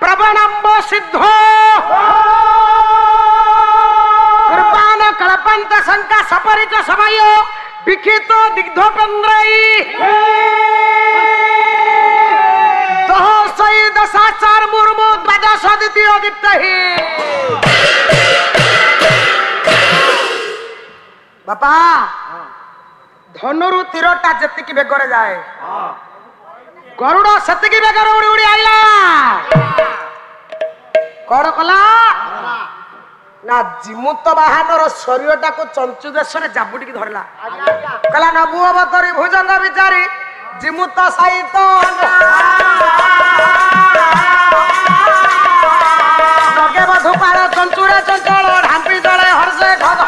प्रवणम्ब सिद्धो कृपान कल्पंत शंका सपरित समय विखित दिग्धोपेन्द्रई दहसई दशाचार मुर्मु द्वादश द्वितीय दीप्तहि बापा धनुरु तीरटा जतिकी बेगरे जाए गरुड़ सेतिकी बेगरे उड़ी उड़ी आइला कौन कला ना जिमुत बाहानर शरीरटा को चंचु देश में जाबुटी धरला कहला नबु अवतरी भुजंग विचारी ଜିମୁତ ସହିତ ନଗେ ବଧୁ ପାଳ ଚଞ୍ଚୁରେ ଚଞ୍ଚଳ ଢାମ୍ପି ଜଳେ ହର୍ଷେ ଖଗ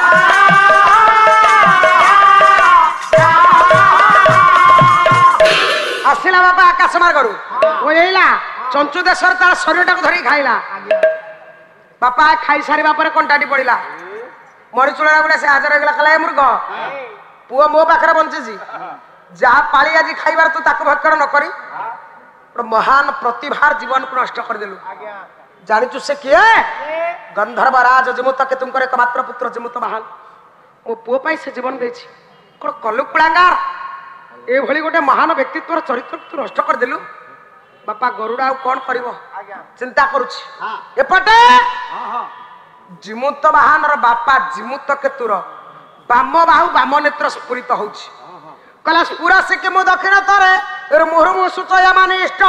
ଆସିଲା ବାପା ଆକାଶ ମାର୍ଗରୁ ଓହ୍ଲେଇଲା ଚଞ୍ଚୁ ଦେଶରେ ତାର ଶରୀରଟାକୁ ଧରି ଖାଇଲା ବାପା ଖାଇସାରିବା ପରେ କଣ୍ଟାଟି ପଡିଲା ମରିଚୁଳା ଗୁଡା ସେ ହାଜର ହେଇଗଲା କହିଲା ଏ ମୃଗ ପୁଅ ମୋ ପାଖରେ ବଞ୍ଚିଛି ଯାହା ପାଳି ଆଜି ଖାଇବାର ତୁ ତାକୁ ଭକ୍ଷଣ ନ କରି ମହାନ ପ୍ରତିଭାର ଜୀବନକୁ ନଷ୍ଟ କରିଦେଲୁ ଜାଣିଛୁ ସେ କିଏ ଗନ୍ଧର୍ବ ରାଜ ଜିମୁତ କେତୁଙ୍କର ଏକମାତ୍ର ପୁତ୍ର ଜିମୁତ ବାହାନ ମୋ ପୁଅ ପାଇଁ ସେ ଜୀବନ ଦେଇଛି କଣ କଲୁ କୁଳାଙ୍ଗାର ଏଭଳି ଗୋଟେ ମହାନ ବ୍ୟକ୍ତିତ୍ୱର ଚରିତ୍ରକୁ ତୁ ନଷ୍ଟ କରିଦେଲୁ ବାପା ଗରୁଡା ଆଉ କଣ କରିବ ଚିନ୍ତା କରୁଛି ଏପଟେ ଜିମୁତ ବାହାନର ବାପା ଜିମୁତ କେତୁର ବାମ ବାହୁ ବାମ ନେତ୍ର ସ୍ଫୁରିତ ହଉଛି କହିଲା ସ୍ଫୁର ଶିଖି ମୁଁ ଦକ୍ଷିଣ ତରେ ମୁହୁର୍ମୁ ସୁଚୟମାନ ଇଷ୍ଟ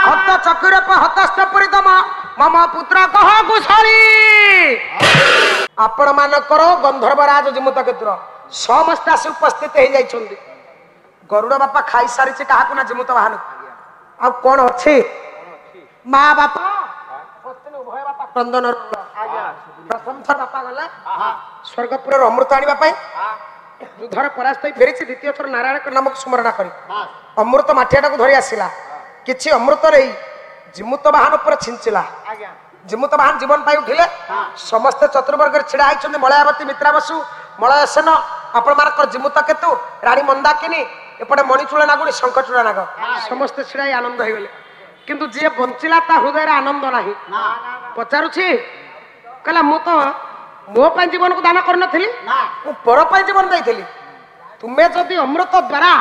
ହତ ଚକ୍ଷୁରେ ହତସ୍ଥ ପୁରିତମ ମମ ପୁତ୍ର କହ କୁଶଳୀ ଆପଣ ମାନଙ୍କର ଗନ୍ଧର୍ବରାଜ ଜିମୁତ କେତୁର ସମସ୍ତେ ଆସି ଉପସ୍ଥିତ ହେଇଯାଇଛନ୍ତି ଗରୁଡ ବାପା ଖାଇସାରିଛି କାହାକୁ ନା ଜିମୁତ ବାହାନକୁ ଆଉ କଣ ଅଛି ମା ବାପା ପ୍ରଥମ ଥର ବାପା ଗଲା ସ୍ୱର୍ଗପୁରର ଅମୃତ ଆଣିବା ପାଇଁ ଯୁଦ୍ଧରେ ପରାସ୍ତ ହୋଇ ଫେରିଛି ଦ୍ୱିତୀୟ ଥର ନାରାୟଣଙ୍କ ନାମକୁ ସ୍ମରଣ କରି ଅମୃତ ମାଠିଆଟାକୁ ଧରି ଆସିଲା କିଛି ଅମୃତ ନେଇ ଜିମୁତ ବାହାନ ଉପରେ ଛିଞ୍ଚିଲା ଜିମୁତ ବାହାନ ଜୀବନ ପାଇ ଉଠିଲେ ସମସ୍ତେ ଚତୁର୍ବର୍ଗରେ ଛିଡା ହେଇଛନ୍ତି ମଳୟାବତୀ ମିତ୍ରା ବସୁ ମଳୟ ସେନ ଆପଣ ମାନଙ୍କର ଜିମୁତ କେତୁ ରାଣୀ ମନ୍ଦାକିନୀ ଏପଟେ ମଣିଚୂଳ ନାଗୁଣି ଶଙ୍ଖଚୂଳ ନାଗ ସମସ୍ତେ ଛିଡା ହେଇ ଆନନ୍ଦ ହେଇଗଲେ କିନ୍ତୁ ଯିଏ ବଞ୍ଚିଲା ତା ହୃଦୟରେ ଆନନ୍ଦ ନାହିଁ ପଚାରୁଛି କହିଲା ମୁଁ ତ ମୋ ପାଇଁ ଜୀବନକୁ ଦାନ କରିନଥିଲି ମୁଁ ପର ପାଇଁ ଜୀବନ ଦେଇଥିଲି ତୁମେ ଯଦି ଅମୃତ ଦ୍ୱାରା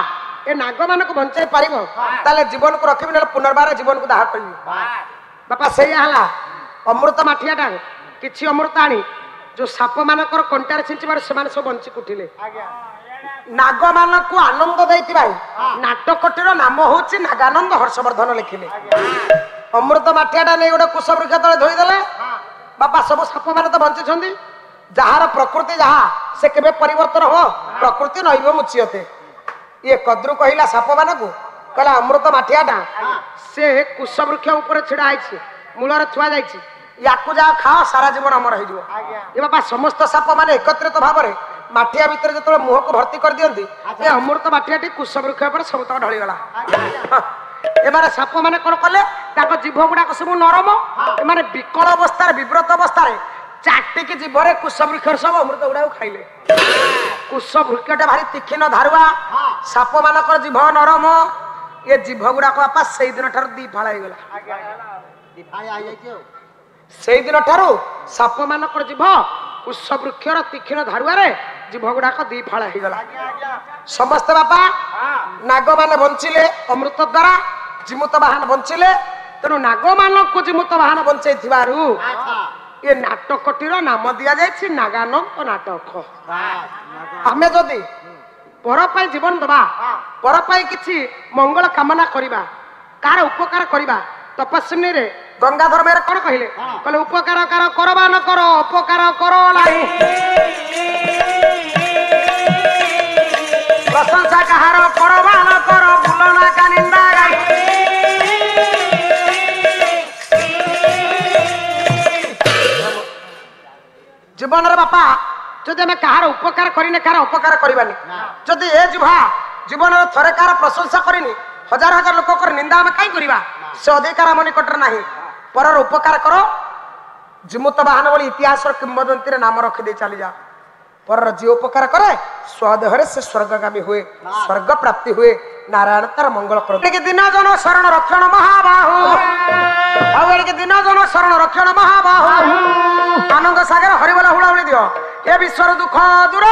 ଏ ନାଗ ମାନଙ୍କୁ ବଞ୍ଚାଇ ପାରିବ ତାହେଲେ ଜୀବନକୁ ରଖିବି ନହେଲେ ପୁନର୍ବାର ଜୀବନକୁ ଦାହ କରିବି ବାପା ସେଇଆ ହେଲା ଅମୃତ ମାଠିଆଟା କିଛି ଅମୃତ ଆଣି ଯୋଉ ସାପ ମାନଙ୍କର କଣ୍ଟାରେ ଛିଞ୍ଚିବାରୁ ସେମାନେ ସବୁ ବଞ୍ଚି ଉଠିଲେ ନାଗ ମାନଙ୍କୁ ଆନନ୍ଦ ଦେଇଥିବାରୁ ନାଟକଟିର ନାମ ହଉଛି ନାଗାନନ୍ଦ ହର୍ଷବର୍ଦ୍ଧନ ଲେଖିଲେ ଅମୃତ ମାଠିଆଟା ନେଇ ଗୋଟେ କୁଶ ବୃକ୍ଷ ତଳେ ଧୋଇଦେଲେ ବାପା ସବୁ ସାପ ମାନେ ତ ବଞ୍ଚିଛନ୍ତି ଯାହାର ପ୍ରକୃତି ଯାହା ସେ କେବେ ପରିବର୍ତ୍ତନ ହବ ପ୍ରକୃତି ନଇବ ମୁଚିୟତେ ଇଏ କଦ୍ରୁ କହିଲା ସାପ ମାନଙ୍କୁ କହିଲା ଅମୃତ ମାଠିଆଟା ସେ କୁଶ ବୃକ୍ଷ ଉପରେ ଛିଡା ହେଇଛି ମୂଳରେ ଥୁଆ ଯାଇଛି ୟାକୁ ଯାଅ ଖାଅ ସାରା ଜୀବନ ଅମର ହେଇଯିବ ଏ ବାପା ସମସ୍ତ ସାପ ମାନେ ଏକତ୍ରିତ ଭାବରେ ମାଠିଆ ଭିତରେ ଯେତେବେଳେ ମୁହଁକୁ ଭର୍ତ୍ତି କରିଦିଅନ୍ତି ଏ ଅମୃତ ମାଠିଆଟି କୁଶ ବୃକ୍ଷ ଉପରେ ସବୁତକ ଢଳିଗଲା ଏମାନେ ସାପ ମାନେ କଣ କଲେ ତାଙ୍କ ଜିଭ ଗୁଡାକ ସବୁ ନରମ ଏମାନେ ବିକଳ ଅବସ୍ଥାରେ ବିବ୍ରତ ଅବସ୍ଥାରେ ଚାଟିକି ଜିଭରେ କୁଶ ବୃକ୍ଷର ସବୁ ଅମୃତ ଗୁଡାକୁ ଖାଇଲେ କୁଶ ବୃକ୍ଷଟା ଭାରି ତୀକ୍ଷ୍ଣ ଧାରୁଆ ସାପ ମାନଙ୍କର ଜିଭ ନରମ ଏ ଜିଭ ଗୁଡାକ ବାପା ସେଇଦିନ ଠାରୁ ଦି ଫାଳ ହେଇଗଲା ସେଇଦିନ ଠାରୁ ସାପ ମାନଙ୍କର ଜିଭ କୁଶ ବୃକ୍ଷର ତୀକ୍ଷ୍ଣ ଧାରୁଆରେ ଜିଭ ଗୁଡାକ ଦି ଫାଳ ହେଇଗଲା ସମସ୍ତେ ବାପା ନାଗ ମାନେ ବଞ୍ଚିଲେ ଅମୃତ ଦ୍ୱାରା ଜିମୁତ ବାହାନ ବଞ୍ଚିଲେ ତେଣୁ ନାଗ ମାନଙ୍କୁ ଜିମୁତ ବାହାନ ବଞ୍ଚେଇଥିବାରୁ ଏ ନାଟକଟିର ନାମ ଦିଆଯାଇଛି ନାଗାନନ୍ଦ ନାଟକ ଆମେ ଯଦି ପର ପାଇଁ ଜୀବନ ଦବା ପର ପାଇଁ କିଛି ମଙ୍ଗଳ କାମନା କରିବା କାହାର ଉପକାର କରିବା ତପସ୍ୱୀରେ ଗଙ୍ଗାଧର ମେହେର କଣ କହିଲେ କହିଲେ ଉପକାର କାର କରବା ନ କର ଉପକାର କର ନାହିଁ ପ୍ରଶଂସା କାହାର କରବା ନ କର ବୁଲନା କା ନିନ୍ଦା ଗାଇ ଜୀବନରେ ବାପା ଯଦି ଆମେ କାହାର ଉପକାର କରିନେ କାହାର ଅପକାର କରିବାନି ଯଦି ଏ ଜିଭା ଜୀବନରେ ଥରେ କାହାର ପ୍ରଶଂସା କରିନି ହଜାର ହଜାର ଲୋକଙ୍କର ନିନ୍ଦା ଆମେ କାହିଁ କରିବା ସେ ଅଧିକାର ଆମ ନିକଟରେ ନାହିଁ ପରର ଉପକାର କର ଜିମୁତ ବାହାନ ଭଳି ଇତିହାସର କିମ୍ବଦନ୍ତୀରେ ନାମ ରଖିଦେଇ ଚାଲିଯା ପରର ଯିଏ ଉପକାର କରେ ସ୍ୱଦେହରେ ସେ ସ୍ୱର୍ଗଗାମୀ ହୁଏ ସ୍ୱର୍ଗ ପ୍ରାପ୍ତି ହୁଏ ନାରାୟଣ ତାର ମଙ୍ଗଳ କରନ୍ତି ଦିନ ଜନ ଶରଣ ରକ୍ଷଣ ମହାବାହୁ ଆଉ ଏଣିକି ଦିନ ଜନ ଶରଣ ରକ୍ଷଣ ମହାବାହୁ ଆନନ୍ଦ ସାଗର ହରିବୋଲ ହୁଳାହୁଳି ଦିଅ ଏ ବିଶ୍ୱର ଦୁଃଖ ଦୂର